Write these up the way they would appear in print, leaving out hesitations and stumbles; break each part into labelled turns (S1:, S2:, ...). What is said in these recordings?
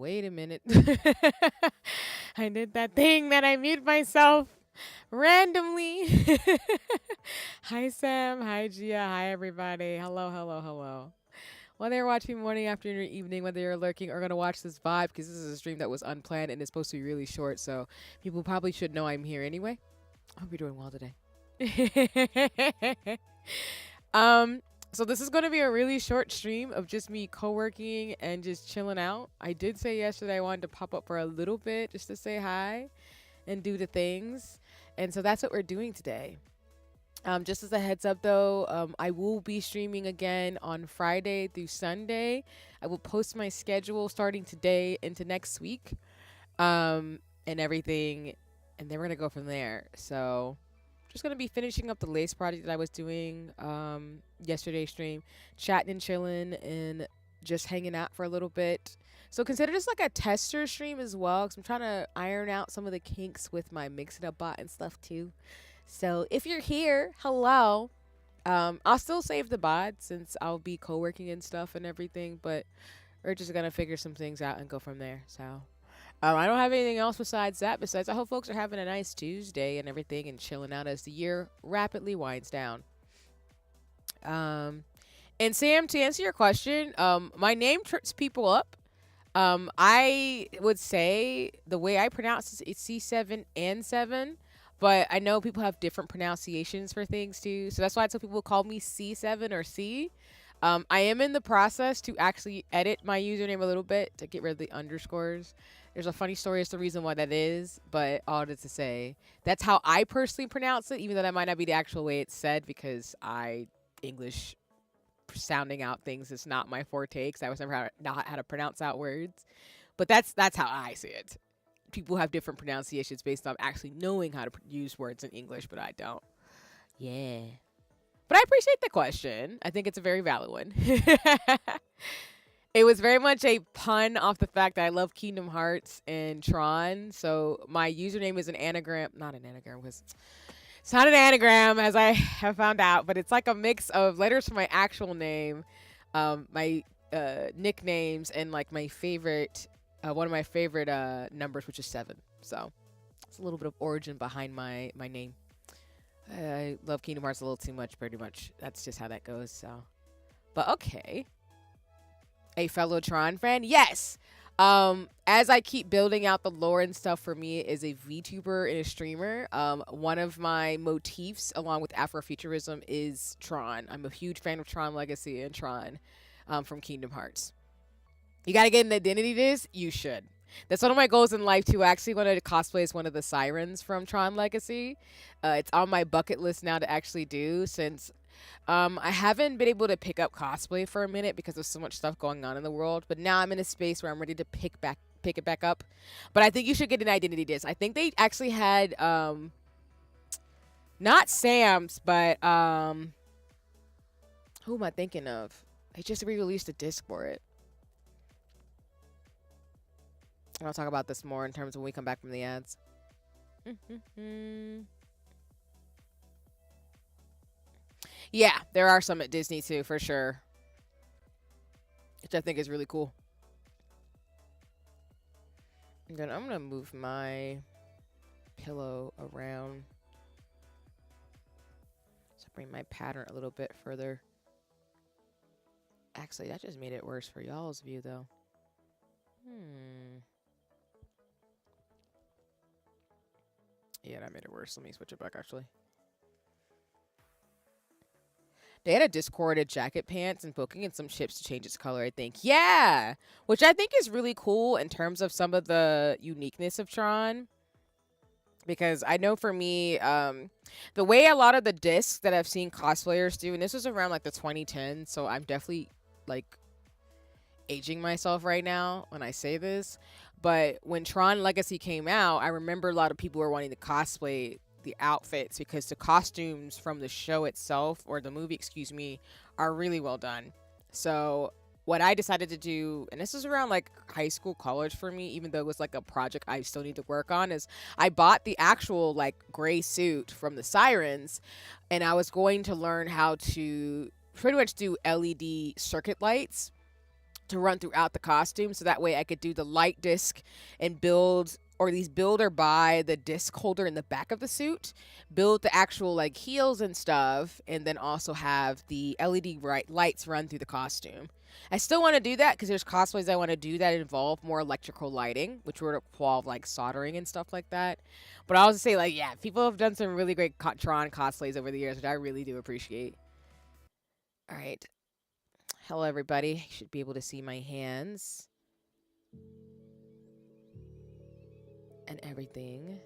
S1: Wait a minute. I did that thing that I mute myself randomly. Hi, Sam. Hi, Gia. Hi, everybody. Hello, hello, hello. Whether you're watching morning, afternoon, or evening, whether you're lurking or going to watch this vibe, because this is a stream that was unplanned and it's supposed to be really short, so people probably should know I'm here anyway. I hope you're doing well today. um, so this is going to be a really short stream of just me co-working and just chilling out. I did say yesterday I wanted to pop up for a little bit just to say hi and do the things. And so that's what we're doing today. Just as a heads up though, I will be streaming again on Friday through Sunday. I will post my schedule starting today into next week, and everything, and then we're gonna go from there. So just gonna be finishing up the lace project that I was doing yesterday's stream, chatting and chilling and just hanging out for a little bit. So consider this like a tester stream as well, because I'm trying to iron out some of the kinks with my Mix It Up bot and stuff too. So if you're here, hello. I'll still save the bot since I'll be co-working and stuff and everything, but we're just gonna figure some things out and go from there. So I don't have anything else besides that. Besides, I hope folks are having a nice Tuesday and everything and chilling out as the year rapidly winds down. And Sam, to answer your question, my name trips people up. I would say the way I pronounce it, it's C7 and 7, but I know people have different pronunciations for things too. So that's why I tell people call me C7 or C. I am in the process to actually edit my username a little bit to get rid of the underscores. There's a funny story as to the reason why that is, but all that to say, that's how I personally pronounce it, even though that might not be the actual way it's said because English sounding out things is not my forte because I was never not how to pronounce out words. But that's how I see it. People have different pronunciations based on actually knowing how to use words in English, but I don't. Yeah. But I appreciate the question. I think it's a very valid one. It was very much a pun off the fact that I love Kingdom Hearts and Tron. So my username is an anagram, not an anagram, because it's not an anagram, as I have found out, but it's like a mix of letters from my actual name, my nicknames, and like my favorite, one of my favorite numbers, which is 7. So it's a little bit of origin behind my name. I love Kingdom Hearts a little too much, pretty much. That's just how that goes. So, but okay. A fellow Tron fan, yes. As I keep building out the lore and stuff for me as a VTuber and a streamer, one of my motifs along with Afrofuturism is Tron. I'm a huge fan of Tron Legacy and Tron from Kingdom Hearts. You gotta get an identity disc? You should. That's one of my goals in life too. I actually wanted to cosplay as one of the sirens from Tron Legacy. It's on my bucket list now to actually do since I haven't been able to pick up cosplay for a minute because there's so much stuff going on in the world. But now I'm in a space where I'm ready to pick it back up. But I think you should get an identity disc. I think they actually had not Sam's, but who am I thinking of? They just re-released a disc for it. And I'll talk about this more in terms of when we come back from the ads. Yeah, there are some at Disney too, for sure. Which I think is really cool. And then I'm gonna move my pillow around. So bring my pattern a little bit further. Actually, that just made it worse for y'all's view though. Yeah, that made it worse. Let me switch it back actually. They had a discorded jacket pants and booking and some ships to change its color, I think. Yeah! Which I think is really cool in terms of some of the uniqueness of Tron. Because I know for me, the way a lot of the discs that I've seen cosplayers do, and this was around like the 2010s, so I'm definitely like aging myself right now when I say this. But when Tron Legacy came out, I remember a lot of people were wanting to cosplay the outfits because the costumes from the show itself, or the movie, excuse me, are really well done. So what I decided to do, and this is around like high school, college for me, even though it was like a project I still need to work on, is I bought the actual like gray suit from the Sirens, and I was going to learn how to pretty much do LED circuit lights to run throughout the costume, so that way I could do the light disc and build, or at least build or buy the disc holder in the back of the suit, build the actual like heels and stuff, and then also have the LED lights run through the costume. I still want to do that because there's cosplays I want to do that involve more electrical lighting, which would involve like soldering and stuff like that. But I was say like, yeah, people have done some really great Tron cosplays over the years, which I really do appreciate. All right. Hello, everybody. You should be able to see my hands and everything.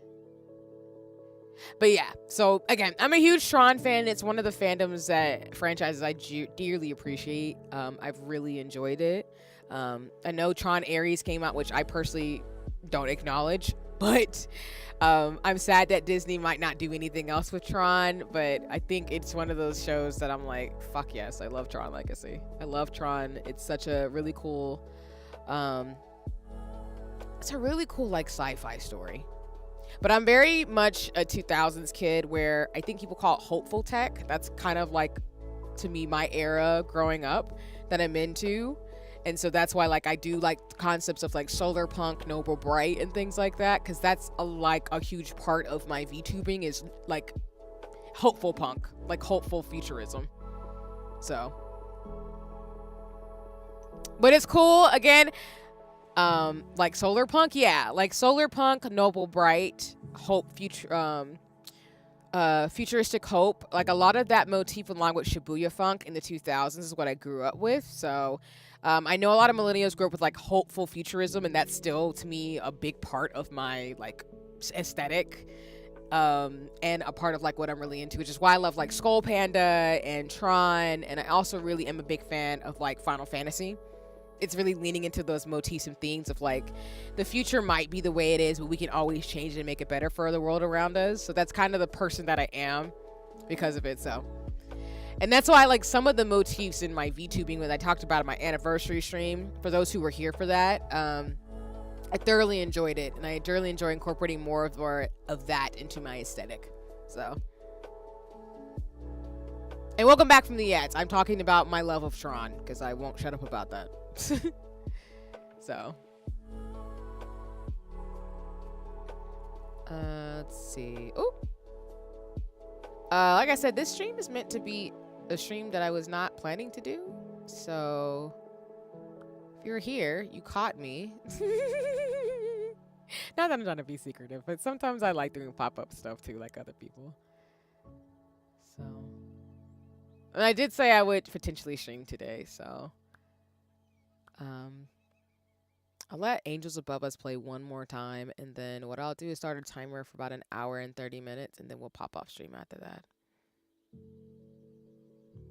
S1: But yeah, so again, I'm a huge Tron fan. It's one of the franchises I dearly appreciate. I've really enjoyed it. I know Tron Ares came out, which I personally don't acknowledge, but I'm sad that Disney might not do anything else with Tron. But I think it's one of those shows that I'm like, fuck yes, I love Tron Legacy. I love Tron. It's such a really cool, like sci-fi story. But I'm very much a 2000s kid, where I think people call it hopeful tech. That's kind of like, to me, my era growing up that I'm into. And so that's why like I do like concepts of like solar punk, Noble Bright, and things like that, because that's a huge part of my VTubing is like hopeful punk, like hopeful futurism. So, but it's cool. Again, like solar punk, yeah, like solar punk, Noble Bright, hope, futuristic hope, like a lot of that motif along with Shibuya funk in the 2000s is what I grew up with. So I know a lot of millennials grew up with like hopeful futurism, and that's still to me a big part of my like aesthetic, and a part of like what I'm really into, which is why I love like Skull Panda and Tron. And I also really am a big fan of like Final Fantasy. It's really leaning into those motifs and themes of like the future might be the way it is, but we can always change it and make it better for the world around us. So that's kind of the person that I am because of it. So, and that's why like some of the motifs in my VTubing that I talked about in my anniversary stream, for those who were here for that, I thoroughly enjoyed it, and I thoroughly enjoy incorporating more of that into my aesthetic. So, and welcome back from the ads. I'm talking about my love of Tron because I won't shut up about that. So, let's see. Oh, like I said, this stream is meant to be a stream that I was not planning to do. So, if you're here, you caught me. Not that I'm trying to be secretive, but sometimes I like doing pop-up stuff too, like other people. So, and I did say I would potentially stream today, so. I'll let Angels Above Us play one more time, and then what I'll do is start a timer for about an hour and 30 minutes, and then we'll pop off stream after that.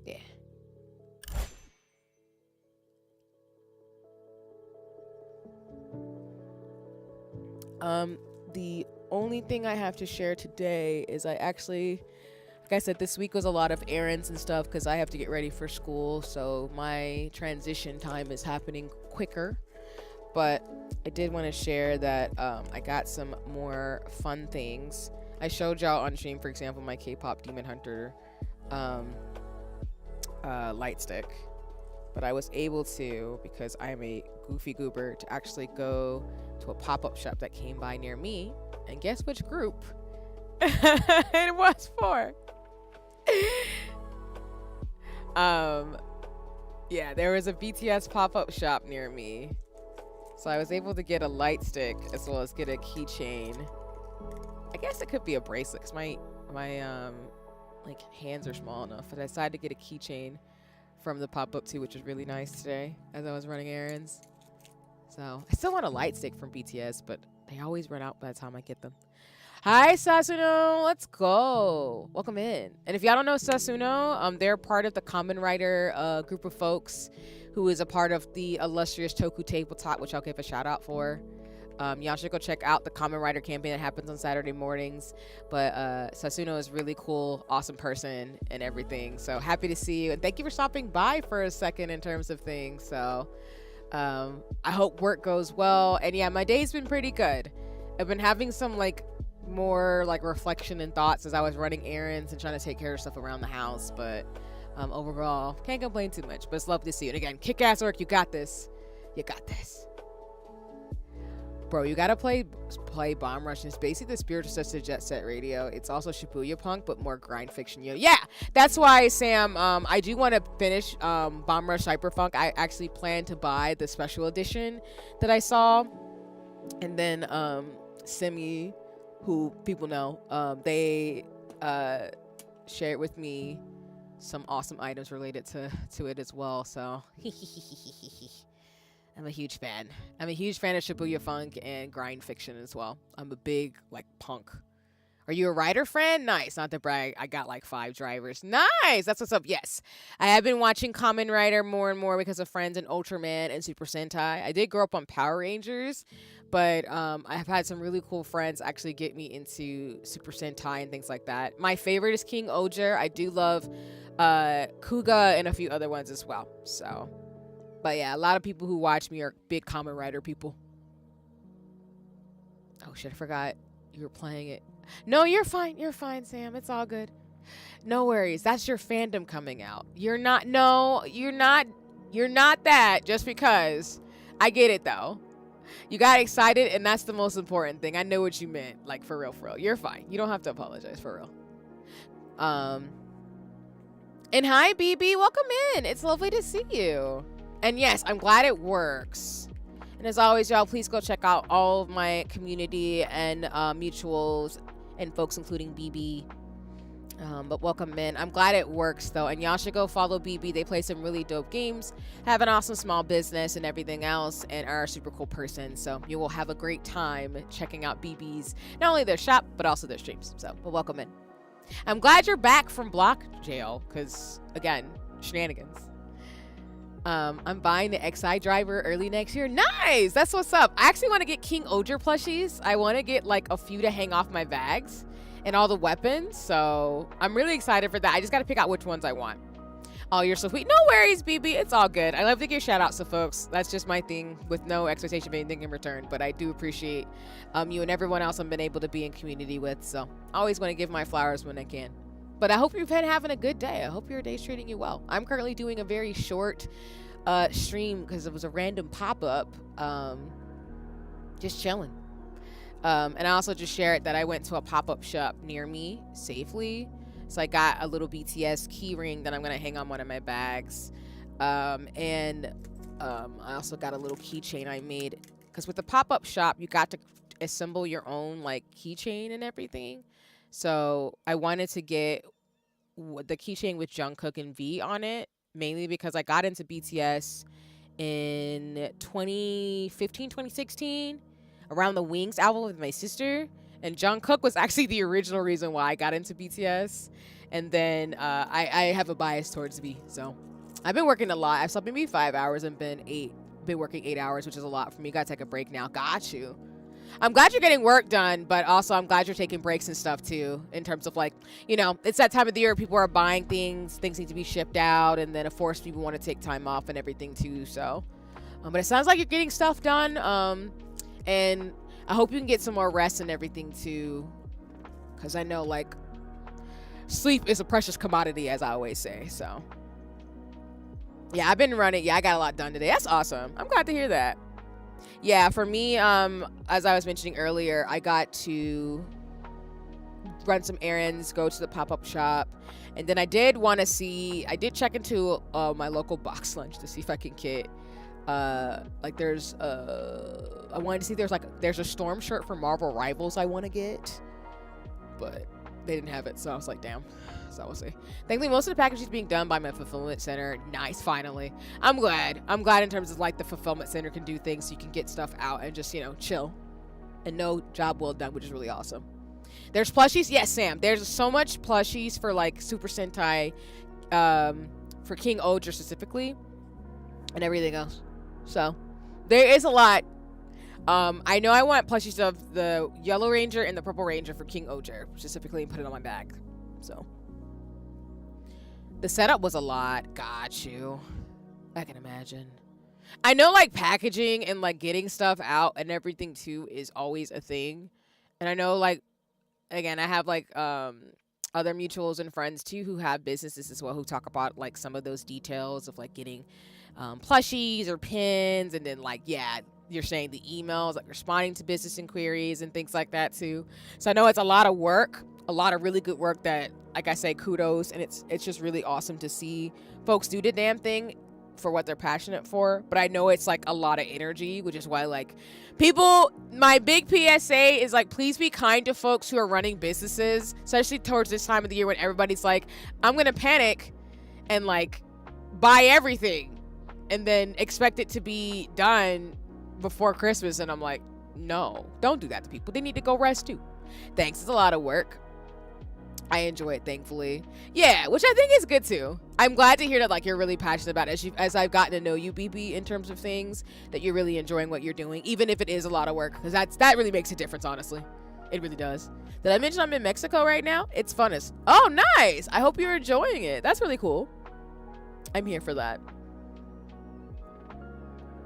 S1: Yeah. The only thing I have to share today is I actually, like I said, this week was a lot of errands and stuff because I have to get ready for school, so my transition time is happening quicker. But I did want to share that I got some more fun things. I showed y'all on stream, for example, my K-pop Demon Hunter light stick. But I was able to, because I'm a goofy goober, to actually go to a pop-up shop that came by near me. And guess which group it was for? Yeah, there was a BTS pop-up shop near me. So I was able to get a light stick as well as get a keychain. I guess it could be a bracelet because my like hands are small enough. But I decided to get a keychain from the pop-up too, which was really nice today as I was running errands. So I still want a light stick from BTS, but they always run out by the time I get them. Hi, Sasuno. Let's go. Welcome in. And if y'all don't know Sasuno, they're part of the Kamen Rider group of folks who is a part of the illustrious Toku Tabletop, which I'll give a shout out for. Y'all should go check out the Kamen Rider campaign that happens on Saturday mornings. But Sasuno is really cool, awesome person and everything. So happy to see you. And thank you for stopping by for a second in terms of things. So I hope work goes well. And yeah, my day's been pretty good. I've been having some like more like reflection and thoughts as I was running errands and trying to take care of stuff around the house. But overall, can't complain too much. But it's lovely to see you. And again, kick-ass work. You got this. You got this. Bro, you gotta play Bomb Rush. It's basically the spiritual successor to Jet Set Radio. It's also Shibuya Punk, but more grind fiction. Yeah, that's why, Sam. I do want to finish Bomb Rush Cyberpunk. I actually plan to buy the special edition that I saw, and then Simi, who people know, they shared with me some awesome items related to it as well. So. I'm a huge fan. I'm a huge fan of Shibuya Funk and grind fiction as well. I'm a big, punk. Are you a rider friend? Nice. Not to brag, I got 5 drivers. Nice. That's what's up. Yes. I have been watching Kamen Rider more and more because of friends in Ultraman and Super Sentai. I did grow up on Power Rangers, but I have had some really cool friends actually get me into Super Sentai and things like that. My favorite is King Oger. I do love Kuga and a few other ones as well. So... But yeah, a lot of people who watch me are big Kamen Rider people. Oh shit, I forgot you were playing it. No, you're fine. You're fine, Sam. It's all good. No worries. That's your fandom coming out. You're not that just because. I get it though. You got excited and that's the most important thing. I know what you meant. For real, for real. You're fine. You don't have to apologize, for real. And hi, BB. Welcome in. It's lovely to see you. And yes, I'm glad it works. And as always, y'all, please go check out all of my community and mutuals and folks, including BB. But welcome in. I'm glad it works, though. And y'all should go follow BB. They play some really dope games, have an awesome small business and everything else, and are a super cool person. So you will have a great time checking out BB's, not only their shop, but also their streams. So, but welcome in. I'm glad you're back from block jail, because, again, shenanigans. I'm buying the XI driver early next year. Nice! That's what's up. I actually want to get King Oger plushies. I want to get a few to hang off my bags and all the weapons. So I'm really excited for that. I just got to pick out which ones I want. Oh, you're so sweet. No worries, BB. It's all good. I love to give shout outs to folks. That's just my thing with no expectation of anything in return. But I do appreciate you and everyone else I've been able to be in community with. So I always want to give my flowers when I can. But I hope you've been having a good day. I hope your day's treating you well. I'm currently doing a very short stream because it was a random pop-up. Just chilling. And I also just shared that I went to a pop-up shop near me safely. So I got a little BTS key ring that I'm going to hang on one of my bags. And I also got a little keychain I made. Because with the pop-up shop, you got to assemble your own keychain and everything. So I wanted to get the keychain with Jungkook and V on it, mainly because I got into BTS in 2015, 2016, around the Wings album with my sister. And Jungkook was actually the original reason why I got into BTS. And then I have a bias towards V. So I've been working a lot. I've slept maybe 5 hours and been working 8 hours, which is a lot for me. Gotta take a break now. Got you. I'm glad you're getting work done, but also I'm glad you're taking breaks and stuff too, in terms of it's that time of the year people are buying things need to be shipped out, and then of course people want to take time off and everything too. So, but it sounds like you're getting stuff done, and I hope you can get some more rest and everything too, because I know sleep is a precious commodity, as I always say. So, yeah, I've been running. Yeah, I got a lot done today. That's awesome. I'm glad to hear that. Yeah, for me, as I was mentioning earlier, I got to run some errands, go to the pop-up shop, and then I did check into my local box lunch to see if I can get, I wanted to see there's a Storm shirt for Marvel Rivals I want to get, but they didn't have it, so I was like, damn. So we'll see. Thankfully, most of the packaging is being done by my fulfillment center. Nice, finally. I'm glad in terms of the fulfillment center can do things so you can get stuff out and just, chill. And no job well done, which is really awesome. There's plushies. Yes, Sam. There's so much plushies for Super Sentai, for King Oger specifically, and everything else. So there is a lot. I know I want plushies of the Yellow Ranger and the Purple Ranger for King Oger specifically, and put it on my bag. So the setup was a lot. Got you. I can imagine. I know packaging and getting stuff out and everything too is always a thing. And I know again, I have other mutuals and friends too who have businesses as well, who talk about like some of those details of like getting plushies or pins, and then like, yeah, you're saying the emails, like responding to business inquiries and things like that too. So I know it's a lot of work, a lot of really good work that, like I say, kudos, and it's just really awesome to see folks do the damn thing for what they're passionate for. But I know it's like a lot of energy, which is why like people, my big PSA is like, please be kind to folks who are running businesses, especially towards this time of the year when everybody's like, I'm gonna panic and like buy everything and then expect it to be done before Christmas. And I'm like, no, don't do that to people. They need to go rest too. Thanks, it's a lot of work. I enjoy it, thankfully. Yeah, which I think is good too. I'm glad to hear that like you're really passionate about it as I've gotten to know you, BB, in terms of things, that you're really enjoying what you're doing, even if it is a lot of work, because that really makes a difference, honestly. It really does. Did I mention I'm in Mexico right now? It's fun as, oh, nice. I hope you're enjoying it. That's really cool. I'm here for that.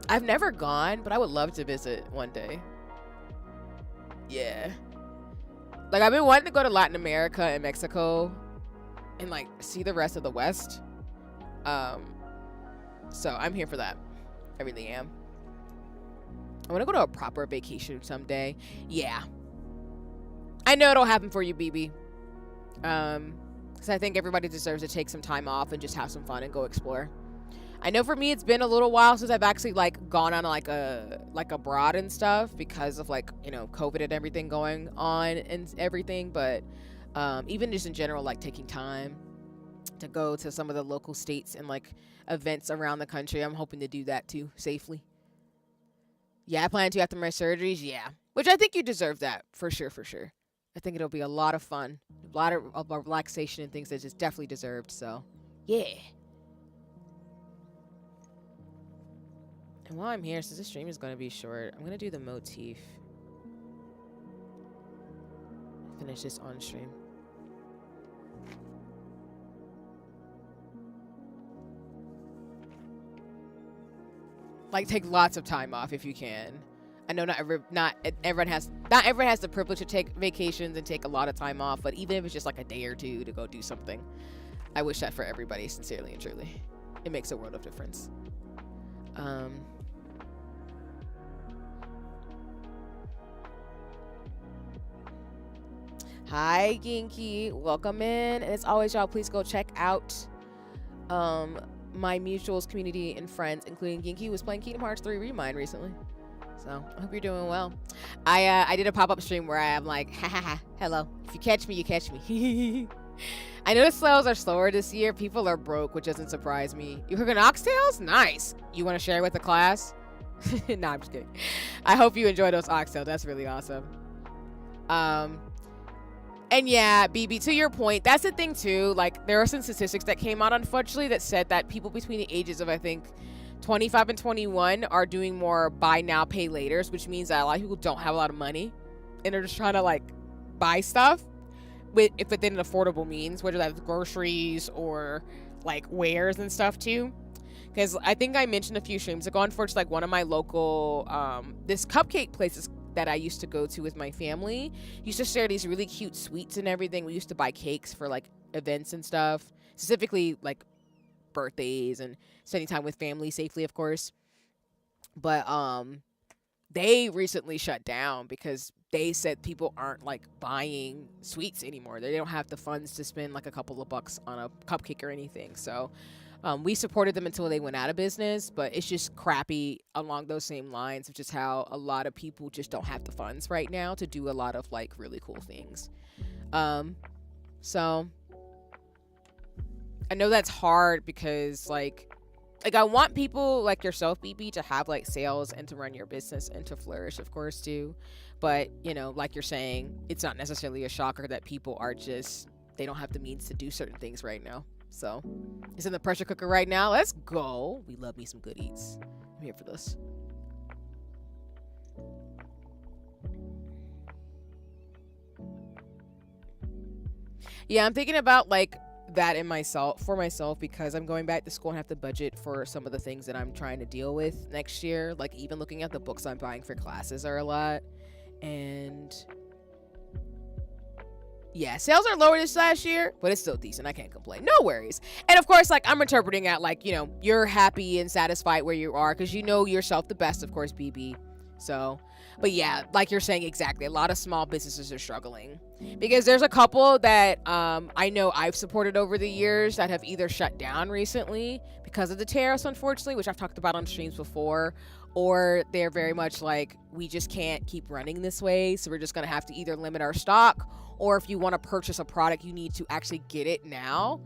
S1: I've never gone, but I would love to visit one day. Yeah. Like, I've been wanting to go to Latin America and Mexico and, like, see the rest of the West. So I'm here for that. I really am. I want to go to a proper vacation someday. Yeah. I know it'll happen for you, BB. Because I think everybody deserves to take some time off and just have some fun and go explore. I know for me, it's been a little while since I've actually like gone on like abroad and stuff because of like, you know, COVID and everything going on and everything. But even just in general, like taking time to go to some of the local states and like events around the country, I'm hoping to do that too safely. Yeah, I plan to after my surgeries. Yeah, which I think you deserve that for sure, for sure. I think it'll be a lot of fun, a lot of relaxation and things that just definitely deserved. So yeah. And while I'm here, since this stream is going to be short, I'm going to do the motif. Finish this on stream. Like, take lots of time off if you can. I know not everyone has the privilege to take vacations and take a lot of time off, but even if it's just like a day or two to go do something, I wish that for everybody, sincerely and truly. It makes a world of difference. Hi, Ginky. Welcome in. And as always, y'all, please go check out my mutuals, community, and friends, including Ginky, who was playing Kingdom Hearts 3 Remind recently. So I hope you're doing well. I did a pop-up stream where I'm like, ha ha ha, hello. If you catch me, you catch me. I know the sales are slower this year. People are broke, which doesn't surprise me. You cooking oxtails? Nice. You want to share with the class? Nah, I'm just kidding. I hope you enjoy those oxtails. That's really awesome. And yeah, BB, to your point, that's the thing too. Like, there are some statistics that came out, unfortunately, that said that people between the ages of, I think, 25 and 21 are doing more buy now, pay laters, which means that a lot of people don't have a lot of money and they're just trying to like buy stuff within an affordable means, whether that's groceries or like wares and stuff too. Because I think I mentioned a few streams ago, unfortunately, like one of my local, this cupcake places that I used to go to with my family used to share these really cute sweets and everything. We used to buy cakes for like events and stuff, specifically like birthdays and spending time with family safely, of course. But they recently shut down because they said people aren't like buying sweets anymore. They don't have the funds to spend like a couple of bucks on a cupcake or anything. So we supported them until they went out of business, but it's just crappy along those same lines of just how a lot of people just don't have the funds right now to do a lot of like really cool things. So I know that's hard because like I want people like yourself, BB, to have like sales and to run your business and to flourish, of course, too. But, you know, like you're saying, it's not necessarily a shocker that people are just, they don't have the means to do certain things right now. So it's in the pressure cooker right now. Let's go. We love me some good eats. I'm here for this. Yeah, I'm thinking about like that for myself because I'm going back to school and have to budget for some of the things that I'm trying to deal with next year. Like even looking at the books I'm buying for classes are a lot. And Yeah, sales are lower this last year, but it's still decent. I can't complain. No worries. And of course, like, I'm interpreting at, like, you know, you're happy and satisfied where you are because you know yourself the best, of course, BB. So, but yeah, like you're saying, exactly. A lot of small businesses are struggling because there's a couple that I know I've supported over the years that have either shut down recently because of the tariffs, unfortunately, which I've talked about on streams before, or they're very much like, we just can't keep running this way. So we're just going to have to either limit our stock, or if you want to purchase a product, you need to actually get it now.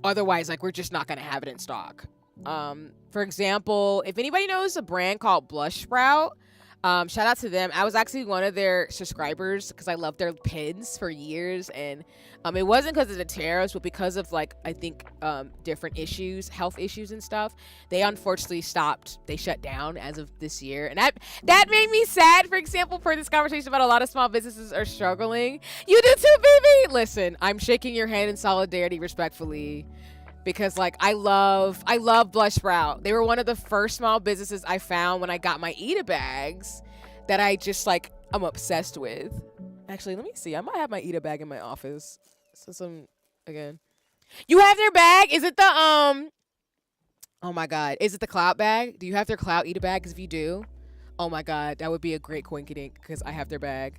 S1: Otherwise, like, we're just not going to have it in stock. For example, if anybody knows a brand called Blush Sprout, shout out to them. I was actually one of their subscribers because I loved their pins for years, and it wasn't because of the tariffs, but because of, like, I think different issues, health issues and stuff. They unfortunately stopped. They shut down as of this year, and that made me sad. For example, for this conversation about a lot of small businesses are struggling. You do too, baby. Listen, I'm shaking your hand in solidarity, respectfully. Because, like, I love Blush Sprout. They were one of the first small businesses I found when I got my Ita bags that I just, like, I'm obsessed with. Actually, let me see. I might have my Ita bag in my office. Again. You have their bag? Is it the, oh my God. Is it the Clout bag? Do you have their Clout Ita bag? Because if you do, oh my God, that would be a great coinkydink because I have their bag.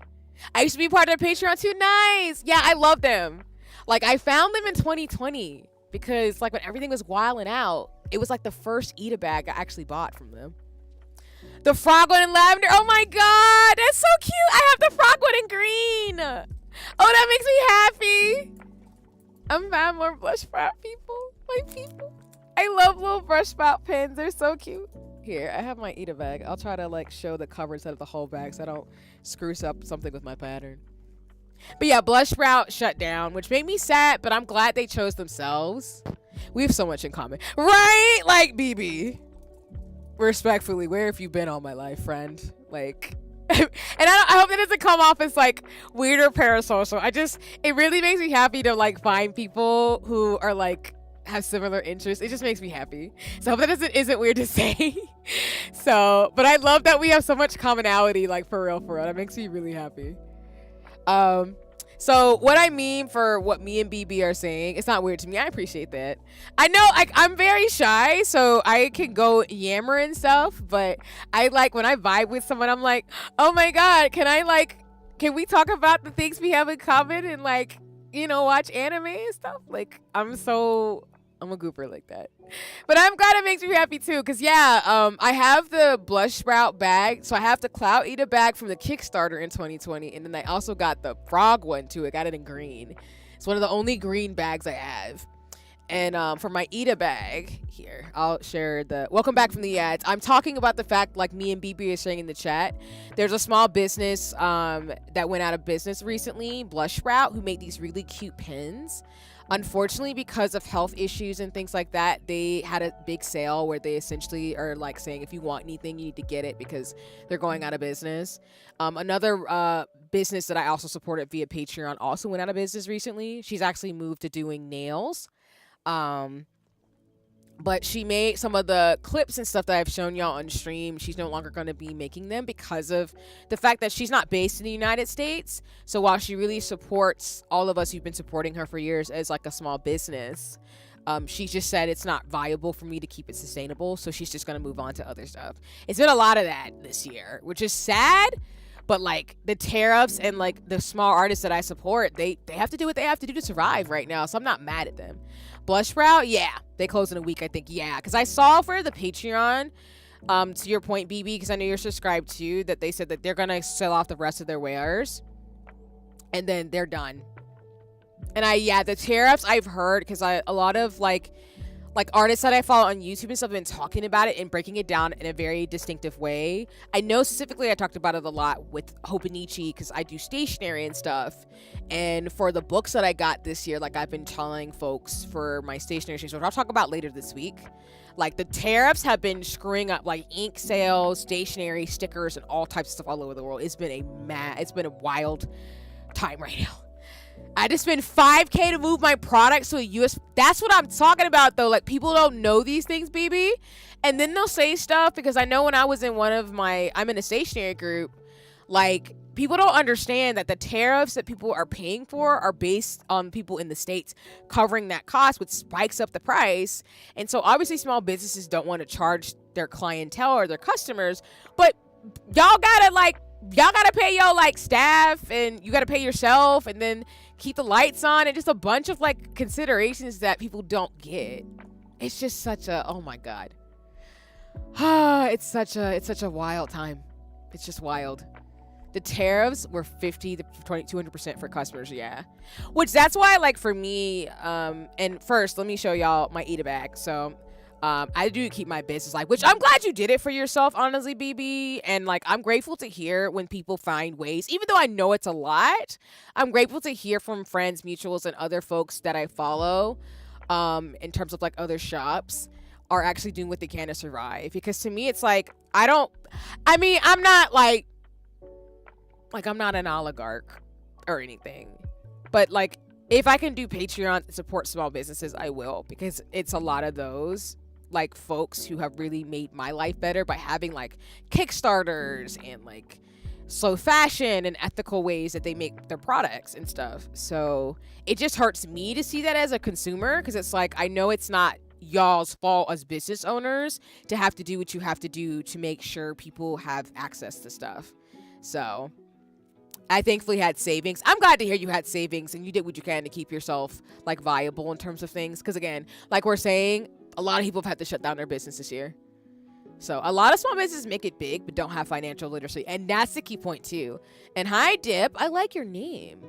S1: I used to be part of their Patreon too. Nice. Yeah, I love them. Like, I found them in 2020. Because, like, when everything was wilding out, it was, like, the first Ita bag I actually bought from them. The frog one in lavender. Oh, my God. That's so cute. I have the frog one in green. Oh, that makes me happy. I'm buying more Blush Sprout people. My people. I love little Blush Sprout pins. They're so cute. Here, I have my Ita bag. I'll try to, like, show the cover instead of the whole bag so I don't screw up something with my pattern. But yeah, Blush Sprout shut down, which made me sad, but I'm glad they chose themselves. We have so much in common. Right? Like, BB. Respectfully, where have you been all my life, friend? Like, and I hope that doesn't come off as, like, weird or parasocial. It really makes me happy to, like, find people who are, like, have similar interests. It just makes me happy. So I hope that isn't weird to say. So, but I love that we have so much commonality, like, for real. That makes me really happy. So what I mean for what me and BB are saying, it's not weird to me. I appreciate that. I know, like, I'm very shy, so I can go yammer and stuff, but I, like, when I vibe with someone, I'm like, oh my God, can we talk about the things we have in common and, like, you know, watch anime and stuff? Like, I'm a gooper like that. But I'm glad it makes me happy too, because yeah, I have the Blush Sprout bag, so I have the Clout Ita bag from the Kickstarter in 2020, and then I also got the frog one too. I got it in green. It's one of the only green bags I have. And for my Ita bag, here, I'll share the welcome back from the ads. I'm talking about the fact, like me and BB are saying in the chat, there's a small business that went out of business recently, Blush Sprout, who made these really cute pins. Unfortunately, because of health issues and things like that, they had a big sale where they essentially are, like, saying if you want anything, you need to get it because they're going out of business. Another business that I also supported via Patreon also went out of business recently. She's actually moved to doing nails. But she made some of the clips and stuff that I've shown y'all on stream. She's no longer going to be making them because of the fact that she's not based in the United States. So while she really supports all of us who've been supporting her for years as, like, a small business, she just said it's not viable for me to keep it sustainable. So she's just going to move on to other stuff. It's been a lot of that this year, which is sad. But, like, the tariffs and, like, the small artists that I support, they have to do what they have to do to survive right now. So I'm not mad at them. Blush Sprout, yeah, they close in a week, I think. Yeah, because I saw for the Patreon, to your point, BB, because I know you're subscribed too, that they said that they're going to sell off the rest of their wares. And then they're done. And the tariffs I've heard, because a lot of, like artists that I follow on YouTube and stuff have been talking about it and breaking it down in a very distinctive way. I know specifically I talked about it a lot with Hobonichi because I do stationery and stuff. And for the books that I got this year, like, I've been telling folks for my stationery streams, which I'll talk about later this week, like, the tariffs have been screwing up, like, ink sales, stationery, stickers, and all types of stuff all over the world. It's been a wild time right now. I just spent $5K to move my products to a US. That's what I'm talking about, though. Like, people don't know these things, BB. And then they'll say stuff because I know when I was in I'm in a stationery group, like, people don't understand that the tariffs that people are paying for are based on people in the States covering that cost, which spikes up the price. And so obviously small businesses don't want to charge their clientele or their customers, but y'all gotta pay your like staff, and you gotta pay yourself, and then keep the lights on, and just a bunch of like considerations that people don't get. It's just such a, oh my God. It's such a wild time. It's just wild. The tariffs were 50 to 200% for customers, yeah. Which that's why, like, for me, and first, let me show y'all my Eat a Bag. So, I do keep my business life, which I'm glad you did it for yourself, honestly, BB. And, like, I'm grateful to hear when people find ways, even though I know it's a lot, I'm grateful to hear from friends, mutuals, and other folks that I follow, in terms of, like, other shops, are actually doing what they can to survive. Because to me, it's like, I'm not, I'm not an oligarch or anything, but like, if I can do Patreon to support small businesses, I will, because it's a lot of those like folks who have really made my life better by having like Kickstarters and like slow fashion and ethical ways that they make their products and stuff. So it just hurts me to see that as a consumer, because it's like, I know it's not y'all's fault as business owners to have to do what you have to do to make sure people have access to stuff. So I thankfully had savings. I'm glad to hear you had savings and you did what you can to keep yourself like viable in terms of things. Because again, like we're saying, a lot of people have had to shut down their business this year. So a lot of small businesses make it big, but don't have financial literacy. And that's the key point too. And hi, Dip. I like your name.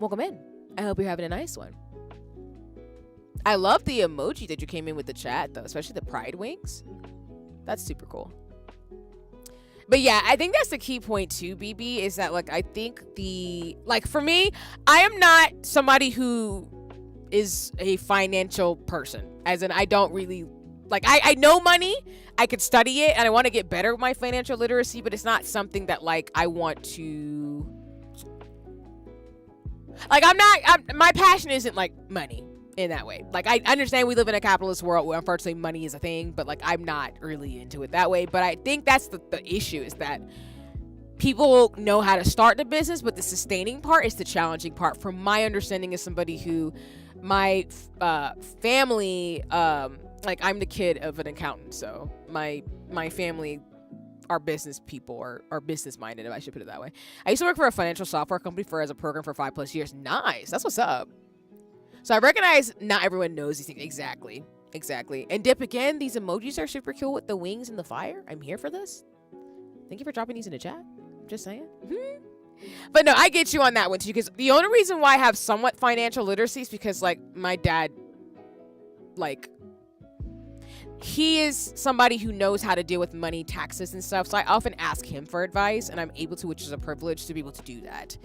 S1: Welcome in. I hope you're having a nice one. I love the emoji that you came in with the chat though, especially the pride wings. That's super cool. But yeah, I think that's the key point too, BB, is that like, I think for me, I am not somebody who is a financial person, as in I don't really, like, I know money, I could study it, and I want to get better with my financial literacy, but it's not something that like I want to, like, my passion isn't like money in that way. Like, I understand we live in a capitalist world where unfortunately money is a thing, but like, I'm not really into it that way. But I think that's the issue, is that people know how to start the business, but the sustaining part is the challenging part. From my understanding as somebody who, my family, like, I'm the kid of an accountant, so my family are business people, or business minded, if I should put it that way. I used to work for a financial software company as a program for 5+ years. Nice, that's what's up. So I recognize not everyone knows these things. Exactly. And Dip, again, these emojis are super cool with the wings and the fire. I'm here for this. Thank you for dropping these in the chat. Just saying. But no, I get you on that one too, because the only reason why I have somewhat financial literacy is because like my dad, like, he is somebody who knows how to deal with money, taxes and stuff. So I often ask him for advice, and I'm able to, which is a privilege to be able to do that.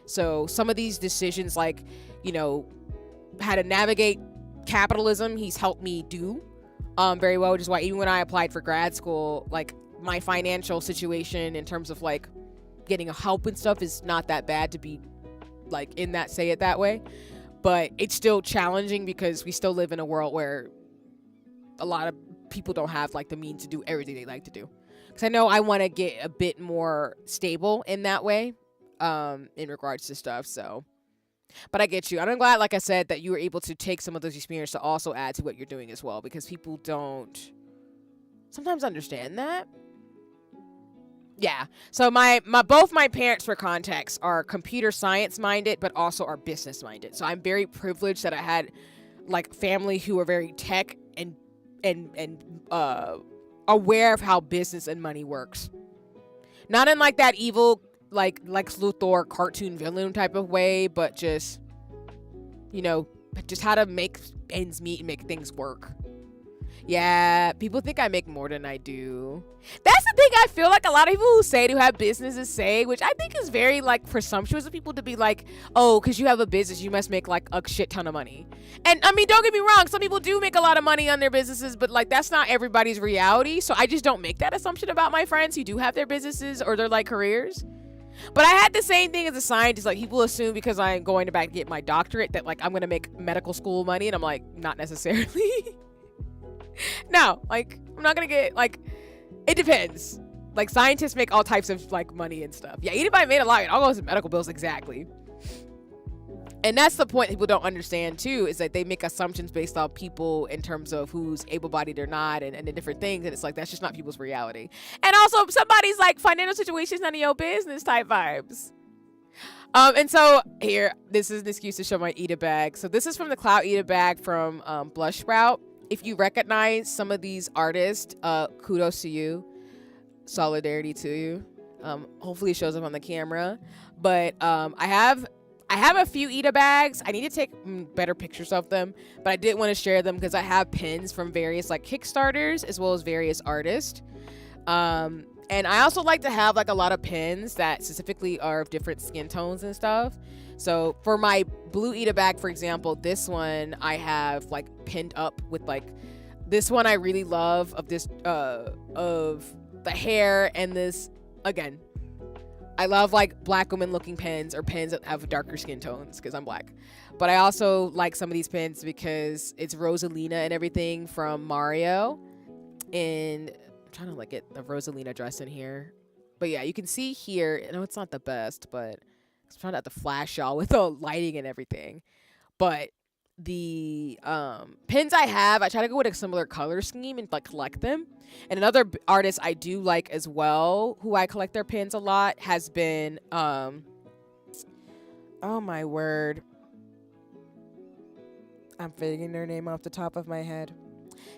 S1: So some of these decisions, like, you know, how to navigate capitalism, he's helped me do very well, which is why even when I applied for grad school, like, my financial situation in terms of like getting help and stuff is not that bad, to be like in that, say it that way. But it's still challenging because we still live in a world where a lot of people don't have like the means to do everything they like to do. Because I know I want to get a bit more stable in that way, in regards to stuff. So, but I get you. And I'm glad, like I said, that you were able to take some of those experiences to also add to what you're doing as well, because people don't sometimes understand that. Yeah. So both my parents, for context, are computer science minded, but also are business minded. So I'm very privileged that I had like family who are very tech and aware of how business and money works. Not in like that evil, like Lex Luthor cartoon villain type of way, but just, you know, just how to make ends meet and make things work. Yeah, people think I make more than I do. That's the thing I feel like a lot of people who say to have businesses say, which I think is very like presumptuous of people to be like, oh, because you have a business, you must make like a shit ton of money. And I mean, don't get me wrong, some people do make a lot of money on their businesses, but like that's not everybody's reality. So I just don't make that assumption about my friends who do have their businesses or their like careers. But I had the same thing as a scientist. Like, people assume because I'm going to back get my doctorate that like I'm going to make medical school money, and I'm like, not necessarily. No, like, I'm not gonna get, like, it depends. Like scientists make all types of like money and stuff. Yeah, Eatibite made a lot. It all goes to medical bills, exactly. And that's the point people don't understand too, is that they make assumptions based on people in terms of who's able-bodied or not, and the different things. And it's like, that's just not people's reality. And also somebody's like financial situation's none of your business type vibes. And so here, this is an excuse to show my Eat bag. So this is from the Cloud Eat bag from Blush Sprout. If you recognize some of these artists, kudos to you. Solidarity to you. Hopefully it shows up on the camera. But I have a few Eat bags. I need to take better pictures of them, but I did want to share them because I have pins from various like Kickstarters as well as various artists. And I also like to have like a lot of pins that specifically are of different skin tones and stuff. So for my blue Eat bag, for example, this one I have like pinned up with like this one I really love of this of the hair, and this again. I love like black women looking pins or pins that have darker skin tones because I'm black. But I also like some of these pins because it's Rosalina and everything from Mario. And I'm trying to like get the Rosalina dress in here. But yeah, you can see here, I know it's not the best, but I'm trying not to flash y'all with the lighting and everything. But the pins I have, I try to go with a similar color scheme and like collect them. And another artist I do like as well, who I collect their pins a lot, has been oh my word, I'm figuring their name off the top of my head.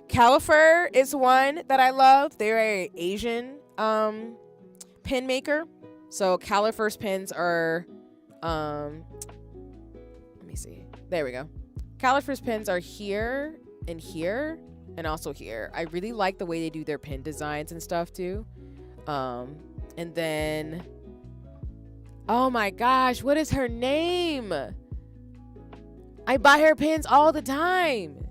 S1: Califer is one that I love. They're a Asian pin maker. So Califer's pins are let me see, there we go. Califer's pins are here and here and also here. I really like the way they do their pin designs and stuff too. And then, oh my gosh, what is her name? I buy her pins all the time.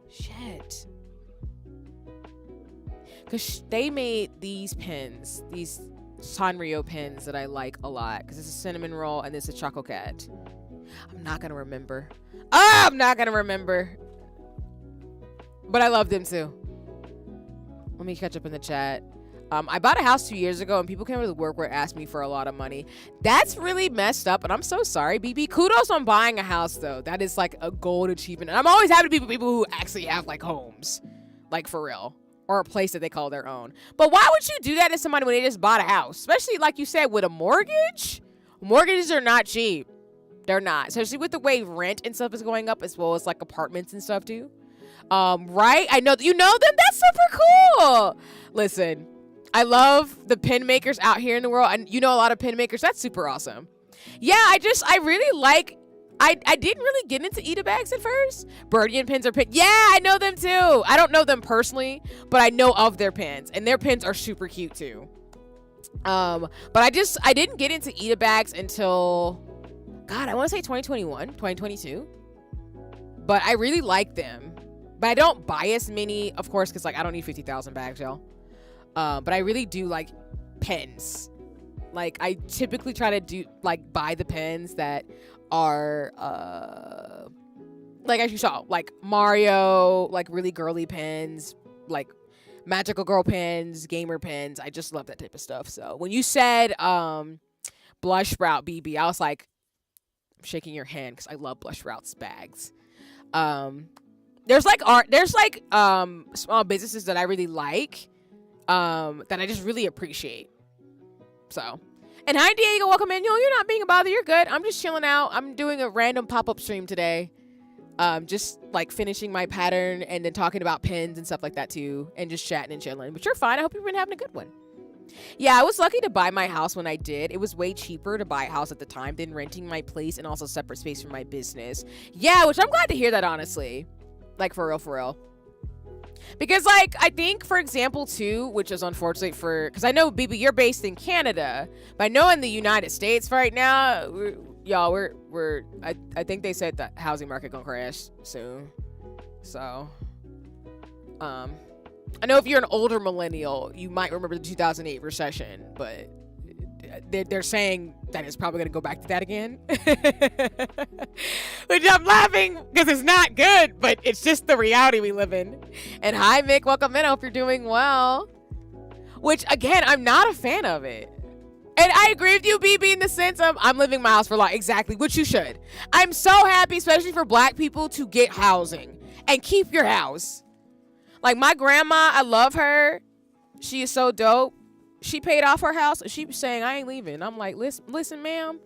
S1: Shit. Because they made these pins, these Sanrio pins that I like a lot. Because it's a cinnamon roll and this is a Choco Cat. I'm not gonna remember. I'm not gonna remember. But I love them too. Let me catch up in the chat. I bought a house 2 years ago and people came to the work where asked me for a lot of money. That's really messed up, and I'm so sorry, BB. Kudos on buying a house though. That is like a gold achievement. And I'm always happy to be with people who actually have like homes. Like for real. Or a place that they call their own. But why would you do that to somebody when they just bought a house? Especially like you said, with a mortgage? Mortgages are not cheap. They're not. Especially with the way rent and stuff is going up, as well as like apartments and stuff too. Right? I know you know them. That's super cool. Listen, I love the pin makers out here in the world. And you know a lot of pin makers. That's super awesome. Yeah, I really like, I didn't really get into Eat bags at first. Birdian pins are pin. Yeah, I know them too. I don't know them personally, but I know of their pins. And their pins are super cute too. But I didn't get into Eat bags until, God, I want to say 2021, 2022. But I really like them. But I don't buy as many, of course, because like I don't need 50,000 bags, y'all. But I really do like pens. Like I typically try to do like buy the pens that are like, as you saw, like Mario, like really girly pens, like magical girl pens, gamer pens. I just love that type of stuff. So when you said Blush Sprout BB, I was like, I'm shaking your hand because I love Blush Sprout's bags. There's small businesses that I really like, that I just really appreciate. So, and hi Diego, welcome in. Yo, you're not being a bother, you're good. I'm just chilling out. I'm doing a random pop-up stream today. Just like finishing my pattern and then talking about pins and stuff like that too, and just chatting and chilling. But you're fine. I hope you've been having a good one. Yeah, I was lucky to buy my house when I did. It was way cheaper to buy a house at the time than renting my place and also separate space for my business. Yeah, which I'm glad to hear that, honestly. Like, for real. Because, like, I think, for example, too, which is unfortunate for... Because I know, BB, you're based in Canada. But I know in the United States right now, I think they said the housing market gonna crash soon. So, I know if you're an older millennial, you might remember the 2008 recession, but they're saying that it's probably going to go back to that again. Which I'm laughing because it's not good, but it's just the reality we live in. And hi, Mick. Welcome in. I hope you're doing well. which again, I'm not a fan of it. And I agree with you, BB, in the sense of I'm living my house for life. Exactly, which you should. I'm so happy, especially for black people, to get housing and keep your house. Like my grandma, I love her. She is so dope. She paid off her house. She was saying, I ain't leaving. I'm like, listen, ma'am,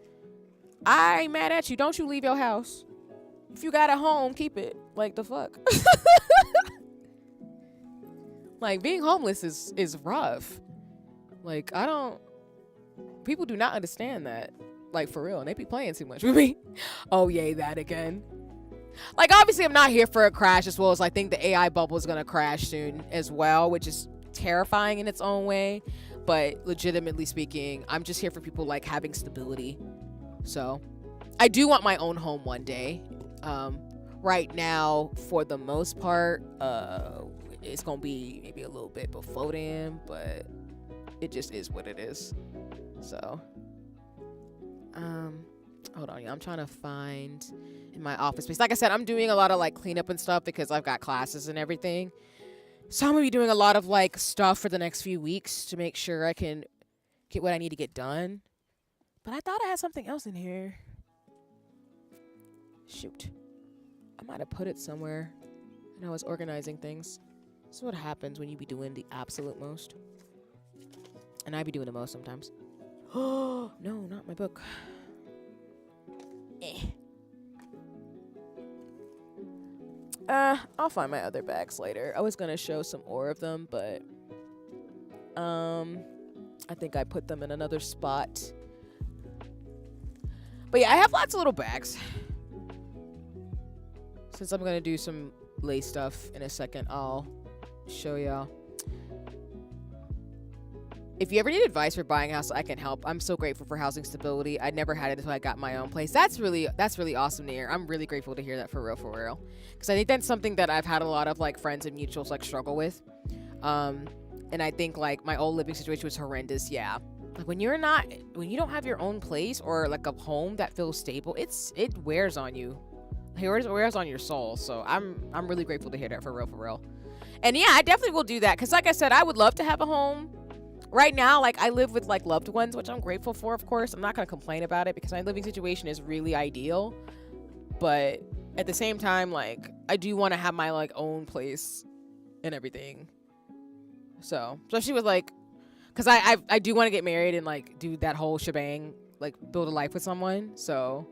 S1: I ain't mad at you. Don't you leave your house. If you got a home, keep it. Like, the fuck? Like, being homeless is rough. Like, people do not understand that. Like, for real. And they be playing too much with me. Oh, yay, that again. Like, obviously, I'm not here for a crash, as well as I think the AI bubble is going to crash soon as well, which is terrifying in its own way. But legitimately speaking, I'm just here for people, like, having stability. So, I do want my own home one day. Right now, for the most part, it's going to be maybe a little bit before then, but it just is what it is. So, hold on, I'm trying to find in my office space. Like I said, I'm doing a lot of like cleanup and stuff because I've got classes and everything. So I'm gonna be doing a lot of like stuff for the next few weeks to make sure I can get what I need to get done. But I thought I had something else in here. Shoot. I might have put it somewhere and I was organizing things. This is what happens when you be doing the absolute most. And I be doing the most sometimes. Oh, no, not my book. I'll find my other bags later. I was gonna show some more of them, but I think I put them in another spot. But yeah, I have lots of little bags. Since I'm gonna do some lace stuff in a second, I'll show y'all. If you ever need advice for buying a house, I can help. I'm so grateful for housing stability. I never had it until I got my own place. That's really awesome to hear. I'm really grateful to hear that for real. Because I think that's something that I've had a lot of like friends and mutuals like struggle with. And I think like my old living situation was horrendous. Yeah. Like when you don't have your own place or like a home that feels stable, it wears on you. It wears on your soul. So I'm really grateful to hear that for real. And yeah, I definitely will do that. Because like I said, I would love to have a home. Right now, like, I live with, like, loved ones, which I'm grateful for, of course. I'm not going to complain about it because my living situation is really ideal. But at the same time, like, I do want to have my, like, own place and everything. So, especially with, like, because I do want to get married and, like, do that whole shebang, like, build a life with someone. So,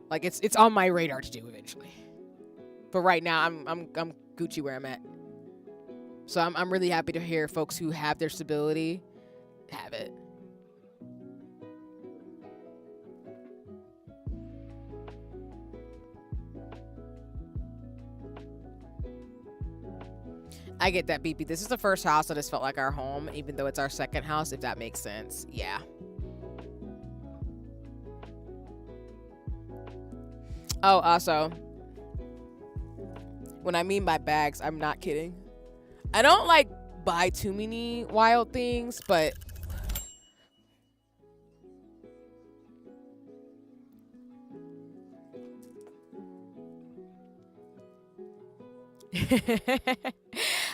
S1: like, it's on my radar to do eventually. But right now, I'm Gucci where I'm at. So I'm really happy to hear folks who have their stability have it. I get that, BP. This is the first house that has felt like our home, even though it's our second house, if that makes sense. Yeah. Oh, also, when I mean by bags, I'm not kidding. I don't like buy too many wild things, but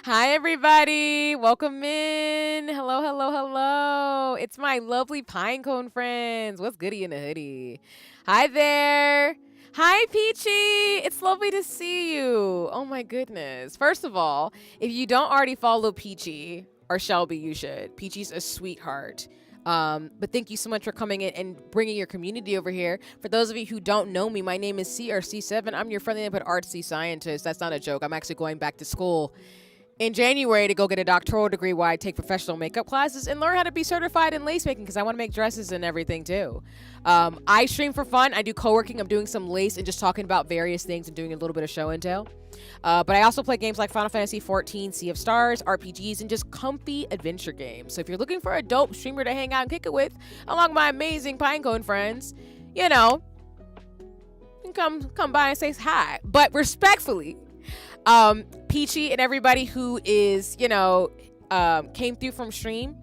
S1: hi everybody, welcome in. Hello. It's my lovely Pinecone friends. What's goody in the hoodie? Hi there. Hi Peachy, it's lovely to see you. Oh my goodness. First of all, if you don't already follow Peachy or Shelby, you should. Peachy's a sweetheart. But thank you so much for coming in and bringing your community over here. For those of you who don't know me, my name is CRC7. I'm your friendly neighborhood artsy scientist. That's not a joke. I'm actually going back to school in January to go get a doctoral degree where I take professional makeup classes and learn how to be certified in lace making because I want to make dresses and everything too. I stream for fun. I do co-working. I'm doing some lace and just talking about various things and doing a little bit of show and tell. But I also play games like Final Fantasy XIV, Sea of Stars, RPGs, and just comfy adventure games. So if you're looking for a dope streamer to hang out and kick it with, along with my amazing Pinecone friends, you know, come by and say hi. But respectfully, Peachy and everybody who is, you know, came through from stream,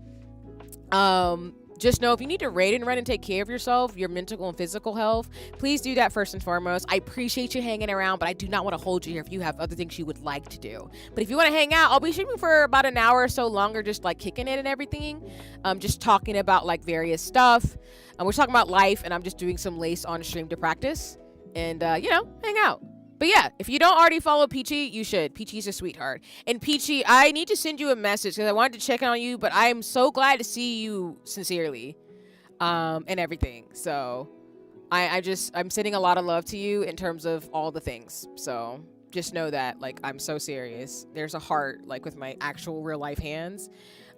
S1: just know if you need to raid and run and take care of yourself, your mental and physical health, please do that first and foremost. I appreciate you hanging around, but I do not want to hold you here if you have other things you would like to do. But if you want to hang out, I'll be streaming for about an hour or so longer, just like kicking it and everything. Just talking about like various stuff. We're talking about life, and I'm just doing some lace on stream to practice. And, hang out. But yeah, if you don't already follow Peachy, you should. Peachy's a sweetheart. And Peachy, I need to send you a message because I wanted to check on you, but I'm so glad to see you sincerely, and everything. So I'm sending a lot of love to you in terms of all the things. So just know that, like, I'm so serious. There's a heart, like, with my actual real life hands.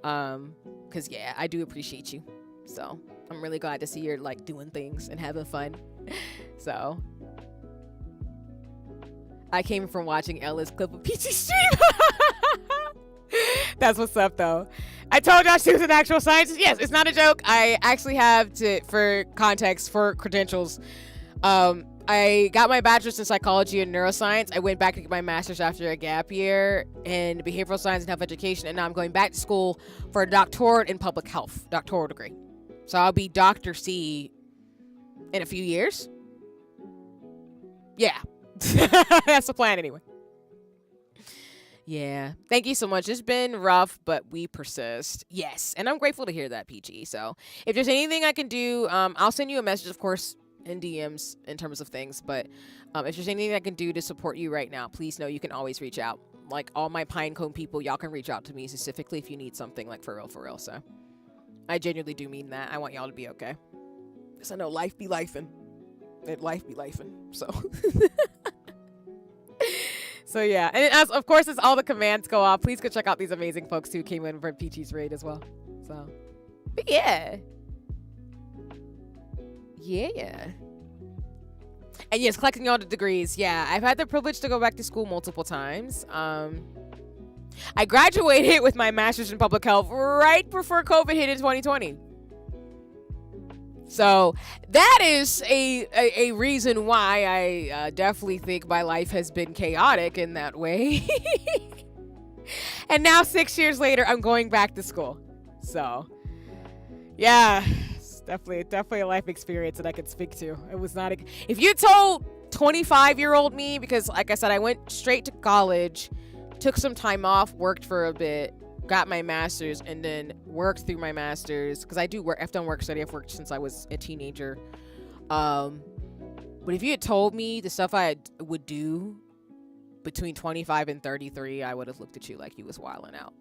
S1: Because yeah, I do appreciate you. So I'm really glad to see you're like doing things and having fun. So I came from watching Ella's clip of Peachy stream. That's what's up, though. I told y'all she was an actual scientist. Yes, it's not a joke. I actually have for context, for credentials. I got my bachelor's in psychology and neuroscience. I went back to get my master's after a gap year in behavioral science and health education, and now I'm going back to school for a doctorate in public health, doctoral degree. So I'll be Dr. C in a few years. Yeah. That's the plan anyway. Yeah. Thank you so much. It's been rough, but we persist. Yes. And I'm grateful to hear that, Peachy. So if there's anything I can do, I'll send you a message, of course, in DMs in terms of things. But if there's anything I can do to support you right now, please know you can always reach out. Like all my Pinecone people, y'all can reach out to me specifically if you need something, like for real. So I genuinely do mean that. I want y'all to be okay. Because I know life be lifing. Life be lifing. So... So yeah, and of course, as all the commands go off, please go check out these amazing folks who came in for Peachy's raid as well. So, but yeah. And yes, collecting all the degrees. Yeah, I've had the privilege to go back to school multiple times. I graduated with my master's in public health right before COVID hit in 2020. So that is a reason why I definitely think my life has been chaotic in that way. And now 6 years later, I'm going back to school. So yeah, it's definitely a life experience that I could speak to. It was not if you told 25-year-old me, because like I said, I went straight to college, took some time off, worked for a bit, got my master's, and then worked through my master's because I do work. I've done work study. I've worked since I was a teenager. But if you had told me the stuff I would do between 25 and 33, I would have looked at you like you was wilding out.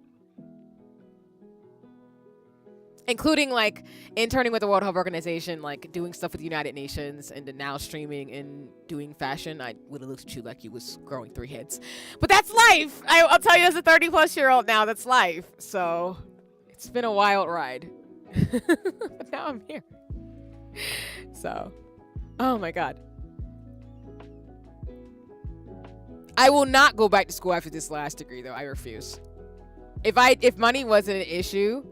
S1: Including like interning with the World Health Organization, like doing stuff with the United Nations, and then now streaming and doing fashion. I would have looked at you like you was growing 3 heads. But that's life. I'll tell you, as a 30-plus-year-old now, that's life. So it's been a wild ride. But now I'm here. So, oh my God. I will not go back to school after this last degree, though. I refuse. If money wasn't an issue,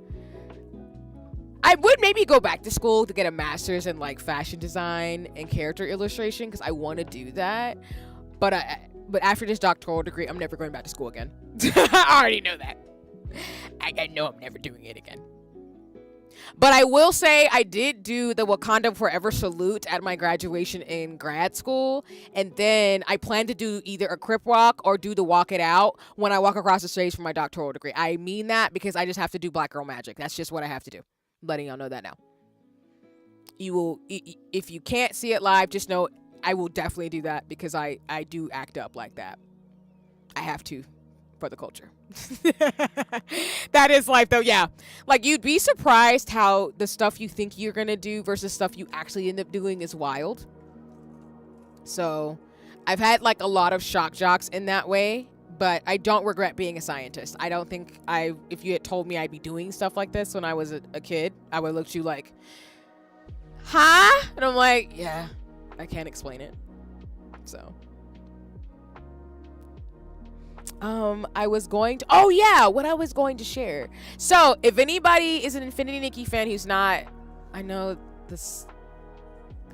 S1: I would maybe go back to school to get a master's in like fashion design and character illustration because I want to do that. But after this doctoral degree, I'm never going back to school again. I already know that. I know I'm never doing it again. But I will say I did do the Wakanda Forever salute at my graduation in grad school. And then I plan to do either a crip walk or do the walk it out when I walk across the stage for my doctoral degree. I mean that because I just have to do Black Girl Magic. That's just what I have to do. Letting y'all know that now. You will, if you can't see it live, just know I will definitely do that because I do act up like that. I have to for the culture. That is life though. Yeah, like you'd be surprised how the stuff you think you're gonna do versus stuff you actually end up doing is wild. So I've had like a lot of shock jocks in that way, but I don't regret being a scientist. I don't think if you had told me I'd be doing stuff like this when I was a kid, I would look at you like, huh? And I'm like, yeah, I can't explain it. So I was going to, oh yeah, what I was going to share. So if anybody is an Infinity Nikki fan who's not, I know this,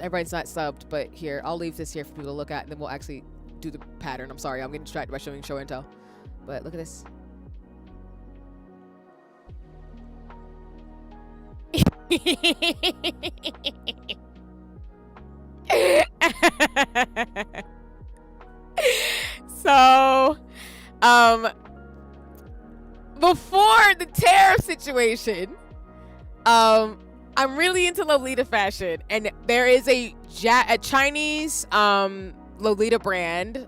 S1: everybody's not subbed, but here, I'll leave this here for people to look at, and then we'll actually do the pattern. I'm sorry, I'm getting distracted by showing show and tell, but look at this. So, um, before the tariff situation, I'm really into Lolita fashion, and there is a Chinese Lolita brand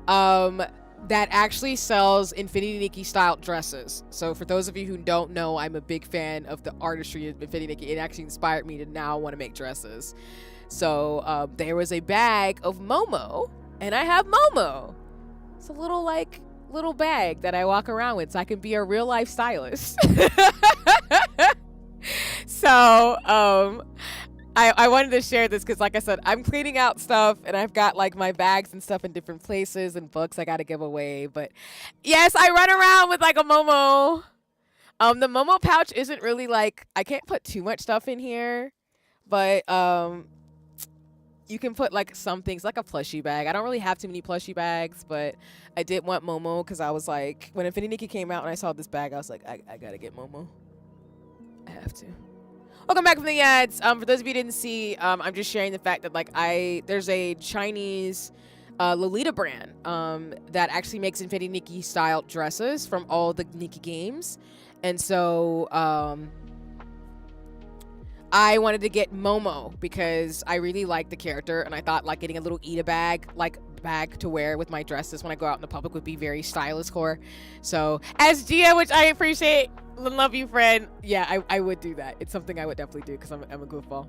S1: that actually sells Infinity Nikki style dresses. So for those of you who don't know, I'm a big fan of the artistry of Infinity Nikki. It actually inspired me to now want to make dresses. So there was a bag of Momo, and I have Momo. It's a little bag that I walk around with so I can be a real life stylist. So I wanted to share this because, like I said, I'm cleaning out stuff and I've got like my bags and stuff in different places and books I got to give away. But yes, I run around with like a Momo. The Momo pouch isn't really like, I can't put too much stuff in here, but you can put like some things, like a plushie bag. I don't really have too many plushie bags, but I did want Momo because I was like, when Infinity Nikki came out and I saw this bag, I was like, I gotta get Momo. I have to. Welcome back from the ads. For those of you who didn't see, I'm just sharing the fact that like there's a Chinese Lolita brand that actually makes Infinity Nikki style dresses from all the Nikki games, and so I wanted to get Momo because I really like the character, and I thought like getting a little Ida bag to wear with my dresses when I go out in the public would be very stylish core. So as Gia, which I appreciate, love you, friend. Yeah, I would do that. It's something I would definitely do because I'm a goofball.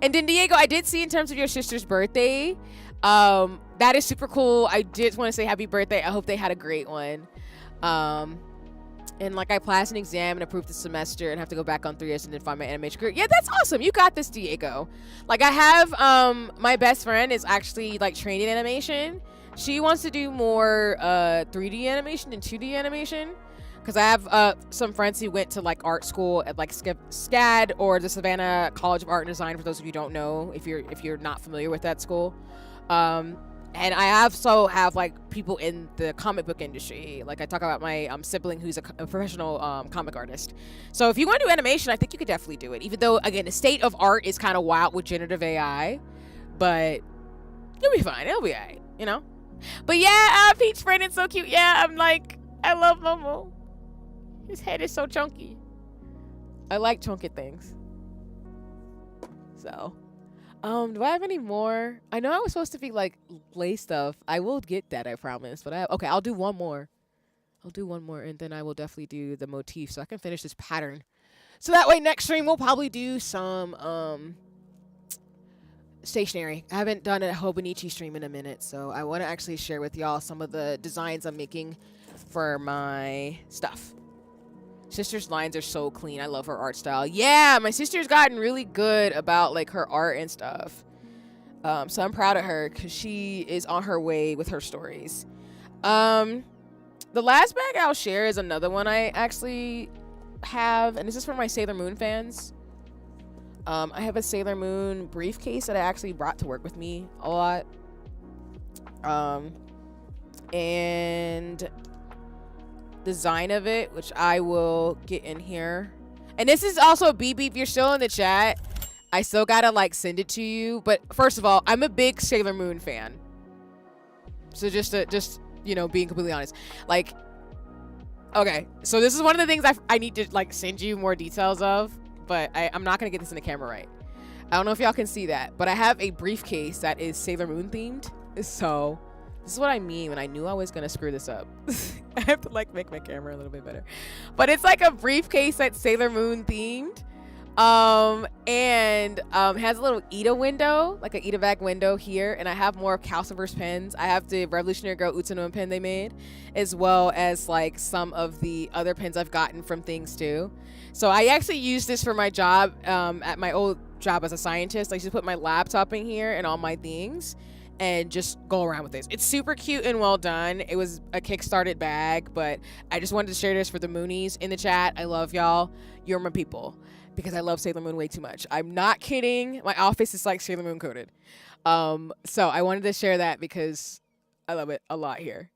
S1: And then Diego, I did see in terms of your sister's birthday, that is super cool. I did want to say happy birthday. I hope they had a great one. And like I passed an exam and approved the semester and have to go back on 3 years and then find my animation career. Yeah, that's awesome. You got this, Diego. Like I have my best friend is actually like trained in animation. She wants to do more 3D animation than 2D animation. Because I have some friends who went to like art school at like SCAD or the Savannah College of Art and Design. For those of you who don't know, if you're not familiar with that school, and I also have like people in the comic book industry. Like I talk about my sibling who's a professional comic artist. So if you want to do animation, I think you could definitely do it. Even though again the state of art is kind of wild with generative AI, but you'll be fine. It'll be alright, you know. But yeah, Peach Brandon's so cute. Yeah, I'm like I love Momo. His head is so chunky. I like chunky things. So, do I have any more? I know I was supposed to be like lay stuff. I will get that, I promise. But okay, I'll do one more. And then I will definitely do the motif so I can finish this pattern. So that way next stream we'll probably do some stationery. I haven't done a Hobonichi stream in a minute, so I want to actually share with y'all some of the designs I'm making for my stuff. Sister's lines are so clean. I love her art style. Yeah, my sister's gotten really good about like her art and stuff. So I'm proud of her because she is on her way with her stories. The last bag I'll share is another one I actually have, and this is for my Sailor Moon fans. I have a Sailor Moon briefcase that I actually brought to work with me a lot. And design of it, which I will get in here. And this is also beep beep. You're still in the chat. I still gotta like send it to you. But first of all, I'm a big Sailor Moon fan. So just you know, being completely honest, like, okay. So this is one of the things I need to like send you more details of. But I'm not gonna get this in the camera right. I don't know if y'all can see that, but I have a briefcase that is Sailor Moon themed. So this is what I mean when I knew I was gonna screw this up. I have to like make my camera a little bit better. But it's like a briefcase that's Sailor Moon themed. And has a little Ida window, like an Ida bag window here. And I have more Calciverse pens. I have the Revolutionary Girl Utsuno pen they made, as well as like some of the other pens I've gotten from things too. So I actually use this for my job at my old job as a scientist. I used to put my laptop in here and all my things and just go around with this. It's super cute and well done. It was a Kickstarted bag, but I just wanted to share this for the Moonies in the chat. I love y'all. You're my people because I love Sailor Moon way too much. I'm not kidding. My office is like Sailor Moon coded. So I wanted to share that because I love it a lot here.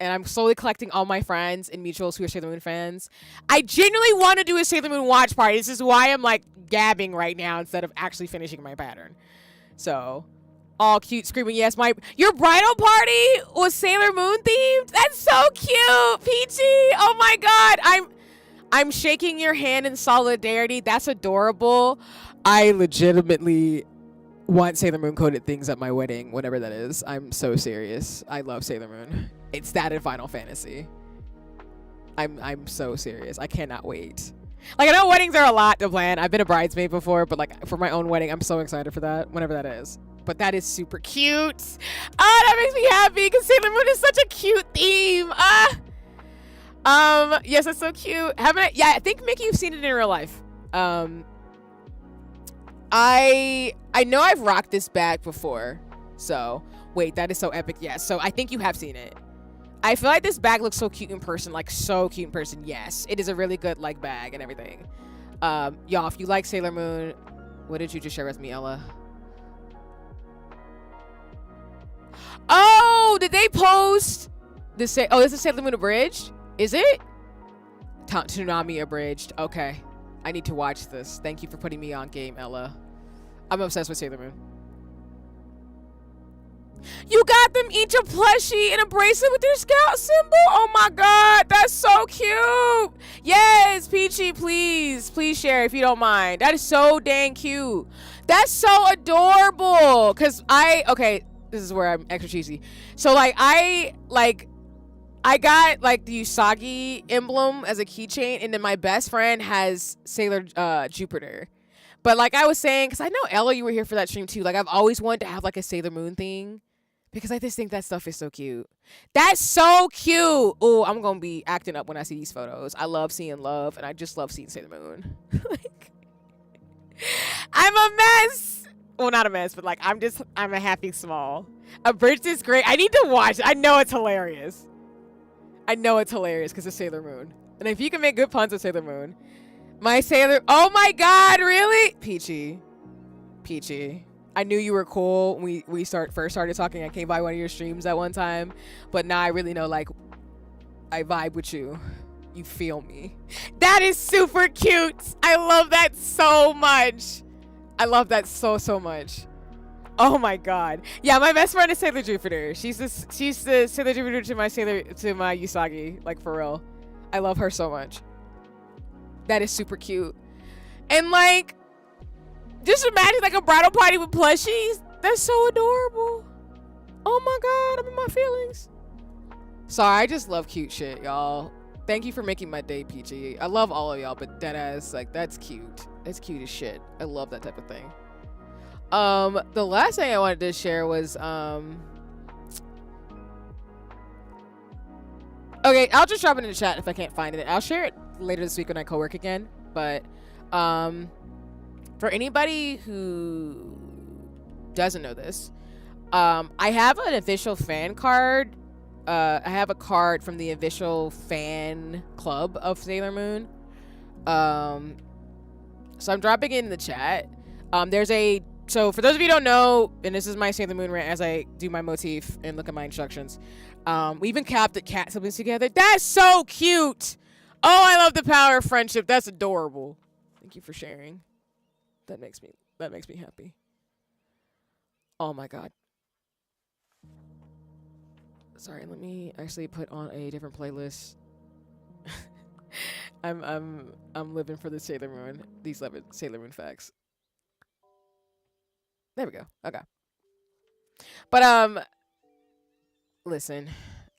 S1: and I'm slowly collecting all my friends and mutuals who are Sailor Moon fans. I genuinely want to do a Sailor Moon watch party. This is why I'm like gabbing right now instead of actually finishing my pattern. So, all cute, screaming yes. Your bridal party was Sailor Moon themed. That's so cute, Peachy. Oh my god, I'm shaking your hand in solidarity. That's adorable. I legitimately want Sailor Moon coded things at my wedding, whatever that is. I'm so serious. I love Sailor Moon. It's that in Final Fantasy. I'm so serious. I cannot wait. Like, I know weddings are a lot to plan. I've been a bridesmaid before, but like for my own wedding, I'm so excited for that, whenever that is. But that is super cute. Oh, that makes me happy because Sailor Moon is such a cute theme. Yes, that's so cute. Yeah, I think Mickey, you've seen it in real life. I know I've rocked this bag before. So, wait, that is so epic. Yes, so I think you have seen it. I feel like this bag looks so cute in person, like so cute in person. Yes, it is a really good like bag and everything. Y'all, if you like Sailor Moon, what did you just share with me, Ella? Oh, did they post this? Oh, this is Sailor Moon Abridged? Is it? Tsunami Abridged. Okay. I need to watch this. Thank you for putting me on game, Ella. I'm obsessed with Sailor Moon. You got them each a plushie and a bracelet with their scout symbol? Oh my god, that's so cute. Yes, Peachy, please share if you don't mind. That is so dang cute. That's so adorable. Cause okay, this is where I'm extra cheesy. So like I got like the Usagi emblem as a keychain, and then my best friend has Sailor Jupiter. But like I was saying, because I know Ella, you were here for that stream too. Like I've always wanted to have like a Sailor Moon thing, because I just think that stuff is so cute. That's so cute. Oh, I'm gonna be acting up when I see these photos. I love seeing love, and I just love seeing Sailor Moon. Like, I'm a mess. Well, not a mess, but like I'm a happy small. Abridged is great. I need to watch it. I know it's hilarious. I know it's hilarious because it's Sailor Moon. And if you can make good puns with Sailor Moon. My Sailor... Oh my god, really? Peachy. I knew you were cool when we first started talking. I came by one of your streams at one time. But now I really know, like, I vibe with you. You feel me. That is super cute. I love that so much. I love that so much. Oh my god. Yeah, my best friend is Sailor Jupiter. She's the Sailor Jupiter to my Usagi. Like, for real. I love her so much. That is super cute. And like, just imagine like a bridal party with plushies. That's so adorable. Oh my god, I'm in my feelings. Sorry, I just love cute shit, y'all. Thank you for making my day, Peachy. I love all of y'all, but deadass, like, that's cute. That's cute as shit. I love that type of thing. The last thing I wanted to share was okay, I'll just drop it in the chat if I can't find it. I'll share it later this week when I co-work again. But for anybody who doesn't know this, I have an official fan card. I have a card from the official fan club of Sailor Moon. So I'm dropping it in the chat. So for those of you who don't know, and this is my Sailor Moon rant as I do my motif and look at my instructions. We even capped the cat siblings together. That's so cute. Oh, I love the power of friendship. That's adorable. Thank you for sharing. That makes me happy. Oh my god. Sorry, let me actually put on a different playlist. I'm living for the Sailor Moon. These Sailor Moon facts. There we go. Okay. But listen,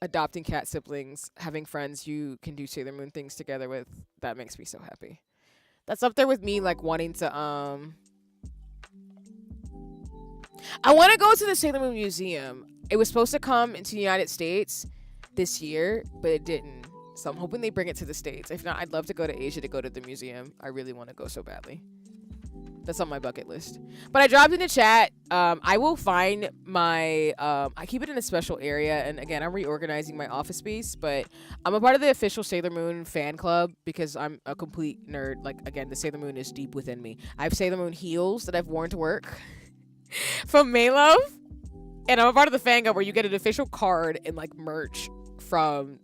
S1: adopting cat siblings, having friends you can do Sailor Moon things together with, that makes me so happy. That's up there with me like wanting to I want to go to the Sailor Moon Museum. It was supposed to come into the United States this year, but it didn't. So I'm hoping they bring it to the States. If not, I'd love to go to Asia to go to the museum. I really want to go so badly. That's on my bucket list. But I dropped in the chat. I will find my... I keep it in a special area. And again, I'm reorganizing my office space. But I'm a part of the official Sailor Moon fan club because I'm a complete nerd. Like, again, the Sailor Moon is deep within me. I have Sailor Moon heels that I've worn to work from Maylove. And I'm a part of the fan club where you get an official card and, like, merch from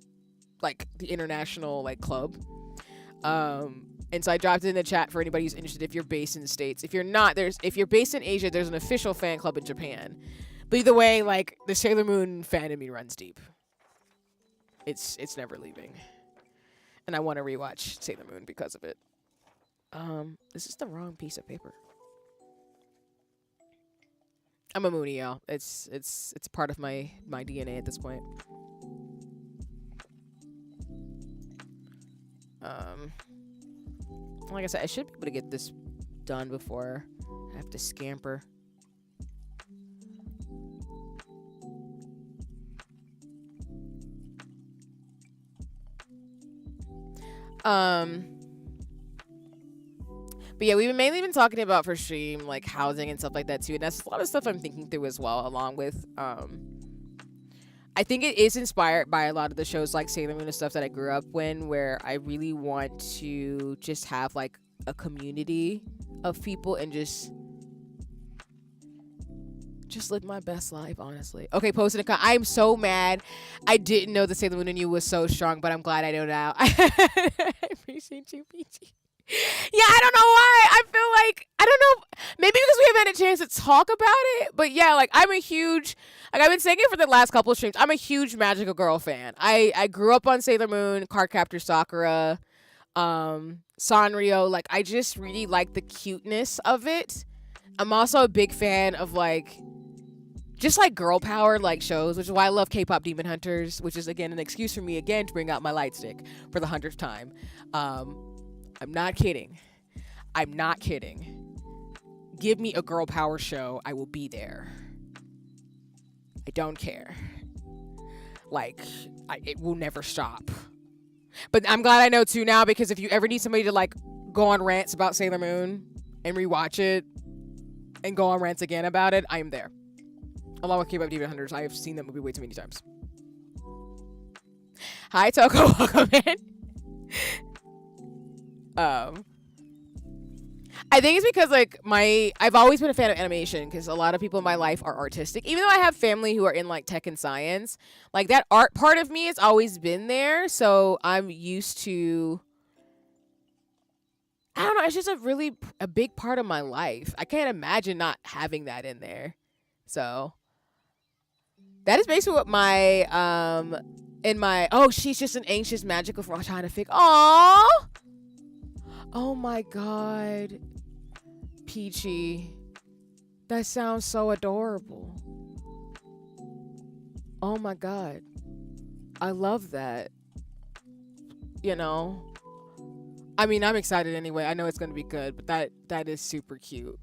S1: like the international like club. And so I dropped it in the chat for anybody who's interested. If you're based in the States, if you're not, if you're based in Asia, there's an official fan club in Japan. But either way, like the Sailor Moon fan in me runs deep. It's never leaving, and I want to rewatch Sailor Moon because of it. This is the wrong piece of paper. I'm a Moonie, y'all. It's a part of my DNA at this point. Like I said, I should be able to get this done before I have to scamper. But yeah, we've mainly been talking about for stream, like housing and stuff like that too. And that's a lot of stuff I'm thinking through as well, along with, I think it is inspired by a lot of the shows like Sailor Moon and stuff that I grew up in, where I really want to just have like a community of people and just live my best life, honestly. Okay, posted a I'm so mad. I didn't know the Sailor Moon in you was so strong, but I'm glad I know now. I appreciate you, PG. Yeah, I don't know why. I feel like, I don't know, maybe because we haven't had a chance to talk about it, but yeah, like I'm a huge, like I've been saying it for the last couple of streams, I'm a huge Magical Girl fan. I grew up on Sailor Moon, Cardcaptor Sakura, Sanrio. Like I just really like the cuteness of it. I'm also a big fan of like just like girl power like shows, which is why I love K-pop Demon Hunters, which is again an excuse for me again to bring out my light stick for the 100th time. I'm not kidding. I'm not kidding. Give me a girl power show, I will be there. I don't care. Like, it will never stop. But I'm glad I know too now, because if you ever need somebody to like go on rants about Sailor Moon and rewatch it and go on rants again about it, I am there. Along with K-pop Demon Hunters, I have seen that movie way too many times. Hi Toko, welcome in. I think it's because like I've always been a fan of animation, because a lot of people in my life are artistic. Even though I have family who are in like tech and science, like that art part of me has always been there. So I'm used to, I don't know, it's just a big part of my life. I can't imagine not having that in there. So that is basically what my she's just an anxious magical for trying to figure. Aww. Oh my god. Peachy. That sounds so adorable. Oh my god. I love that. You know? I mean, I'm excited anyway. I know it's going to be good, but that is super cute.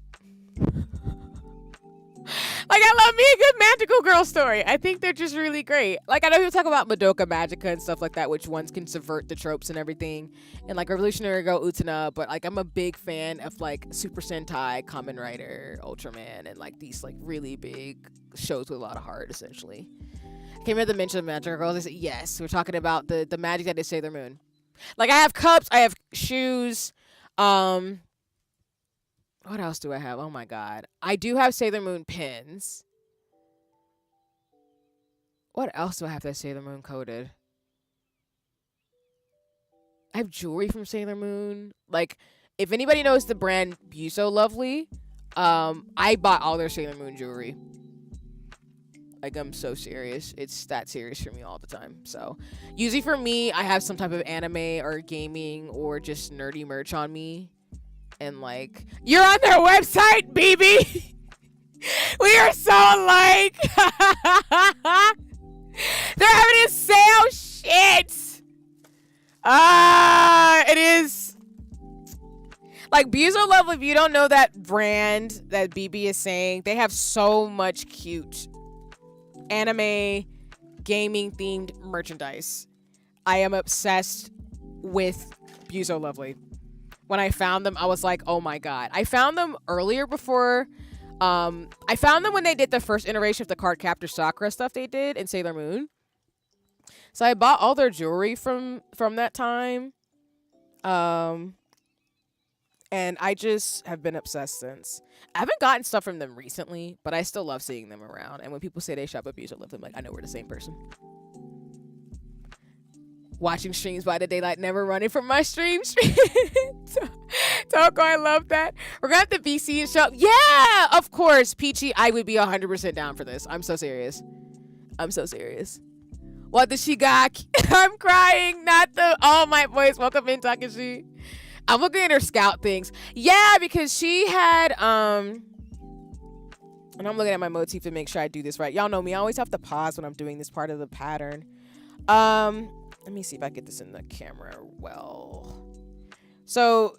S1: Like, I love me a good magical girl story. I think they're just really great. Like, I know people talk about Madoka Magica and stuff like that, which ones can subvert the tropes and everything. And, like, Revolutionary Girl Utena. But, like, I'm a big fan of, like, Super Sentai, Kamen Rider, Ultraman, and, like, these, like, really big shows with a lot of heart, essentially. I can't remember the mention of Magical Girls. I said, yes, we're talking about the magic that is Sailor Moon. Like, I have cups, I have shoes, what else do I have? Oh my god. I do have Sailor Moon pins. What else do I have that's Sailor Moon coded? I have jewelry from Sailor Moon. Like, if anybody knows the brand Buso Lovely, I bought all their Sailor Moon jewelry. Like, I'm so serious. It's that serious for me all the time. So, usually for me, I have some type of anime or gaming or just nerdy merch on me. And like, you're on their website, BB. We are so alike. They're having a sale. Shit. It is like Buso Love. If you don't know that brand that BB is saying, they have so much cute anime, gaming themed merchandise. I am obsessed with Buso Lovely. When I found them, I was like, oh my god. I found them earlier before. I found them when they did the first iteration of the Cardcaptor Sakura stuff they did in Sailor Moon. So I bought all their jewelry from that time. And I just have been obsessed since. I haven't gotten stuff from them recently, but I still love seeing them around. And when people say they shop at Buso Love, I'm like, I know we're the same person. Watching streams by the daylight, never running from my streams. Toko, I love that. We're gonna have the BC and show. Yeah, of course, Peachy. I would be 100% down for this. I'm so serious. What does she got? I'm crying. Not the all my voice. Welcome in, Takashi. I'm looking at her scout things. Yeah, because she had and I'm looking at my motif to make sure I do this right. Y'all know me. I always have to pause when I'm doing this part of the pattern. Let me see if I get this in the camera well. So,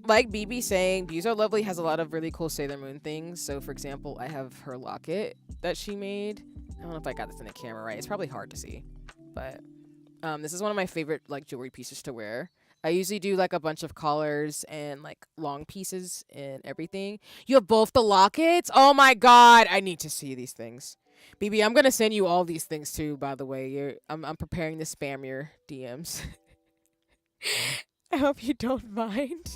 S1: like BB saying, Buzo Lovely has a lot of really cool Sailor Moon things. So, for example, I have her locket that she made. I don't know if I got this in the camera right. It's probably hard to see. But this is one of my favorite like jewelry pieces to wear. I usually do like a bunch of collars and like long pieces and everything. You have both the lockets? Oh my god, I need to see these things. BB, I'm gonna send you all these things too, by the way. I'm preparing to spam your DMs. I hope you don't mind.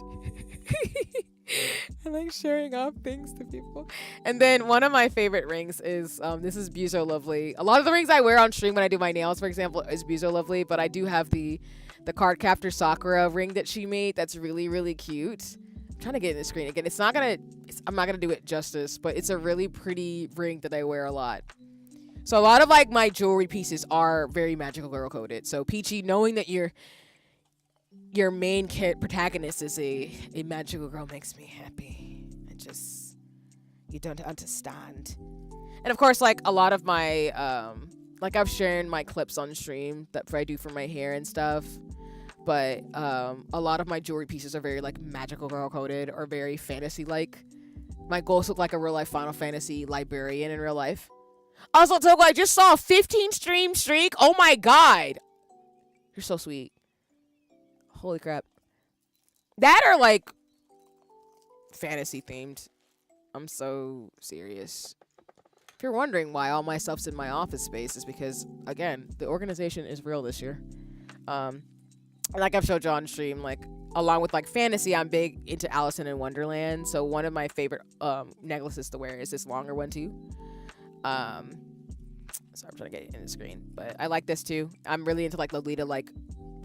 S1: I like sharing off things to people. And then one of my favorite rings is this is Buzo Lovely. A lot of the rings I wear on stream when I do my nails, for example, is Buzo Lovely, but I do have the Cardcaptor Sakura ring that she made that's really, really cute. I'm trying to get in the screen again. I'm not gonna do it justice, but it's a really pretty ring that I wear a lot. So a lot of like my jewelry pieces are very magical girl coded. So Peachy, knowing that your main protagonist is a magical girl makes me happy. You don't understand. And of course, like a lot of my like I've shared my clips on stream that I do for my hair and stuff. But a lot of my jewelry pieces are very like magical girl coded or very fantasy like. My goals look like a real life Final Fantasy librarian in real life. Also, Toko, I just saw a 15 stream streak. Oh my god. You're so sweet. Holy crap. That are like fantasy themed. I'm so serious. If you're wondering why all my stuff's in my office space, is because, again, the organization is real this year. Like I've showed you on stream, like, along with like fantasy, I'm big into Alice in Wonderland. So one of my favorite necklaces to wear is this longer one too. Sorry, I'm trying to get it in the screen, but I like this too. I'm really into like Lolita like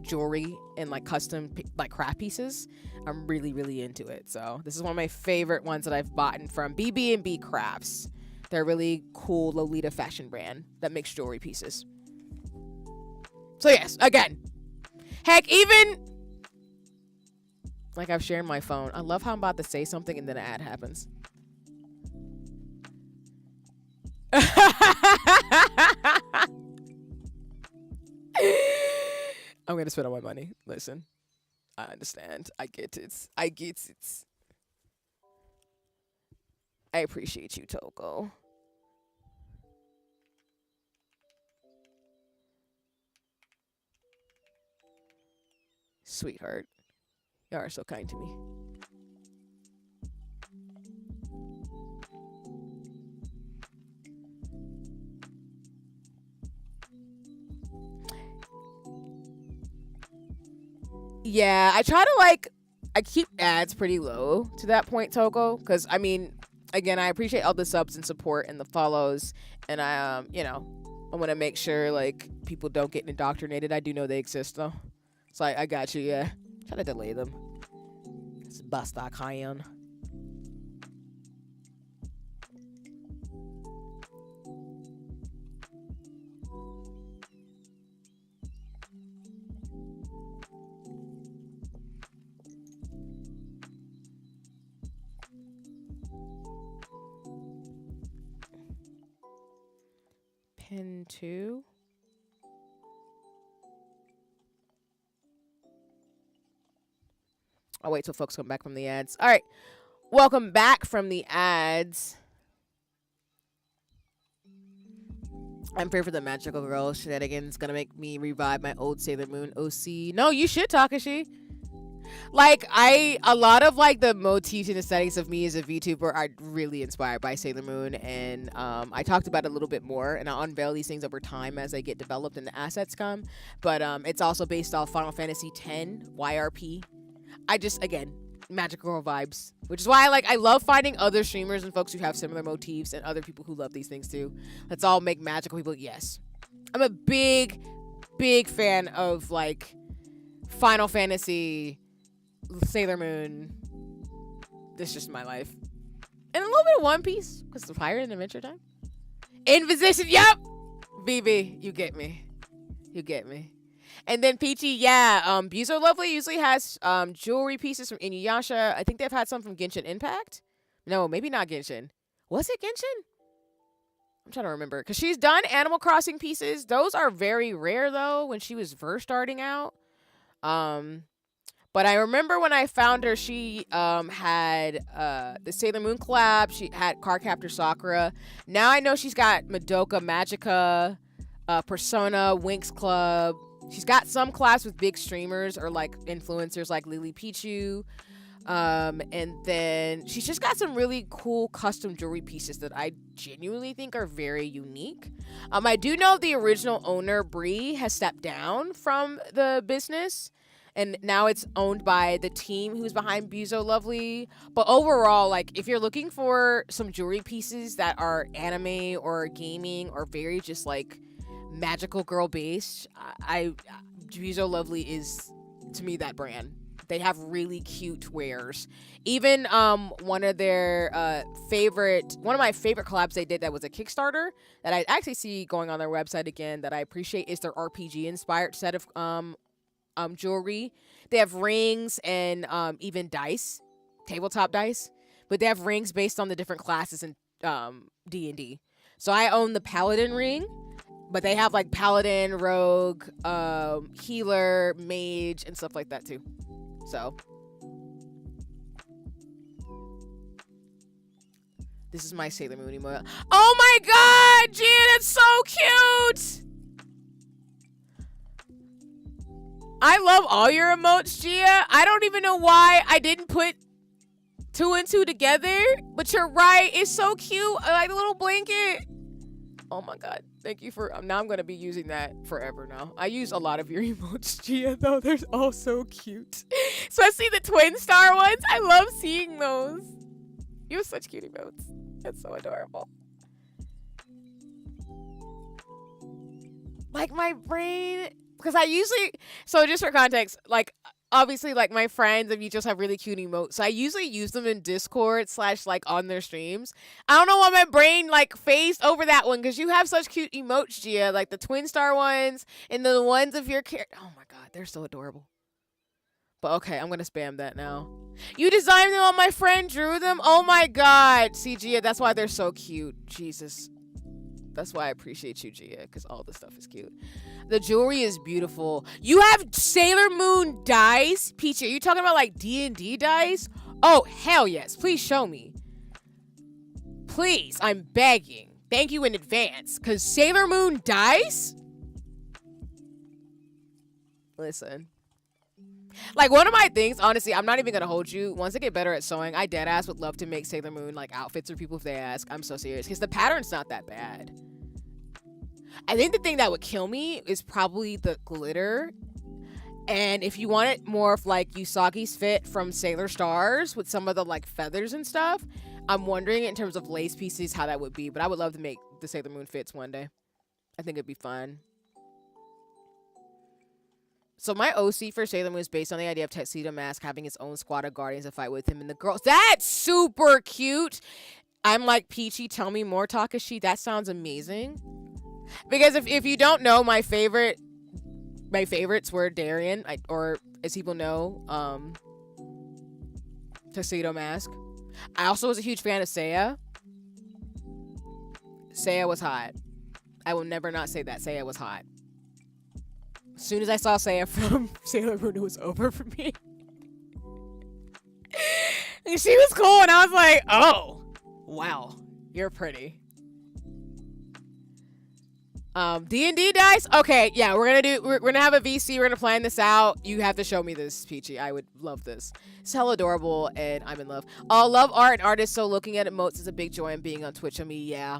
S1: jewelry and like custom like craft pieces. I'm really, really into it. So this is one of my favorite ones that I've bought from BB&B Crafts. They're a really cool Lolita fashion brand that makes jewelry pieces. So yes, again, heck, even like I've shared my phone. I love how I'm about to say something and then an ad happens. I'm gonna spend all my money. Listen, I understand. I get it. I appreciate you, Toko. Sweetheart, you are so kind to me. Yeah, I try to I keep ads pretty low to that point, Toko, because I mean, again, I appreciate all the subs and support and the follows, and I I want to make sure like people don't get indoctrinated. I do know they exist though, so I got you. Yeah, try to delay them. It's Basta Cayenne. Pin 2. I'll wait till folks come back from the ads. All right. Welcome back from the ads. I'm praying for the magical girl shenanigans. Gonna make me revive my old Sailor Moon OC. No, you should, Takashi. Like, a lot of, like, the motifs and aesthetics of me as a VTuber are really inspired by Sailor Moon, and I talked about it a little bit more, and I'll unveil these things over time as they get developed and the assets come, but it's also based off Final Fantasy X YRP. Again, magical girl vibes, which is why I love finding other streamers and folks who have similar motifs and other people who love these things too. Let's all make magical people. Yes. I'm a big big fan of like Final Fantasy, Sailor Moon. This is just my life. And a little bit of One Piece, because it's higher than Adventure Time. Inquisition, yep! BB, you get me. You get me. And then Peachy, yeah, Buzo Lovely usually has jewelry pieces from Inuyasha. I think they've had some from Genshin Impact. No, maybe not Genshin. Was it Genshin? I'm trying to remember. Because she's done Animal Crossing pieces. Those are very rare, though, when she was first starting out. But I remember when I found her, she had the Sailor Moon collab. She had Cardcaptor Sakura. Now I know she's got Madoka Magica, Persona, Winx Club. She's got some collabs with big streamers or like influencers like Lily Pichu. And then she's just got some really cool custom jewelry pieces that I genuinely think are very unique. I do know the original owner, Bree, has stepped down from the business. And now it's owned by the team who's behind Buzo Lovely. But overall, like, if you're looking for some jewelry pieces that are anime or gaming or very just, like, magical girl based, Buzo Lovely is, to me, that brand. They have really cute wares. Even one of my favorite collabs they did that was a Kickstarter that I actually see going on their website again that I appreciate is their RPG inspired set of jewelry. They have rings and even dice, tabletop dice, but they have rings based on the different classes in D&D. So I own the Paladin ring, but they have like Paladin, Rogue, Healer, Mage, and stuff like that too. So this is my Sailor Moon emote. Oh my god, Gia, that's so cute! I love all your emotes, Gia. I don't even know why I didn't put 2 and 2 together, but you're right. It's so cute. I like the little blanket. Oh my god. Thank you for... now I'm going to be using that forever now. I use a lot of your emotes, Gia, though. They're all so cute. Especially the twin star ones. I love seeing those. You have such cute emotes. That's so adorable. Like my brain... Because I usually, so just for context, like, obviously, like, my friends and you just have really cute emotes. So I usually use them in Discord / like, on their streams. I don't know why my brain, like, phased over that one. Because you have such cute emotes, Gia. Like, the twin star ones and the ones of your character. Oh, my God. They're so adorable. But, okay. I'm going to spam that now. You designed them, my friend drew them? Oh, my God. See, Gia, that's why they're so cute. Jesus. That's why I appreciate you, Gia, because all the stuff is cute. The jewelry is beautiful. You have Sailor Moon dice? Peachy, are you talking about, like, D&D dice? Oh, hell yes. Please show me. Please, I'm begging. Thank you in advance, because Sailor Moon dice? Listen. Like, one of my things, honestly, I'm not even going to hold you. Once I get better at sewing, I deadass would love to make Sailor Moon, like, outfits for people if they ask. I'm so serious. Because the pattern's not that bad. I think the thing that would kill me is probably the glitter. And if you want it more of, like, Usagi's fit from Sailor Stars with some of the, like, feathers and stuff, I'm wondering in terms of lace pieces how that would be. But I would love to make the Sailor Moon fits one day. I think it'd be fun. So my OC for Sailor Moon is based on the idea of Tuxedo Mask having his own squad of guardians to fight with him and the girls. That's super cute. I'm like, Peachy, tell me more, Takashi. That sounds amazing. Because if you don't know, my favorites were Darien, or as people know, Tuxedo Mask. I also was a huge fan of Seiya. Seiya was hot. I will never not say that. Seiya was hot. As soon as I saw Seiya from Sailor Moon, it was over for me. And she was cool, and I was like, oh, wow, you're pretty. D&D dice? Okay, yeah, we're gonna have a VC, we're gonna plan this out. You have to show me this, Peachy. I would love this. It's hella adorable, and I'm in love. Love art and artists, so looking at emotes is a big joy, and being on Twitch on me, yeah.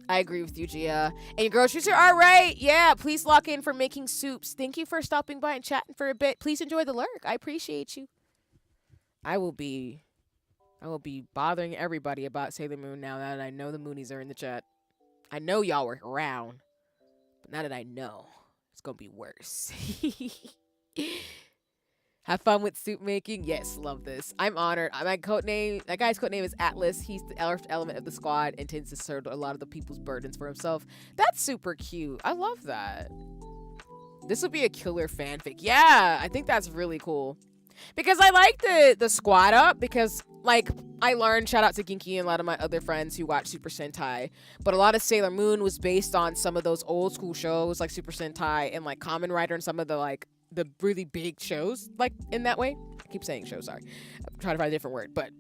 S1: I agree with you, Gia. And your groceries are all right. Yeah, please lock in for making soups. Thank you for stopping by and chatting for a bit. Please enjoy the lurk. I appreciate you. I will be bothering everybody about Sailor Moon now that I know the Moonies are in the chat. I know y'all were around, but now that I know, It's gonna be worse. Have fun with soup making. Yes, love this. I'm honored. My code name, that guy's code name is Atlas. He's the earth element of the squad and tends to serve a lot of the people's burdens for himself. That's super cute. I love that. This would be a killer fanfic. Yeah, I think that's really cool. Because I like the squad up because like I learned, shout out to Ginky and a lot of my other friends who watch Super Sentai, but a lot of Sailor Moon was based on some of those old school shows like Super Sentai and like Kamen Rider and some of the like the really big shows like in that way. I keep saying show, sorry. I'm trying to find a different word, but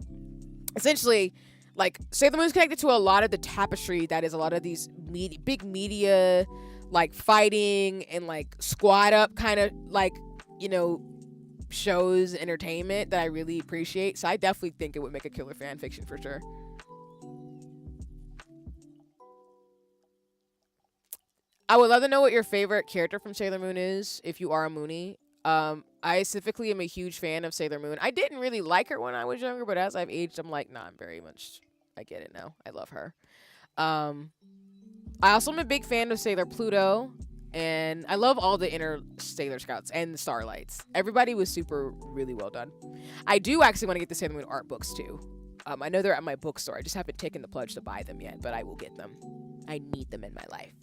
S1: essentially like Sailor Moon is connected to a lot of the tapestry that is a lot of these big media like fighting and like squad up kind of like, you know, shows entertainment that I really appreciate. So I definitely think it would make a killer fan fiction for sure. I would love to know what your favorite character from Sailor Moon is if you are a Moonie. I specifically am a huge fan of Sailor Moon. I didn't really like her when I was younger, but as I've aged, I'm like, nah, I'm very much, I get it now. I love her. I also am a big fan of Sailor Pluto. And I love all the inner Sailor Scouts and the Starlights. Everybody was really well done. I do actually want to get the Sailor Moon art books too. I know they're at my bookstore. I just haven't taken the pledge to buy them yet, but I will get them. I need them in my life.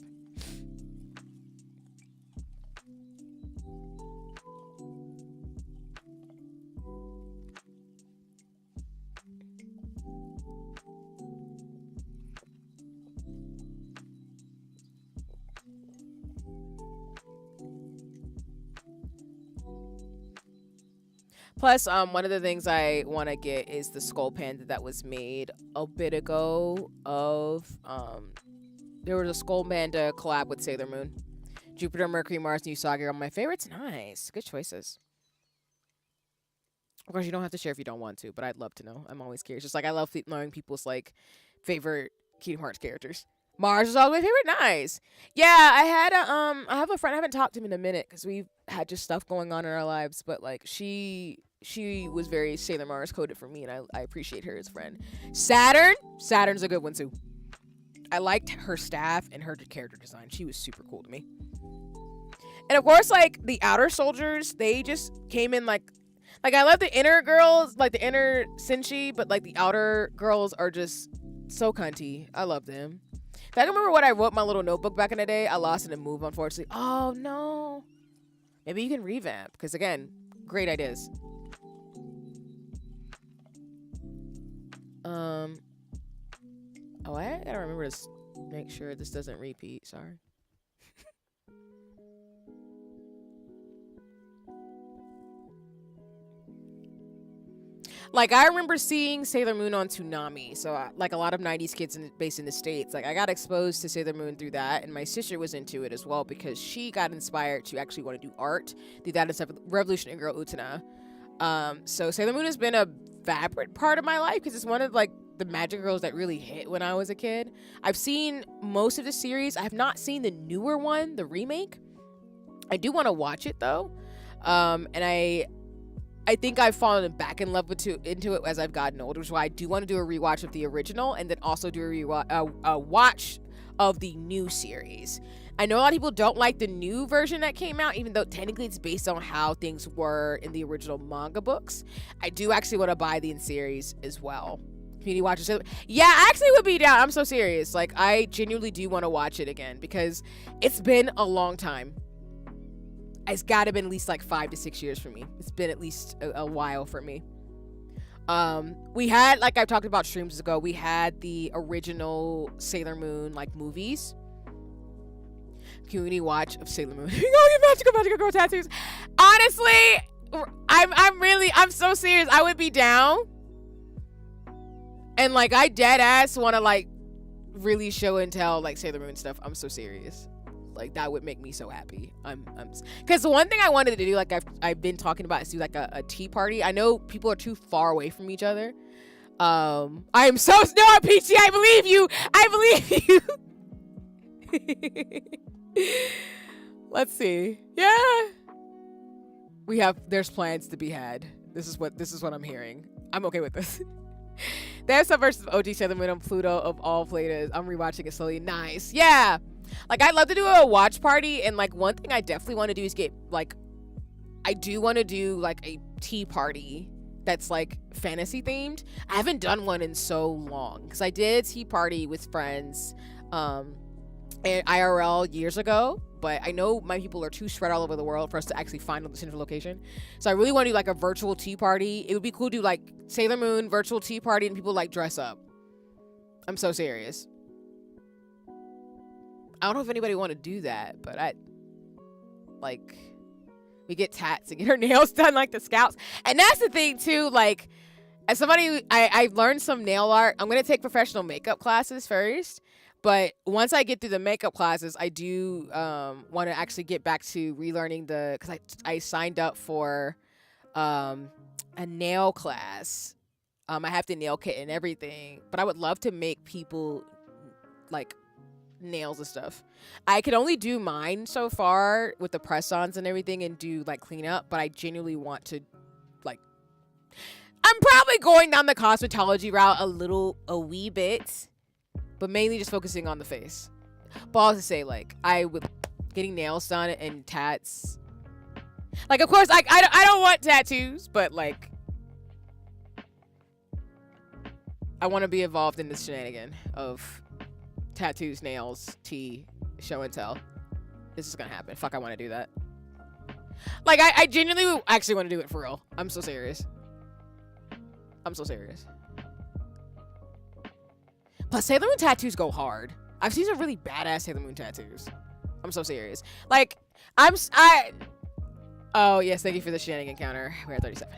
S1: Plus, one of the things I want to get is the Skull Panda that was made a bit ago of, there was a Skull Panda collab with Sailor Moon. Jupiter, Mercury, Mars, New Saga are my favorites. Nice. Good choices. Of course, you don't have to share if you don't want to, but I'd love to know. I'm always curious. Just like I love knowing people's, like, favorite Kingdom Hearts characters. Mars is always my favorite. Nice. Yeah, I have a friend. I haven't talked to him in a minute because we've had just stuff going on in our lives, but, like, she was very Sailor Mars coded for me, and I appreciate her as a friend. Saturn's a good one too. I liked her staff and her character design. She was super cool to me. And of course, like the outer soldiers, they just came in like I love the inner girls, like the inner Senshi, but like the outer girls are just so cunty. I love them. If I can remember what I wrote in my little notebook back in the day, I lost it in Move, unfortunately. Oh no. Maybe you can revamp, because again, great ideas. Oh, I gotta remember to make sure this doesn't repeat. Sorry. Like, I remember seeing Sailor Moon on Toonami. So, like a lot of 90s kids based in the States, like, I got exposed to Sailor Moon through that. And my sister was into it as well because she got inspired to actually want to do art through that instead of Revolution and Girl Utena. So Sailor Moon has been a favorite part of my life because it's one of, like, the magic girls that really hit when I was a kid. I've seen most of the series. I have not seen the newer one, the remake. I do want to watch it, though. And I think I've fallen back in love into it as I've gotten older, which is why I do want to do a rewatch of the original and then also do a watch of the new series. I know a lot of people don't like the new version that came out, even though technically it's based on how things were in the original manga books. I do actually want to buy the series as well. Community watches it. Yeah, I actually would be down. I'm so serious. Like, I genuinely do want to watch it again because it's been a long time. It's got to have been at least like 5 to 6 years for me. It's been at least a while for me. We had, like I talked about streams ago, we had the original Sailor Moon like movies. Community watch of Sailor Moon. Magical girl tattoos. Honestly, I'm so serious. I would be down. And like I dead ass want to like really show and tell like Sailor Moon stuff. I'm so serious. Like that would make me so happy. I'm because the one thing I wanted to do, like I've been talking about, is do like a tea party. I know people are too far away from each other. I am so no, Peachy. I believe you. I believe you. Let's see. Yeah, there's plans to be had. This is what I'm hearing. I'm okay with this. There's some versus OG Sailor Moon on Pluto of all Platos. I'm rewatching it slowly. Nice. Yeah. Like, I'd love to do a watch party, and like one thing I definitely want to do is get like, I do want to do like a tea party that's like fantasy themed. I haven't done one in so long because I did a tea party with friends at IRL years ago, but I know my people are too spread all over the world for us to actually find a central location. So I really want to do like a virtual tea party. It would be cool to do like Sailor Moon virtual tea party and people like dress up. I'm so serious. I don't know if anybody want to do that, but we get tats and get our nails done like the scouts. And that's the thing too, like, as somebody, I've learned some nail art. I'm going to take professional makeup classes first. But once I get through the makeup classes, I do want to actually get back to relearning because I signed up for a nail class. I have the nail kit and everything, but I would love to make people like nails and stuff. I could only do mine so far with the press-ons and everything and do like cleanup, but I genuinely want to like, I'm probably going down the cosmetology route a wee bit, but mainly just focusing on the face. But I'll just say, like, I would getting nails done and tats. Like, of course, I don't want tattoos, but like, I want to be involved in this shenanigan of tattoos, nails, tea, show and tell. This is gonna happen. Fuck, I want to do that. Like, I genuinely actually want to do it for real. I'm so serious. I'm so serious. Plus, Sailor Moon tattoos go hard. I've seen some really badass Sailor Moon tattoos. I'm so serious. Like, oh, yes, thank you for the shenanigan counter. We're at 37.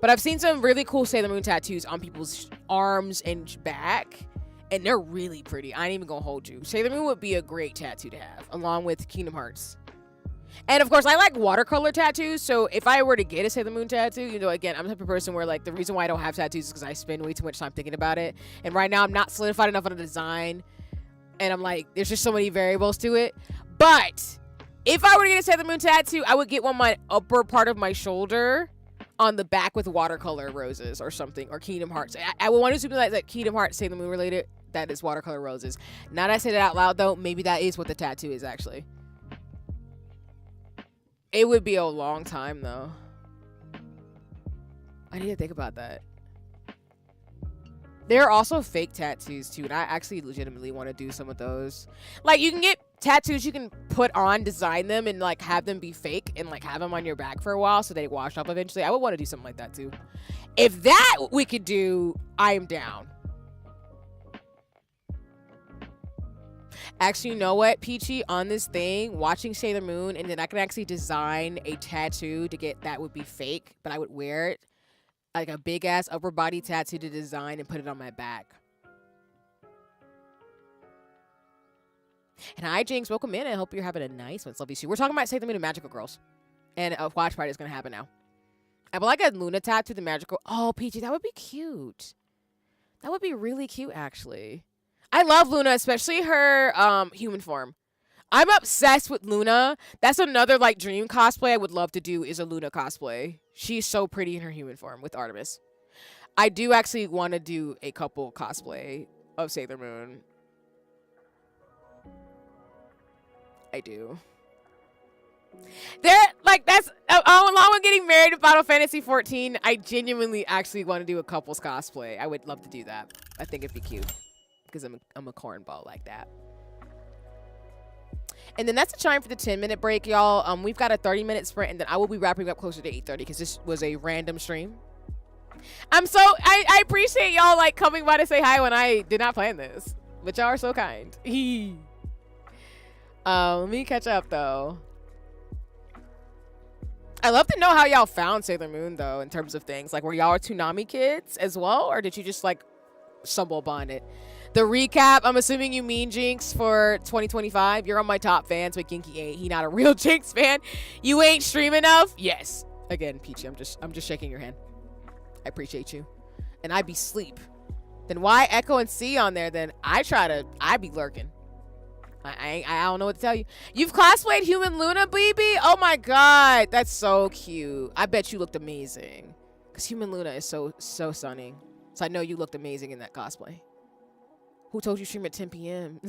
S1: But I've seen some really cool Sailor Moon tattoos on people's arms and back, and they're really pretty. I ain't even gonna hold you. Sailor Moon would be a great tattoo to have, along with Kingdom Hearts. And of course, I like watercolor tattoos, so if I were to get a Sailor Moon tattoo, you know, again, I'm the type of person where, like, the reason why I don't have tattoos is because I spend way too much time thinking about it. And right now, I'm not solidified enough on a design, and I'm like, there's just so many variables to it. But if I were to get a Sailor Moon tattoo, I would get one on my upper part of my shoulder on the back with watercolor roses or something, or Kingdom Hearts. I would want to do something like Kingdom Hearts, Sailor Moon related, that is watercolor roses. Now that I say that out loud, though, maybe that is what the tattoo is, actually. It would be a long time, though. I need to think about that. There are also fake tattoos, too, and I actually legitimately want to do some of those. Like, you can get tattoos you can put on, design them, and, like, have them be fake and, like, have them on your back for a while so they wash off eventually. I would want to do something like that, too. If that we could do, I am down. Actually, you know what, Peachy, on this thing, watching Sailor Moon, and then I can actually design a tattoo to get that would be fake, but I would wear it. Like a big ass upper body tattoo to design and put it on my back. And hi, Jinx, welcome in. I hope you're having a nice one. Love you too. We're talking about Sailor Moon and Magical Girls. And a watch party is going to happen now. I would like a Luna tattoo, the Magical. Oh, Peachy, that would be cute. That would be really cute, actually. I love Luna, especially her human form. I'm obsessed with Luna. That's another like dream cosplay I would love to do is a Luna cosplay. She's so pretty in her human form with Artemis. I do actually want to do a couple cosplay of Sailor Moon. I do. There, like, that's along with getting married to Final Fantasy 14. I genuinely actually want to do a couples cosplay. I would love to do that. I think it'd be cute because I'm a cornball like that. And then that's the time for the 10-minute break, y'all. We've got a 30-minute sprint, and then I will be wrapping up closer to 8:30 because this was a random stream. I appreciate y'all like coming by to say hi when I did not plan this, but y'all are so kind. Let me catch up though. I love to know how y'all found Sailor Moon though, in terms of things like were y'all Toonami kids as well, or did you just like stumble upon it? The recap, I'm assuming you mean Jinx for 2025. You're on my top fans, but Genki ain't. He not a real Jinx fan. You ain't stream enough? Yes. Again, Peachy, I'm just shaking your hand. I appreciate you. And I be sleep. Then why Echo and C on there? Then I be lurking. I don't know what to tell you. You've cosplayed Human Luna, BB? Oh my god, that's so cute. I bet you looked amazing. Because Human Luna is so stunning. So I know you looked amazing in that cosplay. Who told you stream at 10 p.m.?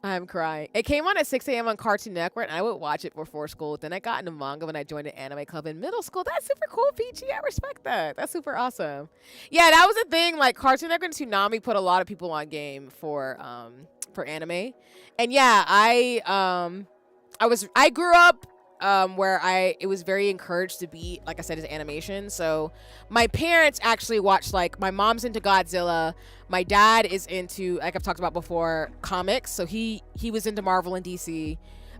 S1: I'm crying. It came on at 6 a.m. on Cartoon Network, and I would watch it before school. Then I got into manga when I joined an anime club in middle school. That's super cool, Peachy. I respect that. That's super awesome. Yeah, that was the thing. Like, Cartoon Network and Toonami put a lot of people on game for anime. And yeah, I grew up where it was very encouraged to be, like I said, is animation. So my parents actually watched, like, my mom's into Godzilla. My dad is into, like I've talked about before, comics. So he was into Marvel and DC.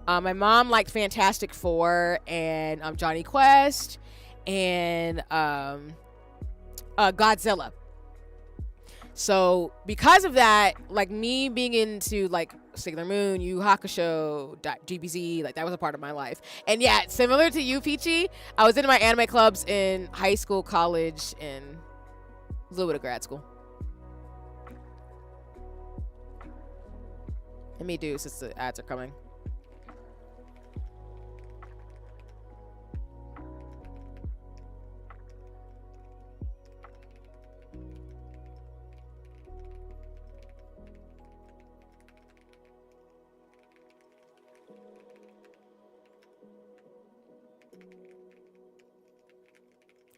S1: My mom liked Fantastic Four and Johnny Quest and Godzilla. So because of that, like me being into like Sailor Moon, Yu Yu Hakusho, GBZ, like that was a part of my life. And yeah, similar to you, Peachy, I was into my anime clubs in high school, college, and a little bit of grad school. And me too, since the ads are coming.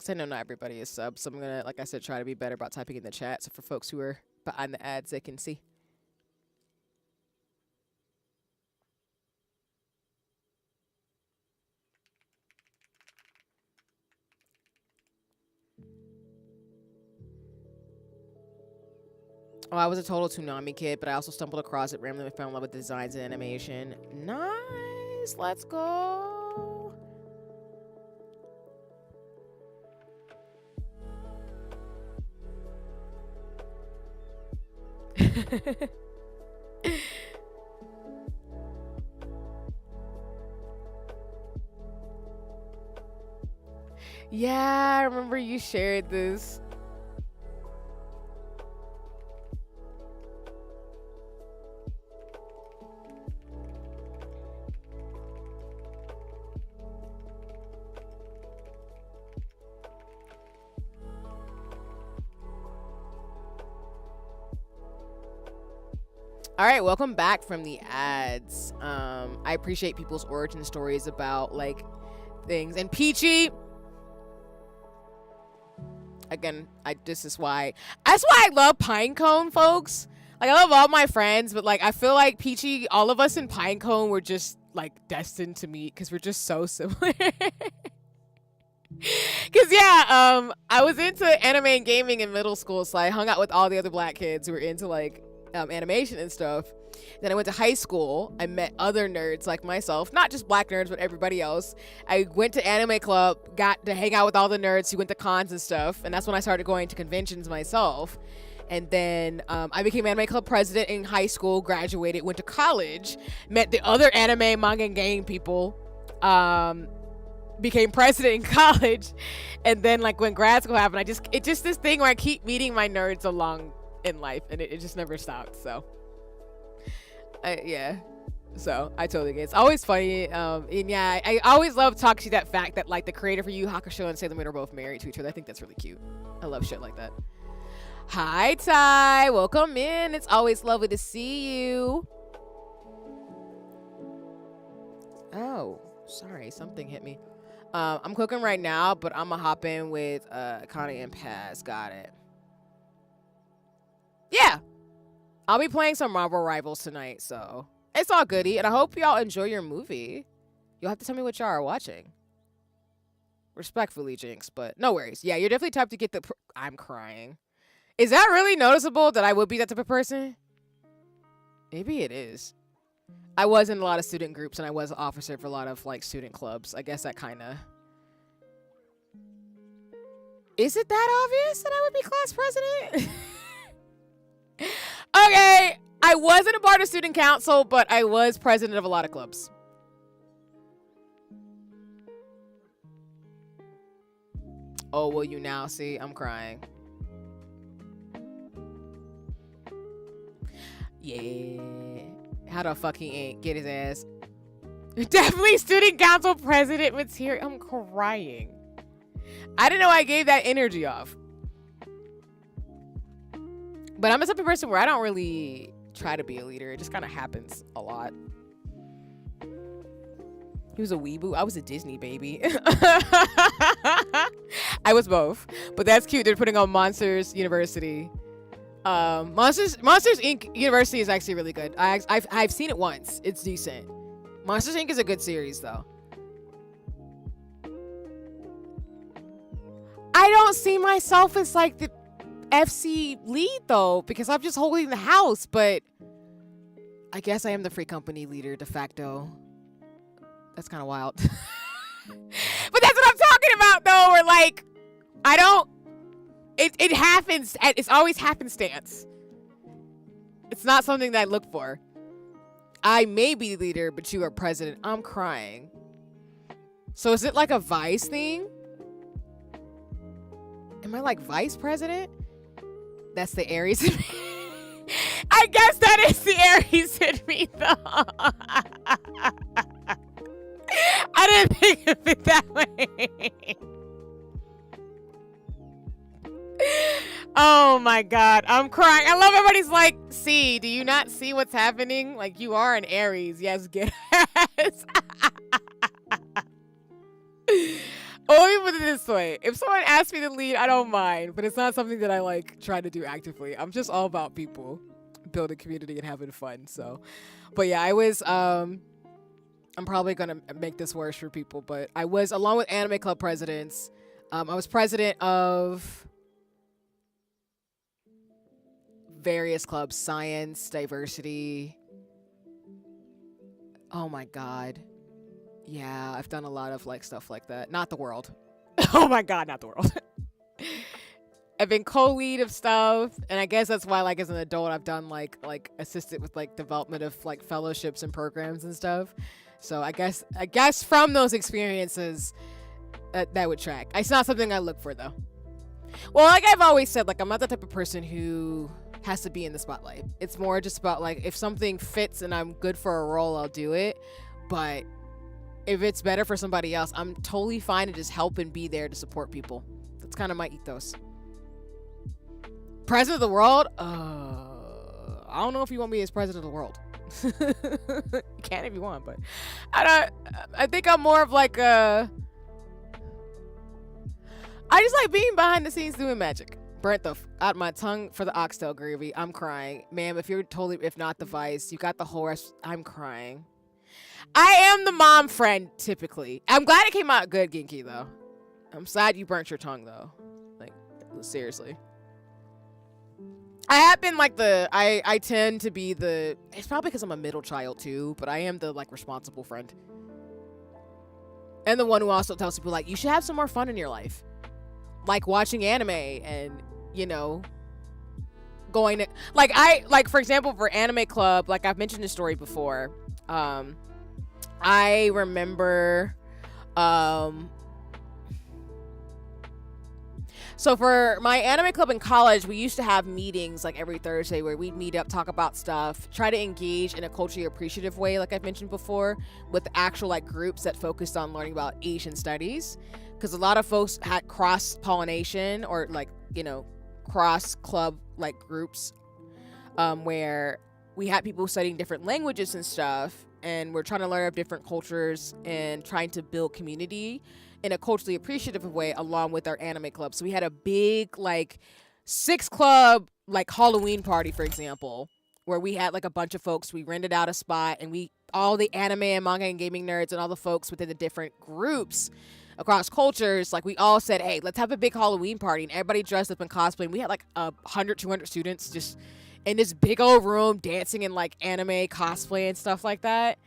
S1: I know not everybody is subs, so I'm gonna, like I said, try to be better about typing in the chat. So for folks who are behind the ads, they can see. Oh, I was a total Toonami kid, but I also stumbled across it randomly and fell in love with the designs and animation. Nice, let's go. Yeah, I remember you shared this. All right, welcome back from the ads. I appreciate people's origin stories about like things. And Peachy, again, that's why I love Pinecone, folks. Like I love all my friends, but like I feel like Peachy, all of us in Pinecone were just like destined to meet because we're just so similar. Cause yeah, I was into anime and gaming in middle school, so I hung out with all the other black kids who were into like animation and stuff. Then I went to high school. I met other nerds like myself, not just black nerds, but everybody else. I went to anime club, got to hang out with all the nerds who went to cons and stuff, and that's when I started going to conventions myself. And then I became anime club president in high school, graduated, went to college, met the other anime, manga, and game people, became president in college, and then like when grad school happened, it's just this thing where I keep meeting my nerds along in life, and it just never stopped. So yeah, so I totally get it. It's always funny, and yeah, I always love talking to that fact that like the creator for Yu Yu Hakusho and Sailor Moon are both married to each other. I think that's really cute. I love shit like that. Hi Ty, welcome in. It's always lovely to see you. Oh, sorry, something hit me. I'm cooking right now, but I'm gonna hop in with Connie and Paz. Got it. Yeah, I'll be playing some Marvel Rivals tonight, so it's all goody, and I hope y'all enjoy your movie. You'll have to tell me what y'all are watching. Respectfully, Jinx, but no worries. Yeah, you're definitely type to get the... I'm crying. Is that really noticeable that I would be that type of person? Maybe it is. I was in a lot of student groups, and I was an officer for a lot of like student clubs. I guess that kind of... Is it that obvious that I would be class president? Okay, I wasn't a part of student council, but I was president of a lot of clubs. Oh, will you now see? I'm crying. Yeah. How the fuck he ain't get his ass? Definitely student council president material. I'm crying. I didn't know I gave that energy off. But I'm a type of person where I don't really try to be a leader. It just kind of happens a lot. He was a weeboo. I was a Disney baby. I was both. But that's cute. They're putting on Monsters University. Monsters Inc. University is actually really good. I've seen it once. It's decent. Monsters Inc. is a good series though. I don't see myself as like the FC lead though, because I'm just holding the house, but I guess I am the free company leader de facto. That's kind of wild. But that's what I'm talking about though, where like I don't it happens, it's always happenstance. It's not something that I look for. I may be leader, but you are president. I'm crying. So is it like a vice thing? Am I like vice president? That's the Aries in me. I guess that is the Aries in me, though. I didn't think of it that way. Oh my God, I'm crying. I love everybody's like, see, do you not see what's happening? Like, you are an Aries. Yes, get ass. Let me put it this way. If someone asks me to lead, I don't mind, but it's not something that I like try to do actively. I'm just all about people, building community and having fun. So, but yeah, I was, I'm probably going to make this worse for people, but I was, along with Anime Club presidents, I was president of various clubs, science, diversity. Oh my God. Yeah, I've done a lot of like stuff like that. Not the world. Oh my God, not the world. I've been co-lead of stuff, and I guess that's why like as an adult I've done like assisted with like development of like fellowships and programs and stuff. So I guess from those experiences that would track. It's not something I look for though. Well, like I've always said, like I'm not the type of person who has to be in the spotlight. It's more just about like if something fits and I'm good for a role, I'll do it. But if it's better for somebody else, I'm totally fine to just help and be there to support people. That's kind of my ethos. President of the world? I don't know if you want me as president of the world. You can if you want, but I think I'm more of like I just like being behind the scenes doing magic. Burnt out my tongue for the oxtail gravy. I'm crying. Ma'am, if not the vice, you got the whole rest. I'm crying. I am the mom friend, typically. I'm glad it came out good, Ginky, though. I'm sad you burnt your tongue, though. Like, seriously. I have been, like, I tend to be the... It's probably because I'm a middle child, too, but I am the, like, responsible friend. And the one who also tells people, like, you should have some more fun in your life. Like, watching anime and, you know... going to... Like, for example, for Anime Club, like, I've mentioned this story before. I remember, so for my anime club in college, we used to have meetings like every Thursday where we'd meet up, talk about stuff, try to engage in a culturally appreciative way, like I've mentioned before, with actual like groups that focused on learning about Asian studies. Because a lot of folks had cross-pollination or like, you know, cross-club like groups where we had people studying different languages and stuff. And we're trying to learn of different cultures and trying to build community in a culturally appreciative way along with our anime club. So we had a big like 6-club like Halloween party, for example, where we had like a bunch of folks. We rented out a spot and all the anime and manga and gaming nerds and all the folks within the different groups across cultures, like we all said, hey, let's have a big Halloween party. And everybody dressed up in cosplay. And we had like 100, 200 students just in this big old room dancing in like anime cosplay and stuff like that.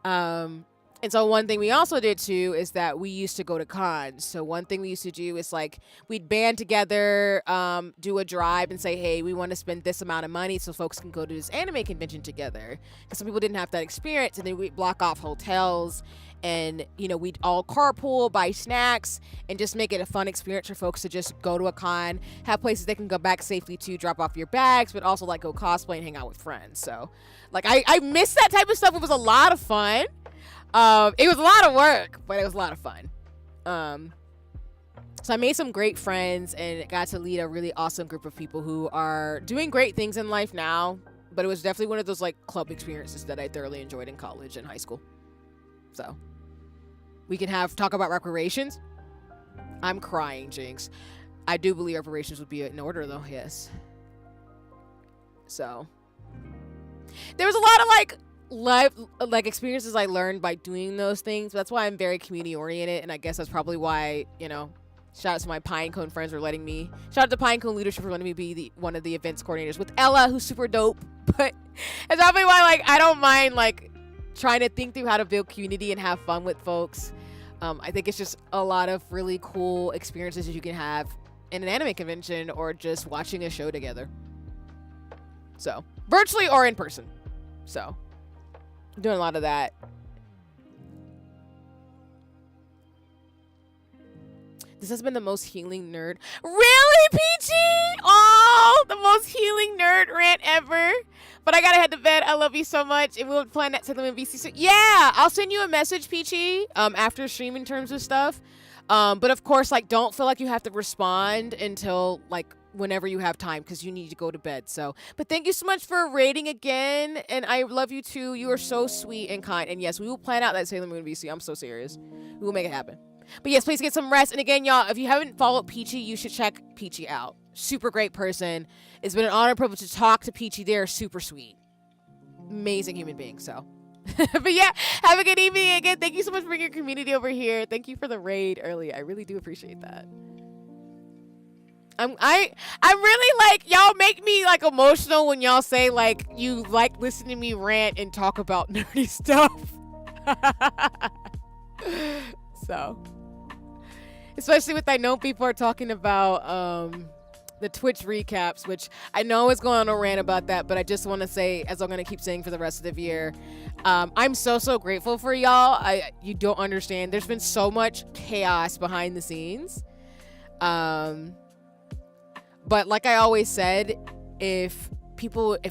S1: And so one thing we also did too is that we used to go to cons. So one thing we used to do is like we'd band together, do a drive and say, hey, we want to spend this amount of money so folks can go to this anime convention together. Because some people didn't have that experience, and then we'd block off hotels and, you know, we'd all carpool, buy snacks, and just make it a fun experience for folks to just go to a con, have places they can go back safely to, drop off your bags, but also like go cosplay and hang out with friends. So like I miss that type of stuff. It was a lot of fun. It was a lot of work, but it was a lot of fun. So I made some great friends and got to lead a really awesome group of people who are doing great things in life now. But it was definitely one of those like club experiences that I thoroughly enjoyed in college and high school. So we can talk about reparations. I'm crying, Jinx. I do believe reparations would be in order though, yes. So there was a lot of life experiences I learned by doing those things. That's why I'm very community oriented, and I guess that's probably why, shout out to my Pinecone friends for letting me. Shout out to Pinecone leadership for letting me be one of the events coordinators with Ella, who's super dope. But it's probably why I don't mind trying to think through how to build community and have fun with folks. I think it's just a lot of really cool experiences that you can have in an anime convention or just watching a show together. So virtually or in person. So I'm doing a lot of that. This has been the most healing nerd. Really, Peachy? Oh, the most healing nerd rant ever. But I gotta head to bed. I love you so much. And we'll plan that Sailor Moon VC. So yeah, I'll send you a message, Peachy, after stream in terms of stuff. But of course, don't feel like you have to respond until whenever you have time, because you need to go to bed. So, but thank you so much for rating again. And I love you too. You are so sweet and kind. And yes, we will plan out that Sailor Moon VC. I'm so serious. We will make it happen. But yes, please get some rest. And again, y'all, if you haven't followed Peachy, you should check Peachy out. Super great person. It's been an honor and privilege to talk to Peachy. They're super sweet. Amazing human being. So, but yeah, have a good evening again. Thank you so much for bringing your community over here. Thank you for the raid early. I really do appreciate that. I'm really y'all make me emotional when y'all say you listening to me rant and talk about nerdy stuff. So, especially with I know people are talking about the Twitch recaps, which I know is going on a rant about that, but I just want to say, as I'm going to keep saying for the rest of the year, I'm so grateful for y'all. You don't understand. There's been so much chaos behind the scenes. But like I always said, if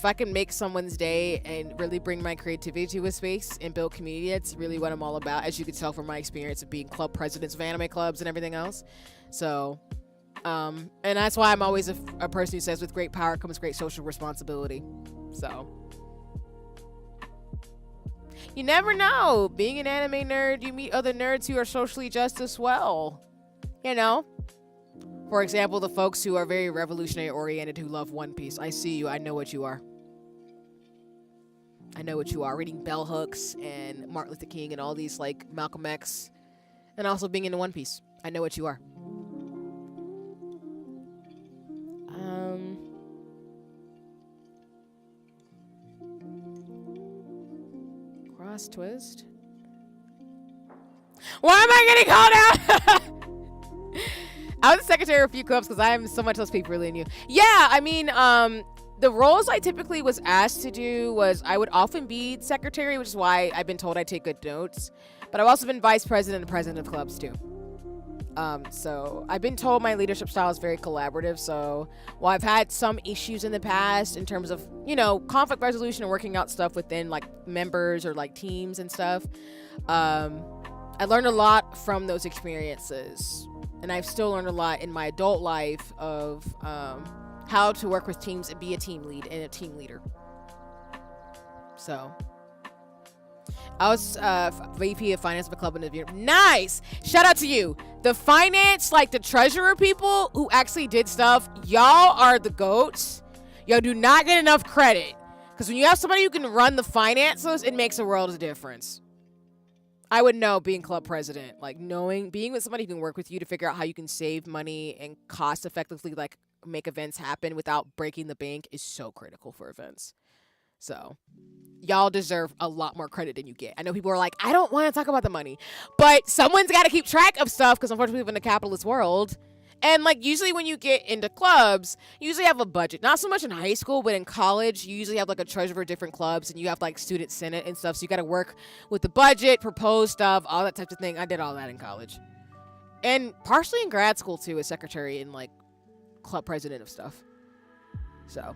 S1: I can make someone's day and really bring my creativity to a space and build community, that's really what I'm all about, as you can tell from my experience of being club presidents of anime clubs and everything else. So, and that's why I'm always a person who says with great power comes great social responsibility. So, you never know. Being an anime nerd, you meet other nerds who are socially just as well. For example, the folks who are very revolutionary oriented who love One Piece. I see you. I know what you are. I know what you are. Reading bell hooks and Martin Luther King and all these Malcolm X, and also being into One Piece. I know what you are. Cross twist. Why am I getting called out? I was the secretary of a few clubs because I am so much less people than you. Yeah, I mean, the roles I typically was asked to do was I would often be secretary, which is why I've been told I take good notes. But I've also been vice president and president of clubs too. So I've been told my leadership style is very collaborative. So while I've had some issues in the past in terms of, conflict resolution and working out stuff within members or teams and stuff, I learned a lot from those experiences. And I've still learned a lot in my adult life of how to work with teams and be a team lead and a team leader. So I was VP of finance of a club in the year. Nice! Shout out to you. The finance, the treasurer people who actually did stuff, y'all are the GOATs. Y'all do not get enough credit. Because when you have somebody who can run the finances, it makes a world of difference. I would know being club president, being with somebody who can work with you to figure out how you can save money and cost effectively, make events happen without breaking the bank is so critical for events. So y'all deserve a lot more credit than you get. I know people are I don't want to talk about the money, but someone's got to keep track of stuff because unfortunately we live in a capitalist world. And usually when you get into clubs, you usually have a budget. Not so much in high school, but in college, you usually have a treasurer for different clubs and you have student senate and stuff. So you got to work with the budget, propose stuff, all that type of thing. I did all that in college. And partially in grad school too, as secretary and club president of stuff. So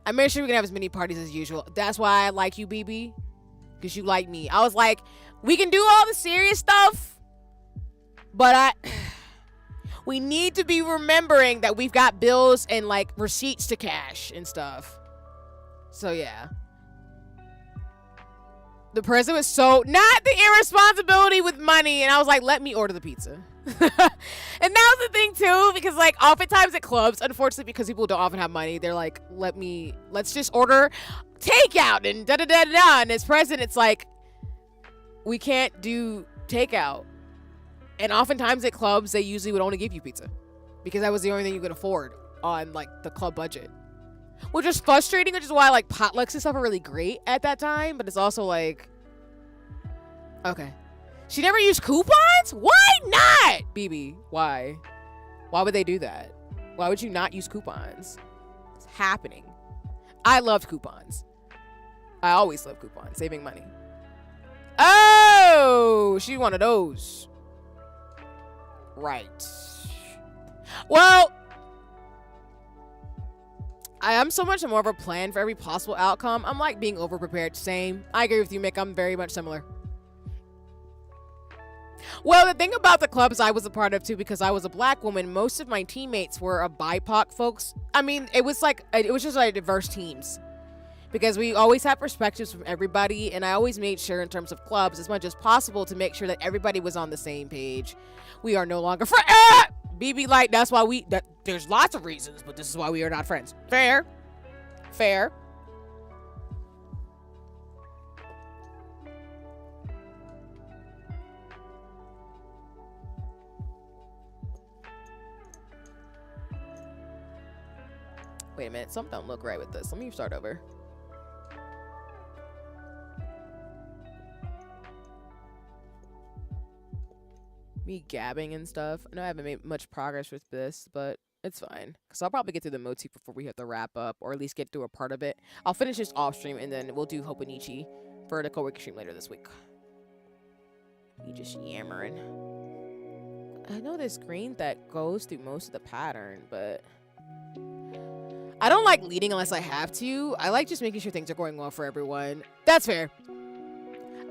S1: I made sure we can have as many parties as usual. That's why I like you, BB. Because you like me. I was we can do all the serious stuff. But we need to be remembering that we've got bills and like receipts to cash and stuff. So yeah. The president was so not the irresponsibility with money, and I was like, let me order the pizza. And that was the thing too, because like oftentimes at clubs, unfortunately, because people don't often have money, they're like, let's just order takeout and da da da da. And as president, it's like, we can't do takeout. And oftentimes at clubs, they usually would only give you pizza because that was the only thing you could afford on like the club budget, which is frustrating, which is why like potlucks and stuff are really great at that time. But it's also like, okay, she never used coupons. Why not, BB? Why would they do that? Why would you not use coupons? It's happening. I loved coupons. I always love coupons, saving money. Oh, she's one of those. Right. Well, I am so much more of a plan for every possible outcome. I'm like being over-prepared. Same. I agree with you, Mick. I'm very much similar. Well, the thing about the clubs I was a part of too, because I was a black woman, most of my teammates were a BIPOC folks. I mean, it was just like diverse teams. Because we always have perspectives from everybody, and I always made sure in terms of clubs as much as possible to make sure that everybody was on the same page. We are no longer friends. BB like, that's why there's lots of reasons, but this is why we are not friends. Fair. Wait a minute, something don't look right with this. Let me start over. Me gabbing and stuff. I know I haven't made much progress with this, but it's fine. Because I'll probably get through the motif before we have to wrap up, or at least get through a part of it. I'll finish this off stream, and then we'll do Hobonichi for the co-working stream later this week. You just yammering. I know this green that goes through most of the pattern, but I don't like leading unless I have to. I like just making sure things are going well for everyone. That's fair.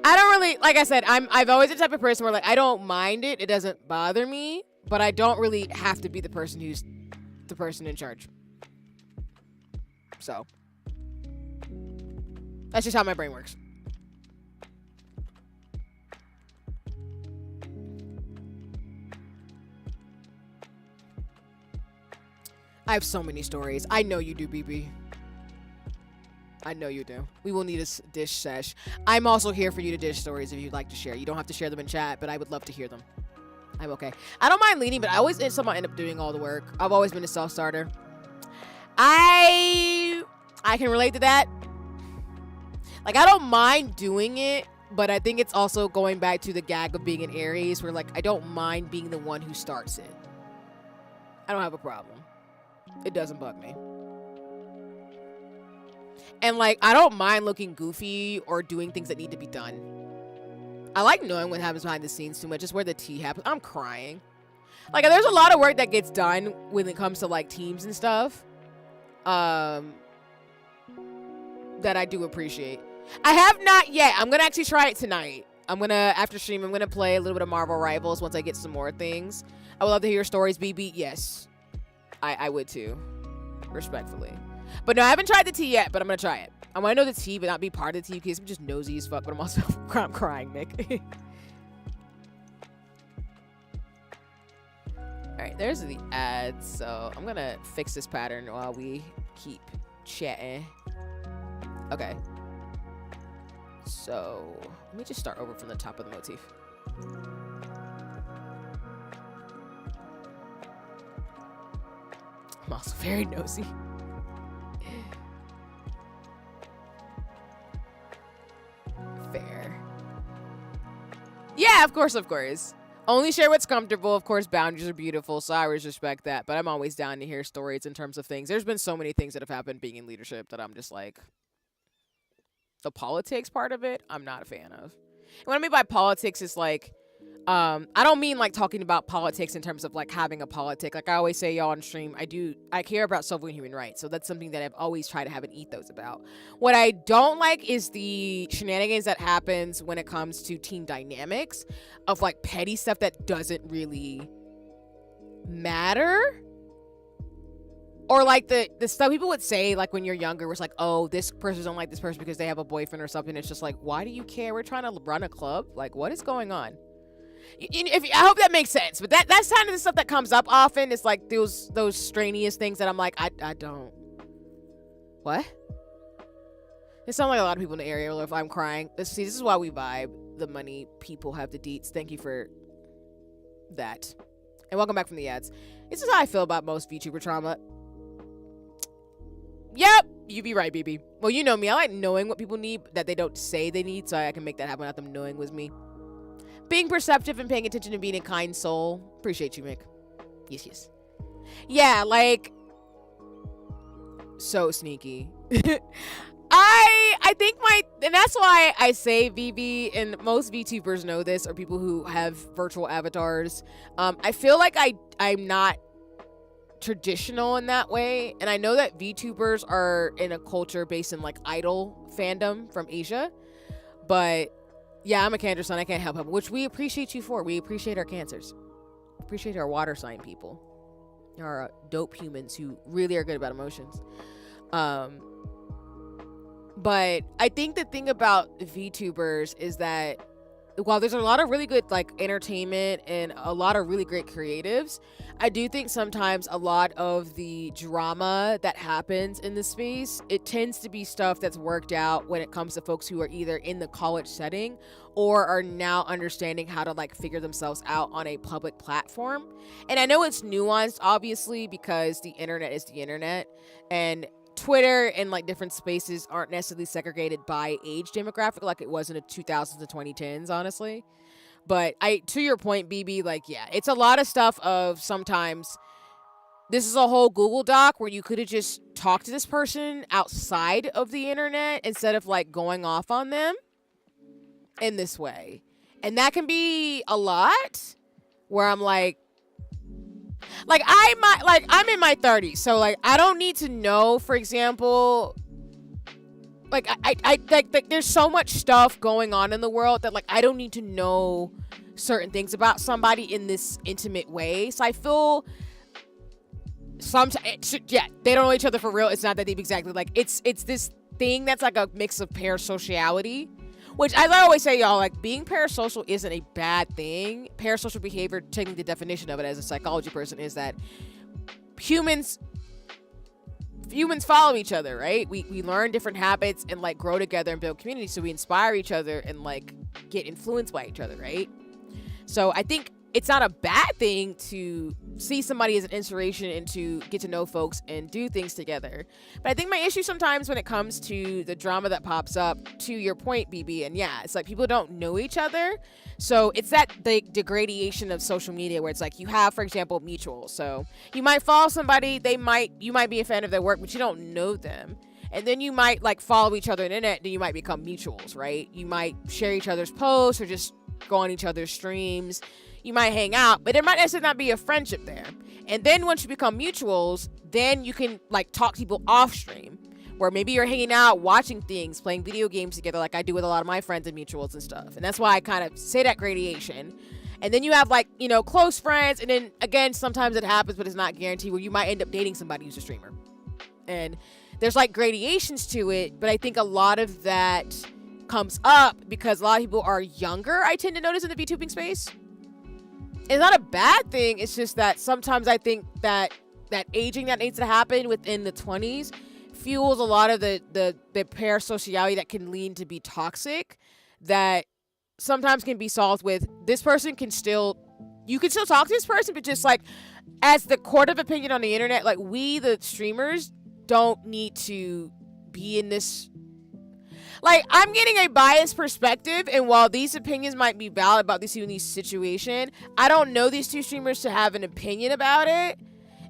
S1: I don't really, like I said, I've always been the type of person where like I don't mind it. It doesn't bother me, but I don't really have to be the person who's the person in charge. So that's just how my brain works. I have so many stories. I know you do, BB. I know you do. We will need a dish sesh. I'm also here for you to dish stories if you'd like to share. You don't have to share them in chat, but I would love to hear them. I'm okay. I don't mind leading, but I always somehow end up doing all the work. I've always been a self-starter. I can relate to that. Like, I don't mind doing it, but I think it's also going back to the gag of being an Aries, where like I don't mind being the one who starts it. I don't have a problem. It doesn't bug me. And like, I don't mind looking goofy or doing things that need to be done. I like knowing what happens behind the scenes too much. Just where the tea happens. I'm crying. Like, there's a lot of work that gets done when it comes to like teams and stuff. That I do appreciate. I have not yet. I'm gonna actually try it tonight. After stream, I'm gonna play a little bit of Marvel Rivals once I get some more things. I would love to hear your stories, BB. Yes. I would too. Respectfully. But no, I haven't tried the tea yet, but I'm gonna try it. I want to know the tea, but not be part of the tea because I'm just nosy as fuck, but I'm also I'm crying, Nick. Alright, there's the ads, so I'm gonna fix this pattern while we keep chatting. Okay. So, let me just start over from the top of the motif. I'm also very nosy. Fair. Yeah, of course. Only share what's comfortable. Of course, boundaries are beautiful, so I always respect that. But I'm always down to hear stories in terms of things. There's been so many things that have happened being in leadership that I'm just like, the politics part of it, I'm not a fan of. And what I mean by politics is like, I don't mean like talking about politics in terms of like having a politic. Like I always say, y'all on stream, I care about civil and human rights. So that's something that I've always tried to have an ethos about. What I don't like is the shenanigans that happens when it comes to team dynamics of like petty stuff that doesn't really matter. Or like the stuff people would say like when you're younger was like, oh, this person don't like this person because they have a boyfriend or something. It's just like, why do you care? We're trying to run a club. Like, what is going on? I hope that makes sense. But that's kind of the stuff that comes up often. It's like those strenuous things that I'm like, I don't. What? It sounds like a lot of people in the area. If I'm crying, this is why we vibe. The money, people have the deets. Thank you for that. And welcome back from the ads. This is how I feel about most VTuber trauma. Yep, you be right, BB. Well, you know me. I like knowing what people need that they don't say they need, so I can make that happen without them knowing was me. Being perceptive and paying attention and being a kind soul. Appreciate you, Mick. Yes. Yeah, like, so sneaky. I think and that's why I say VB, and most VTubers know this, or people who have virtual avatars. I feel like I'm not traditional in that way, and I know that VTubers are in a culture based in like idol fandom from Asia, but yeah, I'm a Cancer sign. I can't help it, which we appreciate you for. We appreciate our Cancers, appreciate our water sign people, our dope humans who really are good about emotions. But I think the thing about VTubers is that while there's a lot of really good like entertainment and a lot of really great creatives, I do think sometimes a lot of the drama that happens in the space, it tends to be stuff that's worked out when it comes to folks who are either in the college setting or are now understanding how to like figure themselves out on a public platform. And I know it's nuanced, obviously, because the internet is the internet, and Twitter and like different spaces aren't necessarily segregated by age demographic like it was in the 2000s and 2010s, honestly. But to your point, BB, like, yeah, it's a lot of stuff of sometimes this is a whole Google Doc where you could have just talked to this person outside of the internet instead of like going off on them in this way. And that can be a lot where I'm like I'm in my 30s, so like I don't need to know, for example, like I like there's so much stuff going on in the world that like I don't need to know certain things about somebody in this intimate way. So I feel sometimes, yeah, they don't know each other for real. It's not that deep exactly. Like it's this thing that's like a mix of parasociality. Which, as I always say, y'all, like, being parasocial isn't a bad thing. Parasocial behavior, taking the definition of it as a psychology person, is that humans follow each other, right? We learn different habits and, like, grow together and build community, so we inspire each other and, like, get influenced by each other, right? So I think it's not a bad thing to see somebody as an inspiration and to get to know folks and do things together. But I think my issue sometimes when it comes to the drama that pops up, to your point, BB, and yeah, it's like people don't know each other. So it's that the degradation of social media where it's like you have, for example, mutuals. So you might follow somebody, you might be a fan of their work, but you don't know them. And then you might like follow each other on the internet, then you might become mutuals, right? You might share each other's posts or just go on each other's streams. You might hang out, but there might necessarily not be a friendship there. And then once you become mutuals, then you can like talk to people off stream, where maybe you're hanging out, watching things, playing video games together, like I do with a lot of my friends and mutuals and stuff. And that's why I kind of say that gradation. And then you have like, you know, close friends. And then again, sometimes it happens, but it's not guaranteed, where you might end up dating somebody who's a streamer. And there's like gradations to it. But I think a lot of that comes up because a lot of people are younger, I tend to notice, in the VTubing space. It's not a bad thing. It's just that sometimes I think that aging that needs to happen within the 20s fuels a lot of the parasociality that can lead to be toxic, that sometimes can be solved with this person you can still talk to this person, but just like as the court of opinion on the internet, like we, the streamers, don't need to be in this. Like, I'm getting a biased perspective, and while these opinions might be valid about this unique situation, I don't know these two streamers to have an opinion about it,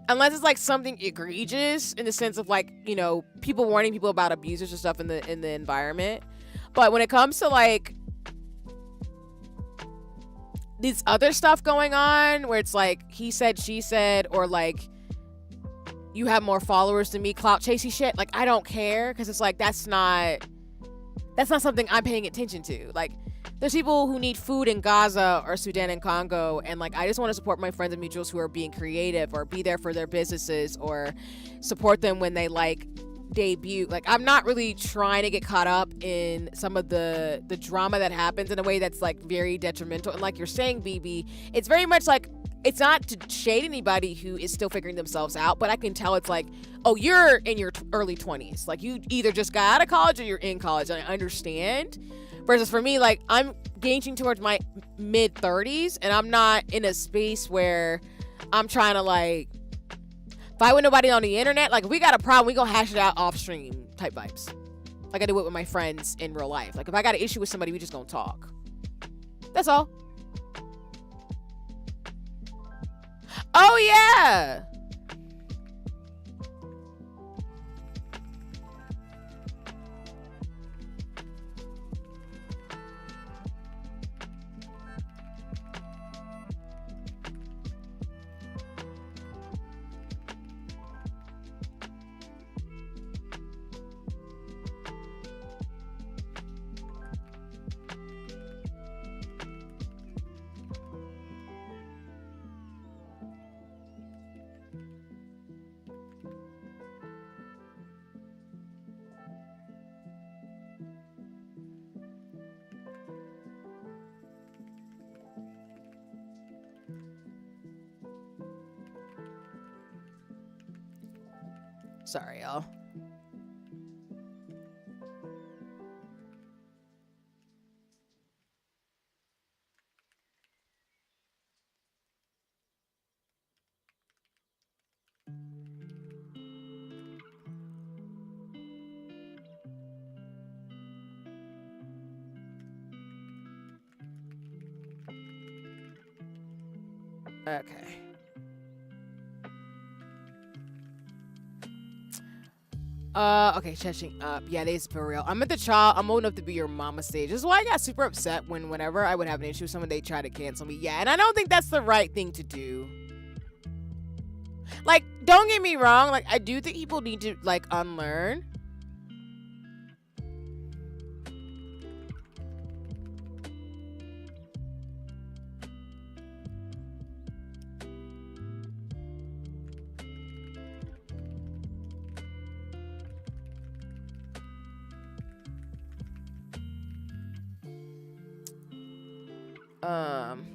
S1: unless it's, like, something egregious, in the sense of, like, you know, people warning people about abusers and stuff in the environment. But when it comes to, like, this other stuff going on where it's like he said, she said, or like you have more followers than me, clout chasey shit. Like, I don't care, because it's like that's not something I'm paying attention to. Like, there's people who need food in Gaza or Sudan and Congo, and like I just want to support my friends and mutuals who are being creative, or be there for their businesses, or support them when they like debut. Like, I'm not really trying to get caught up in some of the drama that happens in a way that's like very detrimental. And like you're saying, BB, it's very much like, it's not to shade anybody who is still figuring themselves out, but I can tell it's like, oh, you're in your early 20s. Like, you either just got out of college or you're in college, and I understand. Versus for me, like, I'm gauging towards my mid 30s, and I'm not in a space where I'm trying to like fight with nobody on the internet. Like, if we got a problem, we gonna hash it out off stream type vibes. Like I do it with my friends in real life. Like, if I got an issue with somebody, we just gonna talk. That's all. Oh yeah. Sorry, y'all. Okay. Okay, catching up. Yeah, this is for real. I'm at the child. I'm old enough to be your mama stage. This is why I got super upset whenever I would have an issue with someone, they try to cancel me. Yeah, and I don't think that's the right thing to do. Like, don't get me wrong. Like, I do think people need to like unlearn. Um,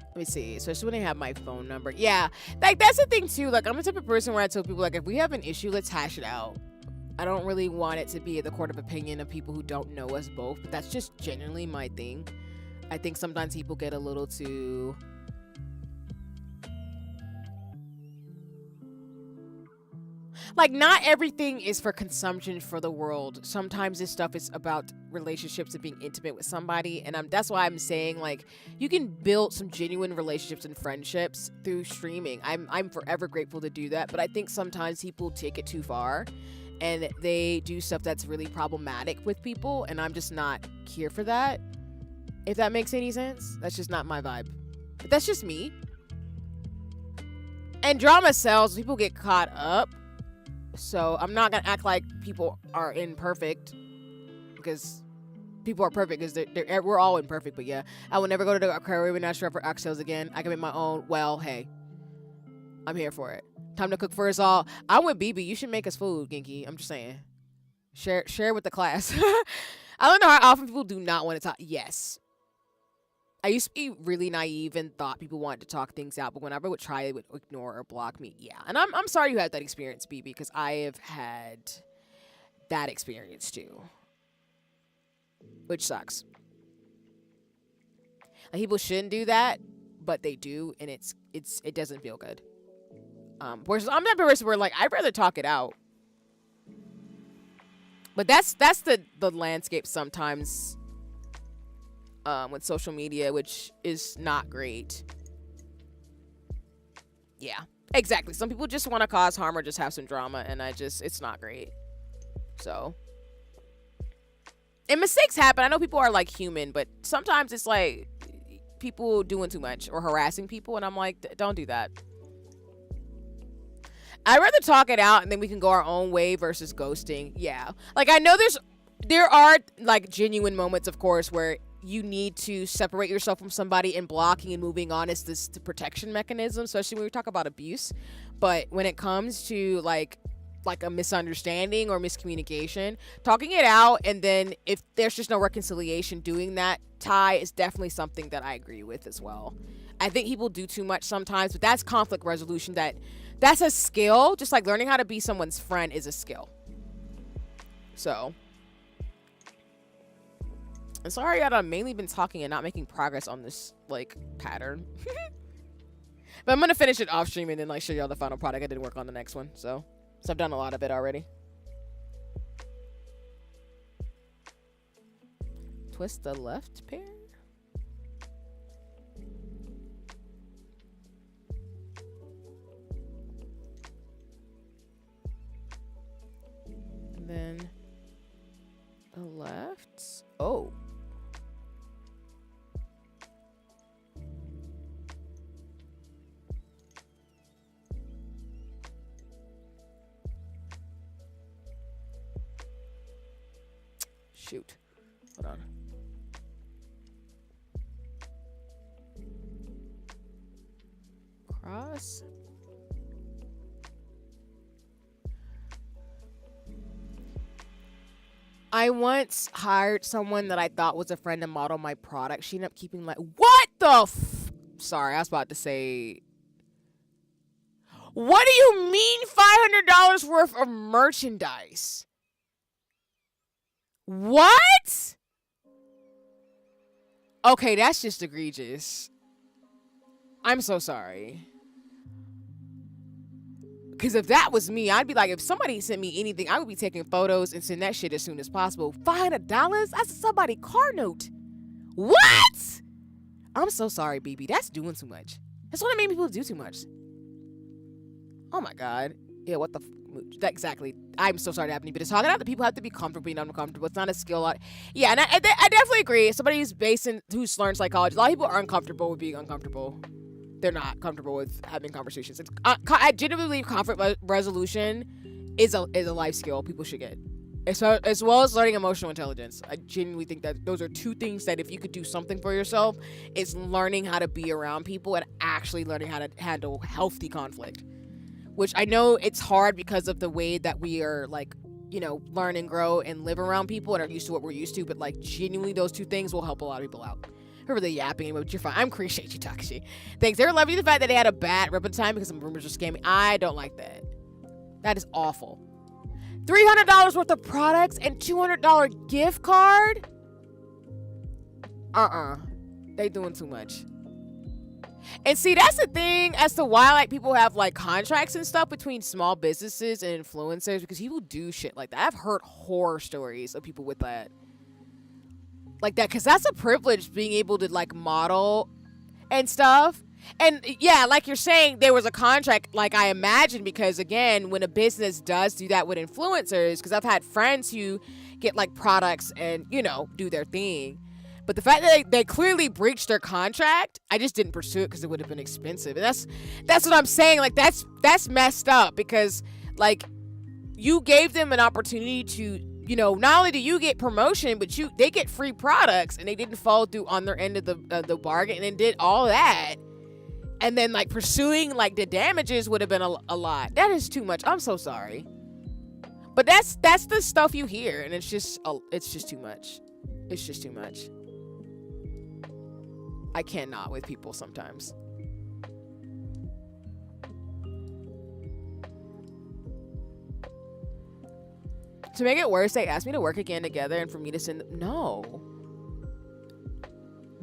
S1: Let me see. Especially when they have my phone number. Yeah, like that's the thing too. Like, I'm the type of person where I tell people, like, if we have an issue, let's hash it out. I don't really want it to be the court of opinion of people who don't know us both, but that's just genuinely my thing. I think sometimes people get a little too like, not everything is for consumption for the world. Sometimes this stuff is about relationships and being intimate with somebody, and that's why I'm saying, like, you can build some genuine relationships and friendships through streaming. I'm forever grateful to do that, but I think sometimes people take it too far and they do stuff that's really problematic with people, and I'm just not here for that. If that makes any sense. That's just not my vibe. But that's just me. And drama sells. People get caught up. So I'm not gonna act like people are imperfect, because people are perfect, because we're all imperfect. But yeah, I will never go to the aquarium and shop for oxtails again. I can make my own. Well, hey, I'm here for it. Time to cook for us all. I'm with BB. You should make us food, Genki. I'm just saying. Share with the class. I don't know how often people do not want to talk. Yes. I used to be really naive and thought people wanted to talk things out, but whenever I would try, they would ignore or block me. Yeah, and I'm sorry you had that experience, BB, because I have had that experience too, which sucks. Like, people shouldn't do that, but they do, and it doesn't feel good. Whereas I'm that person where, like, I'd rather talk it out, but that's the landscape sometimes. With social media, which is not great. Yeah, exactly. Some people just want to cause harm or just have some drama, and it's not great. So, and mistakes happen. I know people are like human, but sometimes it's like people doing too much or harassing people, and I'm like, don't do that. I'd rather talk it out and then we can go our own way versus ghosting. Yeah. Like, I know there are like genuine moments, of course, where you need to separate yourself from somebody, and blocking and moving on is this the protection mechanism, especially when we talk about abuse. But when it comes to like a misunderstanding or miscommunication, talking it out, and then if there's just no reconciliation, doing that tie is definitely something that I agree with as well. I think people do too much sometimes, but that's conflict resolution. That's a skill. Just like learning how to be someone's friend is a skill. So, I'm sorry that I've mainly been talking and not making progress on this like pattern. But I'm gonna finish it off stream and then like show y'all the final product. I did work on the next one, so I've done a lot of it already. Twist the left pair. And then the left. Oh. Shoot. Hold on. Cross. I once hired someone that I thought was a friend to model my product. She ended up keeping like, what the sorry, I was about to say, what do you mean $500 worth of merchandise? What? Okay, that's just egregious. I'm so sorry. Because if that was me, I'd be like, if somebody sent me anything, I would be taking photos and send that shit as soon as possible. $500? That's somebody's car note. What? I'm so sorry, BB. That's doing too much. That's what I mean, people do too much. Oh my God. Yeah, what the exactly. I'm so sorry to happen to you, but it's talking about the people have to be comfortable being uncomfortable. It's not a skill. Yeah, and I definitely agree. Somebody who's who's learned psychology, a lot of people are uncomfortable with being uncomfortable. They're not comfortable with having conversations. I genuinely believe conflict resolution is a life skill people should get, as well as learning emotional intelligence. I genuinely think that those are two things that if you could do something for yourself, it's learning how to be around people and actually learning how to handle healthy conflict. Which I know it's hard because of the way that we are like, you know, learn and grow and live around people and are used to what we're used to. But like genuinely, those two things will help a lot of people out. We're really yapping, but you're fine. I appreciate you, Takashi. Thanks. They're loving the fact that they had a bad rep at the time because some rumors are scamming. I don't like that. That is awful. $300 worth of products and $200 gift card? They doing too much. And see, that's the thing as to why like people have like contracts and stuff between small businesses and influencers, because people do shit like that. I've heard horror stories of people with that. Like that, because that's a privilege, being able to like model and stuff. And yeah, like you're saying, there was a contract, like I imagine, because again, when a business does do that with influencers, because I've had friends who get like products and, you know, do their thing. But the fact that they clearly breached their contract, I just didn't pursue it because it would have been expensive. And that's what I'm saying. Like that's messed up, because like you gave them an opportunity to, you know, not only do you get promotion, but they get free products, and they didn't follow through on their end of the bargain and did all that. And then like pursuing like the damages would have been a lot. That is too much. I'm so sorry. But that's the stuff you hear, and it's just too much. It's just too much. I cannot with people sometimes. To make it worse, they asked me to work again together and for me to send them. No.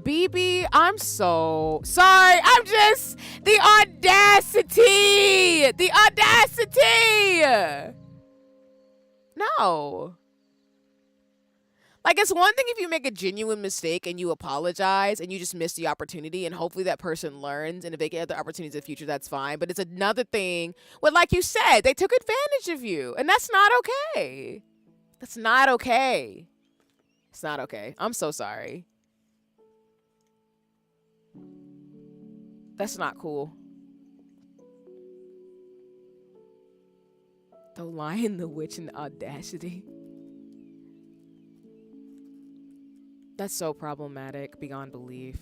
S1: BB, I'm so sorry. I'm just the audacity. The audacity. No. Like, it's one thing if you make a genuine mistake and you apologize and you just miss the opportunity, and hopefully that person learns, and if they get other opportunities in the future, that's fine. But it's another thing when, like you said, they took advantage of you, and that's not okay. That's not okay. It's not okay. I'm so sorry. That's not cool. The Lion, the Witch, and the Audacity. That's so problematic beyond belief.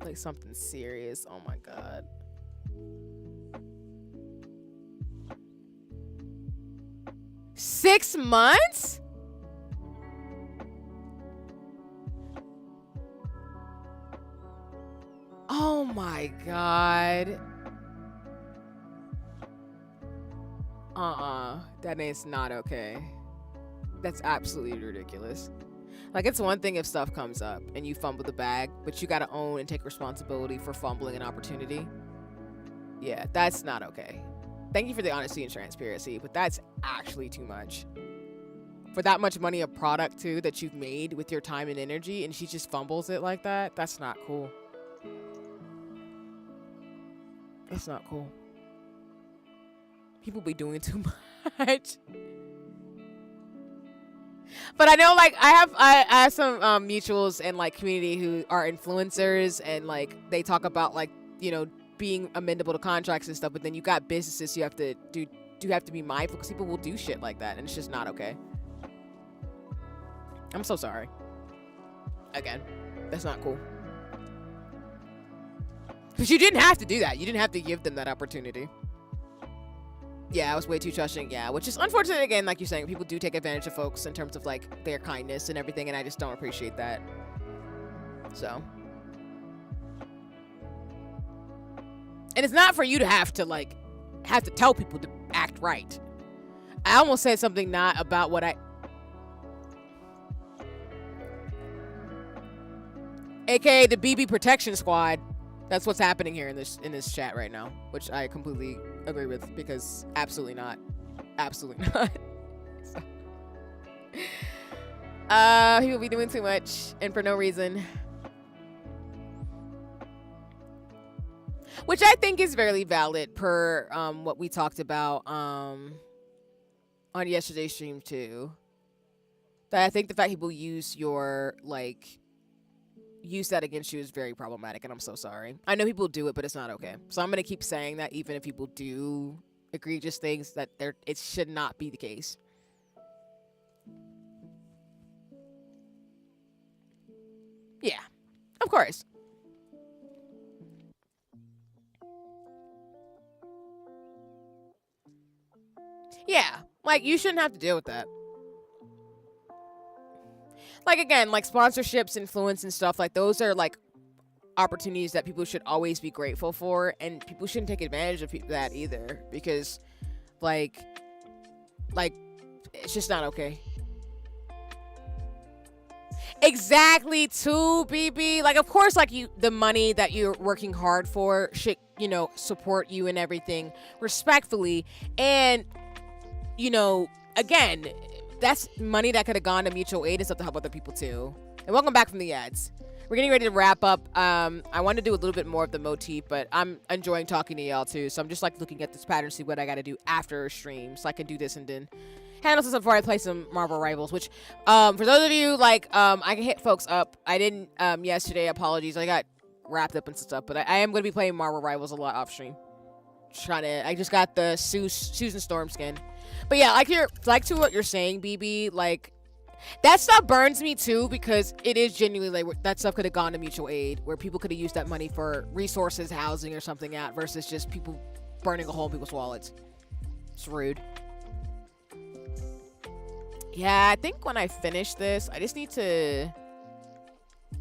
S1: Like something serious. Oh my God. Six months? Oh my God. That is not okay. That's absolutely ridiculous. Like, it's one thing if stuff comes up and you fumble the bag, but you gotta own and take responsibility for fumbling an opportunity. Yeah, that's not okay. Thank you for the honesty and transparency, but that's actually too much. For that much money, a product too that you've made with your time and energy, and she just fumbles it like that, that's not cool. That's not cool. People be doing too much. But I know, like, I have some mutuals and like community who are influencers, and like they talk about, like, you know, being amendable to contracts and stuff. But then you got businesses you have to do have to be mindful, because people will do shit like that, and it's just not okay. I'm so sorry. Again, that's not cool. Because you didn't have to do that. You didn't have to give them that opportunity. Yeah, I was way too trusting. Yeah, which is unfortunate. Again, like you're saying, people do take advantage of folks in terms of like their kindness and everything, and I just don't appreciate that. So, and it's not for you to have to tell people to act right. I almost said something not about what I, aka the BB Protection Squad. That's what's happening here in this chat right now, which I completely agree with, because absolutely not. Absolutely not. So, people be doing too much and for no reason. Which I think is very valid per what we talked about on yesterday's stream too. That I think the fact people use your use that against you is very problematic, and I'm so sorry. I know people do it, but it's not okay. So I'm gonna keep saying that even if people do egregious things, that it should not be the case. Yeah, of course. Yeah, like, you shouldn't have to deal with that. Like, again, like sponsorships, influence, and stuff, like those are like opportunities that people should always be grateful for, and people shouldn't take advantage of that either, because like it's just not okay. Exactly, too, BB. Like, of course, like, the money that you're working hard for should, you know, support you and everything respectfully, and, you know, again, that's money that could have gone to mutual aid and stuff to help other people too. And welcome back from the ads. We're getting ready to wrap up. I want to do a little bit more of the motif, but I'm enjoying talking to y'all too. So I'm just like looking at this pattern, see what I got to do after a stream, so I can do this and then handle some stuff before I play some Marvel Rivals. Which, for those of you I can hit folks up. I didn't yesterday. Apologies, I got wrapped up and stuff. But I am going to be playing Marvel Rivals a lot off stream. I just got the Susan Storm skin. But yeah, to what you're saying, BB, like, that stuff burns me too, because it is genuinely like that stuff could have gone to mutual aid, where people could have used that money for resources, housing, or something out, versus just people burning a hole in people's wallets. It's rude. Yeah, I think when I finish this, I just need to...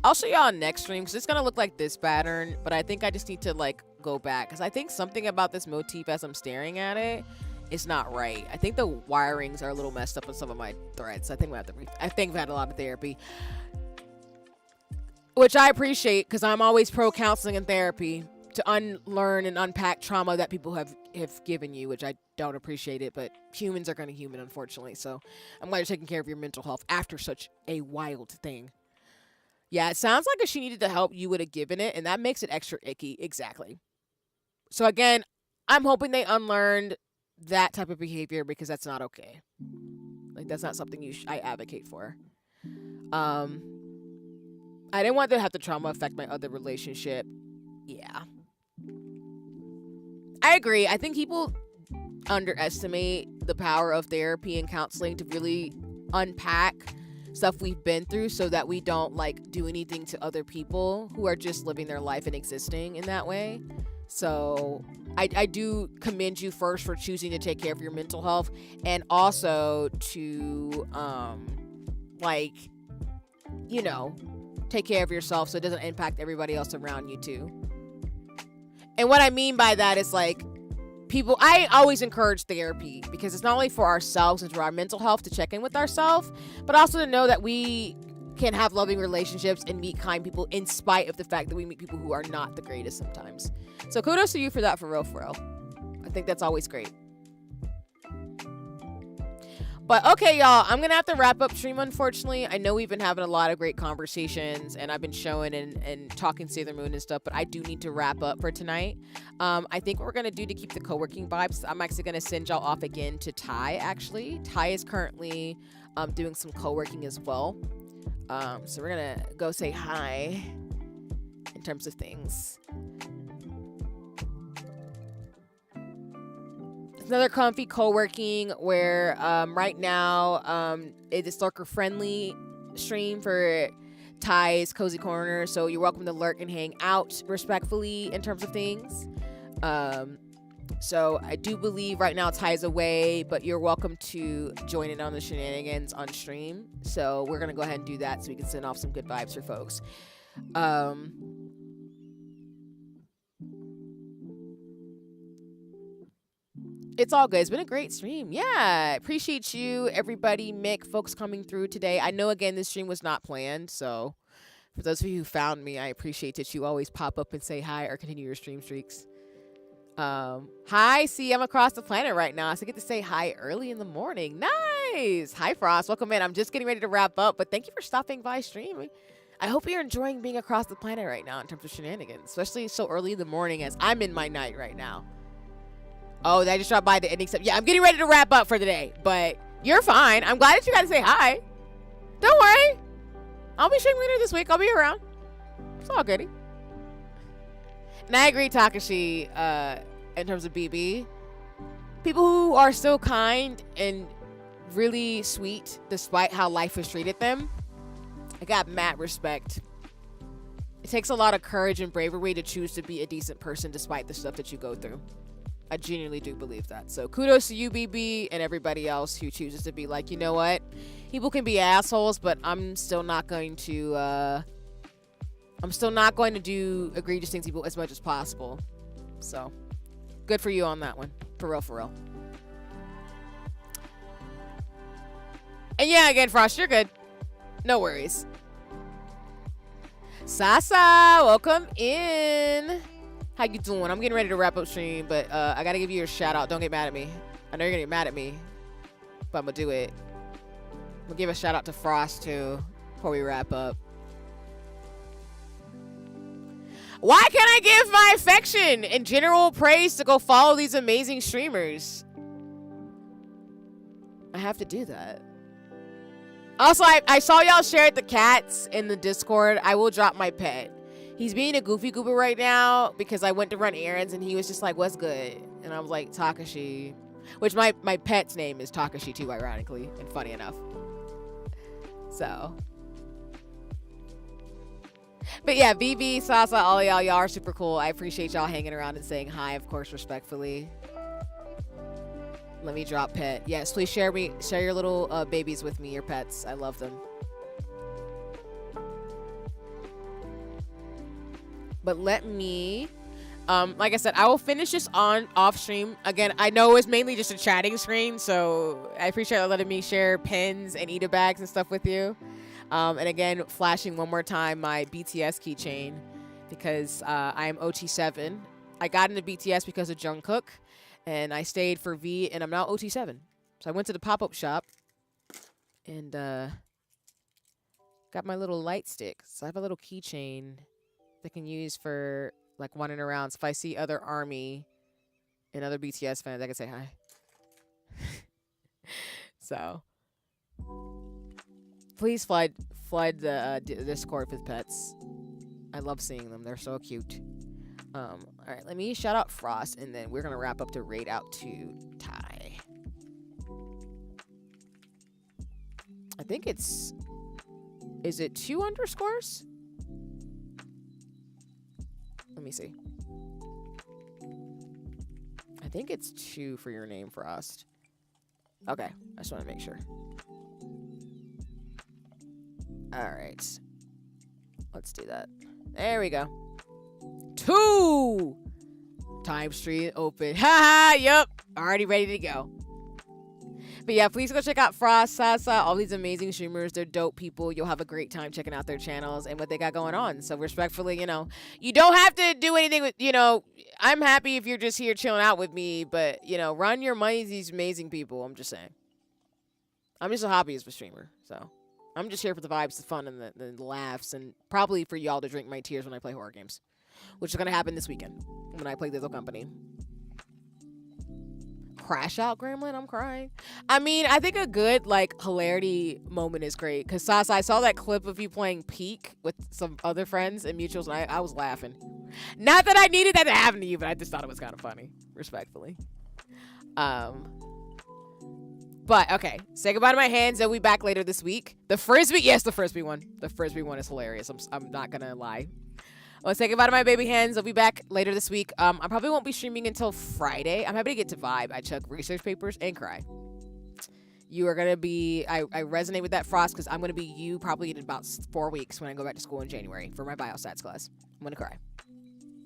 S1: I'll show y'all next stream, because it's going to look like this pattern, but I think I just need to, like, go back, because I think something about this motif as I'm staring at it is not right. I think the wirings are a little messed up on some of my threads. I think we have to. I think I've had a lot of therapy, which I appreciate because I'm always pro counseling and therapy to unlearn and unpack trauma that people have given you, which I don't appreciate it, but humans are going to human, unfortunately. So I'm glad you're taking care of your mental health after such a wild thing. Yeah, it sounds like if she needed the help, you would have given it, and that makes it extra icky. Exactly. So again, I'm hoping they unlearned that type of behavior because that's not okay. Like, that's not something I advocate for. I didn't want to have the trauma affect my other relationship. Yeah. I agree. I think people underestimate the power of therapy and counseling to really unpack stuff we've been through so that we don't like do anything to other people who are just living their life and existing in that way. So I do commend you first for choosing to take care of your mental health, and also to take care of yourself so it doesn't impact everybody else around you too. And what I mean by that is like, I always encourage therapy because it's not only for ourselves and for our mental health to check in with ourselves, but also to know that we can have loving relationships and meet kind people in spite of the fact that we meet people who are not the greatest sometimes. So kudos to you for that, for real, for real. I think that's always great. But okay, y'all, I'm going to have to wrap up stream, unfortunately. I know we've been having a lot of great conversations, and I've been showing and talking Sailor Moon and stuff, but I do need to wrap up for tonight. I think what we're going to do to keep the co-working vibes, I'm actually going to send y'all off again to Ty, actually. Ty is currently doing some co-working as well. So we're going to go say hi in terms of things. It's another comfy co-working where right now it is lurker friendly stream for Ty's Cozy Corner, so you're welcome to lurk and hang out respectfully in terms of things. So I do believe right now Ty's away, but you're welcome to join in on the shenanigans on stream. So we're gonna go ahead and do that so we can send off some good vibes for folks. It's all good. It's been a great stream. Yeah. Appreciate you, everybody, Mick, folks coming through today. I know, again, this stream was not planned. So for those of you who found me, I appreciate that you always pop up and say hi or continue your stream streaks. Hi, see, I'm across the planet right now. So I get to say hi early in the morning. Nice. Hi, Frost. Welcome in. I'm just getting ready to wrap up, but thank you for stopping by streaming. I hope you're enjoying being across the planet right now in terms of shenanigans, especially so early in the morning as I'm in my night right now. Oh, I just dropped by the ending stuff. Yeah, I'm getting ready to wrap up for the day, but you're fine. I'm glad that you got to say hi. Don't worry. I'll be streaming later this week. I'll be around. It's all goody. And I agree, Takashi, in terms of BB. People who are still kind and really sweet despite how life has treated them, I got mad respect. It takes a lot of courage and bravery to choose to be a decent person despite the stuff that you go through. I genuinely do believe that. So kudos to you, BB, and everybody else who chooses to be like, you know what? People can be assholes, but I'm still not going to do egregious things to people as much as possible. So good for you on that one. For real, for real. And yeah, again, Frost, you're good. No worries. Sasa, welcome in. How you doing? I'm getting ready to wrap up stream, but I gotta give you a shout out. Don't get mad at me. I know you're gonna get mad at me, but I'm gonna do it. I'm gonna give a shout out to Frost too before we wrap up. Why can't I give my affection and general praise to go follow these amazing streamers? I have to do that. Also, I saw y'all shared the cats in the Discord. I will drop my pet. He's being a goofy goober right now because I went to run errands and he was just like, what's good? And I was like, Takashi. Which my pet's name is Takashi too, ironically, and funny enough. So. But yeah, BB, Sasa, all y'all are super cool. I appreciate y'all hanging around and saying hi, of course, respectfully. Let me drop pet. Yes, please share your little babies with me, your pets. I love them. But let me Like I said, I will finish this on off stream. Again, I know it's mainly just a chatting screen, so I appreciate you letting me share pins and Eda bags and stuff with you. And again, flashing one more time my BTS keychain because I am OT7. I got into BTS because of Jungkook, and I stayed for V, and I'm now OT7. So I went to the pop-up shop and got my little light stick. So I have a little keychain that I can use for like wandering around. So if I see other ARMY and other BTS fans, I can say hi. So please flood the Discord with pets. I love seeing them. They're so cute. All right, let me shout out Frost, and then we're gonna wrap up to raid out to Ty. I think it's. Is it 2 underscores? Let me see. I think it's 2 for your name, Frost. Okay, I just want to make sure. All right. Let's do that. There we go. 2! Time stream open. Haha, yup. Already ready to go. But yeah, please go check out Frost, Sasa, all these amazing streamers. They're dope people. You'll have a great time checking out their channels and what they got going on. So respectfully, you know, you don't have to do anything with, you know, I'm happy if you're just here chilling out with me, but, you know, run your money to these amazing people. I'm just saying. I'm just a hobbyist streamer, so I'm just here for the vibes, the fun, and the laughs, and probably for y'all to drink my tears when I play horror games, which is going to happen this weekend when I play Lethal Company. Crash out, Gremlin. I'm crying. I mean, I think a good like hilarity moment is great because Sasa, I saw that clip of you playing Peak with some other friends and mutuals, and I was laughing. Not that I needed that to happen to you, but I just thought it was kind of funny, respectfully. But okay, say goodbye to my hands. They'll be back later this week. The frisbee, yes, the frisbee one. The frisbee one is hilarious. I'm not gonna lie. Let's say goodbye to my baby hands. They'll be back later this week. I probably won't be streaming until Friday. I'm happy to get to vibe. I check research papers and cry. You are going to be... I resonate with that, Frost, because I'm going to be you probably in about 4 weeks when I go back to school in January for my biostats class. I'm going to cry.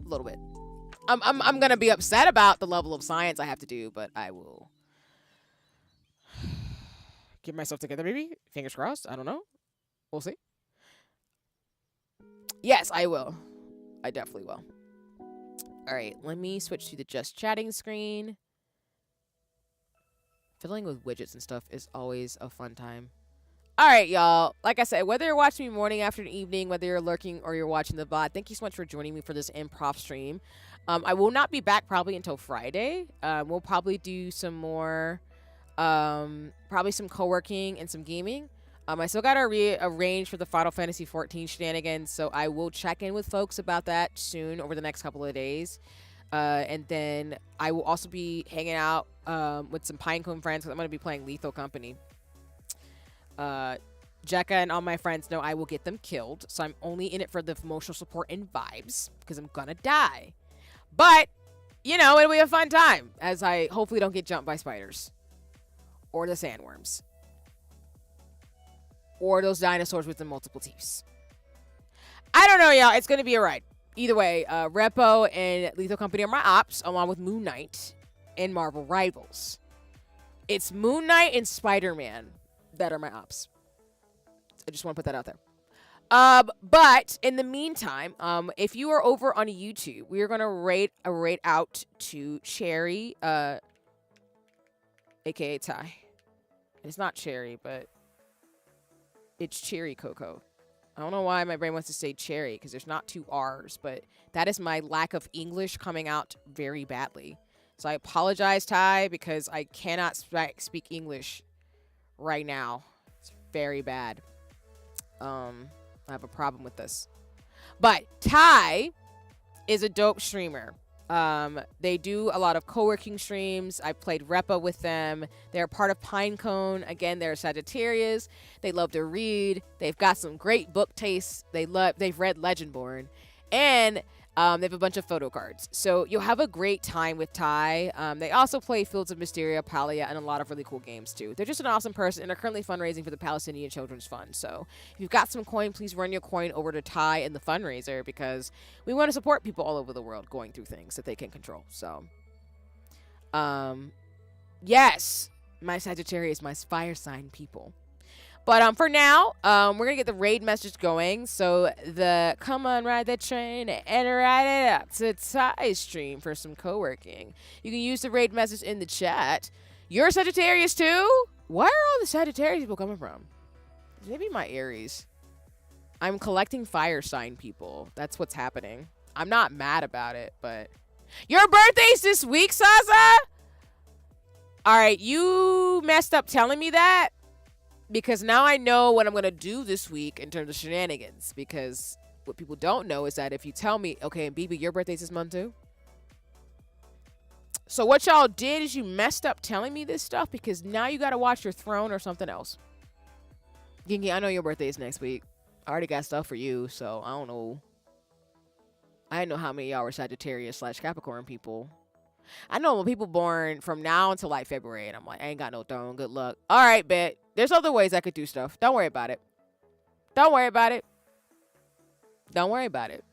S1: A little bit. I'm going to be upset about the level of science I have to do, but I will... get myself together, maybe? Fingers crossed. I don't know. We'll see. Yes, I will. I definitely will. All right, let me switch to the just chatting screen. Fiddling with widgets and stuff is always a fun time. All right, y'all. Like I said, whether you're watching me morning, afternoon, evening, whether you're lurking or you're watching the VOD, thank you so much for joining me for this improv stream. I will not be back probably until Friday. We'll probably do some more, probably some co-working and some gaming. I still got to rearrange for the Final Fantasy XIV shenanigans, so I will check in with folks about that soon over the next couple of days. And then I will also be hanging out with some Pinecone friends because I'm going to be playing Lethal Company. Jekka and all my friends know I will get them killed, so I'm only in it for the emotional support and vibes because I'm going to die. But, you know, it'll be a fun time as I hopefully don't get jumped by spiders or the sandworms. Or those dinosaurs with the multiple teeth. I don't know, y'all. It's going to be a ride. Either way, Repo and Lethal Company are my ops, along with Moon Knight and Marvel Rivals. It's Moon Knight and Spider-Man that are my ops. I just want to put that out there. But in the meantime, if you are over on YouTube, we are going to rate out to Cherry, a.k.a. Ty. It's not Cherry, but... it's Cherry Coco. I don't know why my brain wants to say cherry because there's not 2 R's, but that is my lack of English coming out very badly. So I apologize, Ty, because I cannot speak English right now. It's very bad. I have a problem with this. But Ty is a dope streamer. They do a lot of co-working streams. I played Repa with them. They're part of Pinecone. Again, they're Sagittarius. They love to read. They've got some great book tastes. They've read Legendborn. And They have a bunch of photo cards. So you'll have a great time with Ty. They also play Fields of Mysteria, Palia, and a lot of really cool games too. They're just an awesome person, and are currently fundraising for the Palestinian Children's Fund. So if you've got some coin, please run your coin over to Ty and the fundraiser, because we want to support people all over the world going through things that they can control. So, yes, my Sagittarius, my fire sign people. But for now, we're going to get the raid message going. So come on, ride that train and ride it up to Ty's stream for some co-working. You can use the raid message in the chat. You're Sagittarius too? Where are all the Sagittarius people coming from? Maybe my Aries. I'm collecting fire sign people. That's what's happening. I'm not mad about it, but... Your birthday's this week, Saza? Alright, you messed up telling me that. Because now I know what I'm going to do this week in terms of shenanigans. Because what people don't know is that if you tell me, okay, and BB, your birthday's this month too? So what y'all did is you messed up telling me this stuff, because now you got to watch your throne or something else. Gingy, I know your birthday is next week. I already got stuff for you, so I don't know. I didn't know how many y'all were Sagittarius / Capricorn people. I know people born from now until like February, and I'm like, I ain't got no throne. Good luck. All right, bet. There's other ways I could do stuff. Don't worry about it. Don't worry about it. Don't worry about it.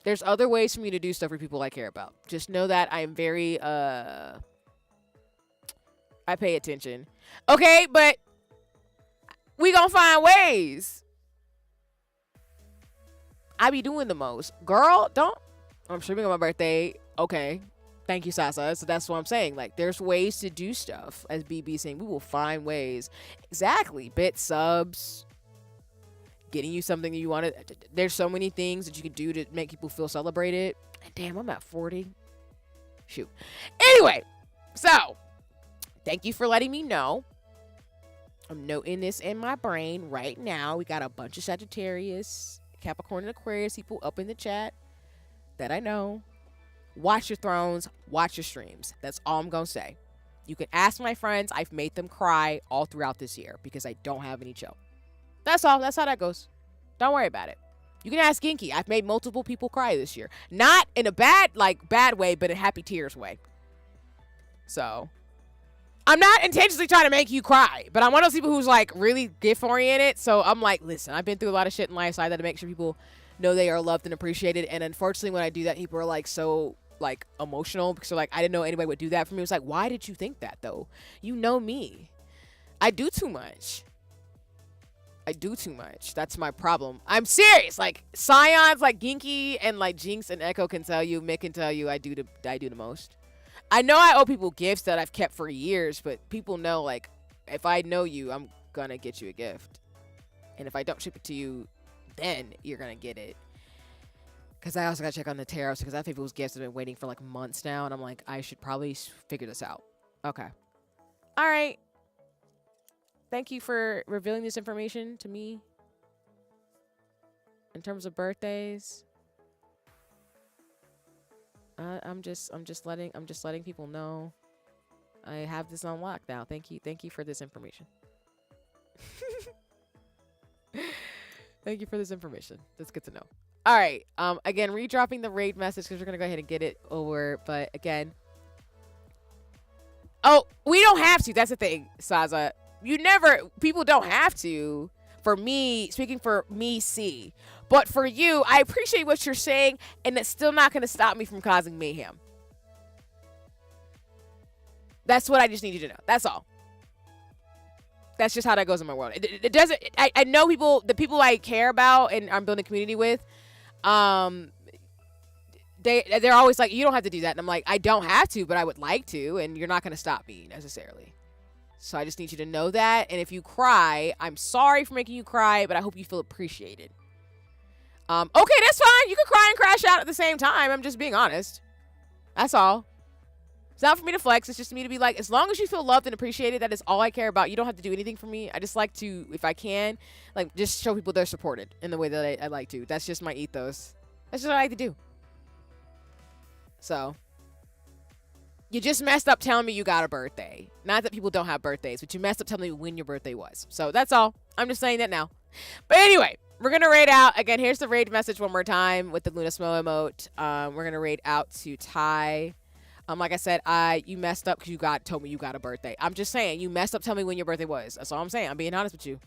S1: There's other ways for me to do stuff for people I care about. Just know that I am very, I pay attention. Okay, but we gonna find ways. I be doing the most. Girl, don't. I'm streaming on my birthday. Okay. Thank you, Sasa. So that's what I'm saying. Like, there's ways to do stuff. As BB saying, we will find ways. Exactly. Bit subs. Getting you something that you want to. There's so many things that you can do to make people feel celebrated. And damn, I'm at 40. Shoot. Anyway, so thank you for letting me know. I'm noting this in my brain right now. We got a bunch of Sagittarius, Capricorn, and Aquarius people up in the chat that I know. Watch your thrones, watch your streams. That's all I'm going to say. You can ask my friends. I've made them cry all throughout this year because I don't have any chill. That's all. That's how that goes. Don't worry about it. You can ask Ginky. I've made multiple people cry this year. Not in a bad way, but in happy tears way. So, I'm not intentionally trying to make you cry, but I'm one of those people who's like really gift oriented. So I'm like, listen, I've been through a lot of shit in life, so I got to make sure people know they are loved and appreciated. And unfortunately, when I do that, people are like so like emotional because they're like, I didn't know anybody would do that for me. It was like, why did you think that though? You know me. I do too much. I do too much. That's my problem. I'm serious. Like Scions, like Ginky and like Jinx and Echo can tell you, Mick can tell you, I do the most. I know I owe people gifts that I've kept for years, but people know like if I know you, I'm gonna get you a gift. And if I don't ship it to you, then you're gonna get it. Because I also gotta check on the tariffs because I have people's gifts have been waiting for like months now, and I'm like, I should probably figure this out. Okay. All right. Thank you for revealing this information to me. In terms of birthdays, I'm just letting people know I have this on lock now. Thank you for this information. Thank you for this information. That's good to know. All right. Again, redropping the raid message because we're gonna go ahead and get it over. But again, oh, we don't have to. That's the thing, Saza. People don't have to. For me, speaking for me, C. But for you, I appreciate what you're saying, and it's still not gonna stop me from causing mayhem. That's what I just need you to know. That's all. That's just how that goes in my world. It doesn't. I know people, the people I care about and I'm building a community with. They're always like, you don't have to do that, and I'm like, I don't have to, but I would like to, and you're not gonna stop me necessarily. So I just need you to know that. And if you cry, I'm sorry for making you cry, but I hope you feel appreciated. Okay, that's fine. You can cry and crash out at the same time. I'm just being honest. That's all. It's not for me to flex. It's just me to be like, as long as you feel loved and appreciated, that is all I care about. You don't have to do anything for me. I just like to, if I can, like just show people they're supported in the way that I like to. That's just my ethos. That's just what I like to do. So, you just messed up telling me you got a birthday. Not that people don't have birthdays, but you messed up telling me when your birthday was. So that's all. I'm just saying that now. But anyway, we're gonna raid out again. Here's the raid message one more time with the Luna Smo emote. We're gonna raid out to Ty. Like I said, you messed up because you told me you got a birthday. I'm just saying you messed up. Tell me when your birthday was. That's all I'm saying. I'm being honest with you.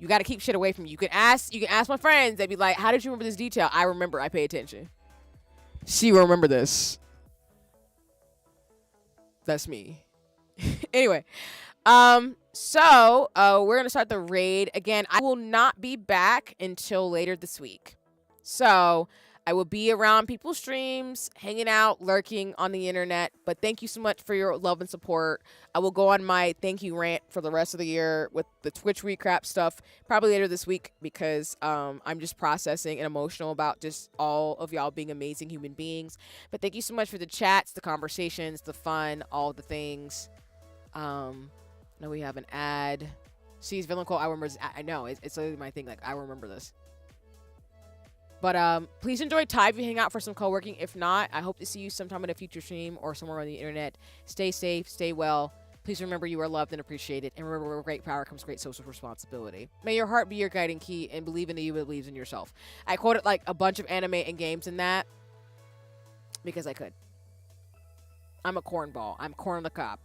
S1: You got to keep shit away from you. You can ask my friends. They'd be like, "How did you remember this detail?" I remember. I pay attention. She will remember this. That's me. Anyway, so we're gonna start the raid again. I will not be back until later this week. So I will be around people's streams, hanging out, lurking on the internet. But thank you so much for your love and support. I will go on my thank you rant for the rest of the year with the Twitch recap stuff probably later this week because I'm just processing and emotional about just all of y'all being amazing human beings. But thank you so much for the chats, the conversations, the fun, all the things. Now we have an ad. She's villain quote. I remember this. I know it's literally my thing. Like I remember this. But please enjoy Ty if you hang out for some co-working. If not, I hope to see you sometime in a future stream or somewhere on the internet. Stay safe, stay well. Please remember you are loved and appreciated. And remember, with great power comes great social responsibility. May your heart be your guiding key and believe in the you that believes in yourself. I quoted like a bunch of anime and games in that because I could. I'm a cornball. I'm Corn the Cop.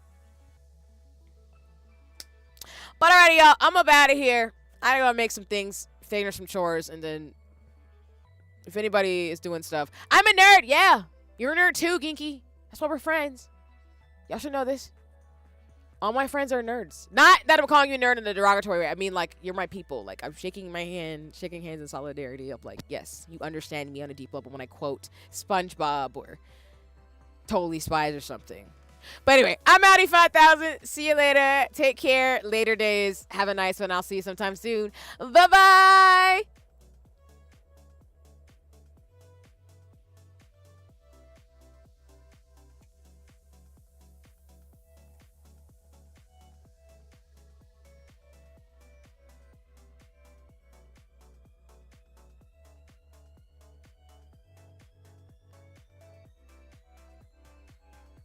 S1: But alrighty, y'all. I'm up out of here. I gotta make some things, finish some chores, and then if anybody is doing stuff. I'm a nerd, yeah. You're a nerd too, Ginky. That's why we're friends. Y'all should know this. All my friends are nerds. Not that I'm calling you a nerd in a derogatory way. I mean, like, you're my people. Like, I'm shaking hands in solidarity of, like, yes, you understand me on a deep level when I quote SpongeBob or Totally Spies or something. But anyway, I'm Audi 5000. See you later. Take care. Later days. Have a nice one. I'll see you sometime soon. Bye-bye.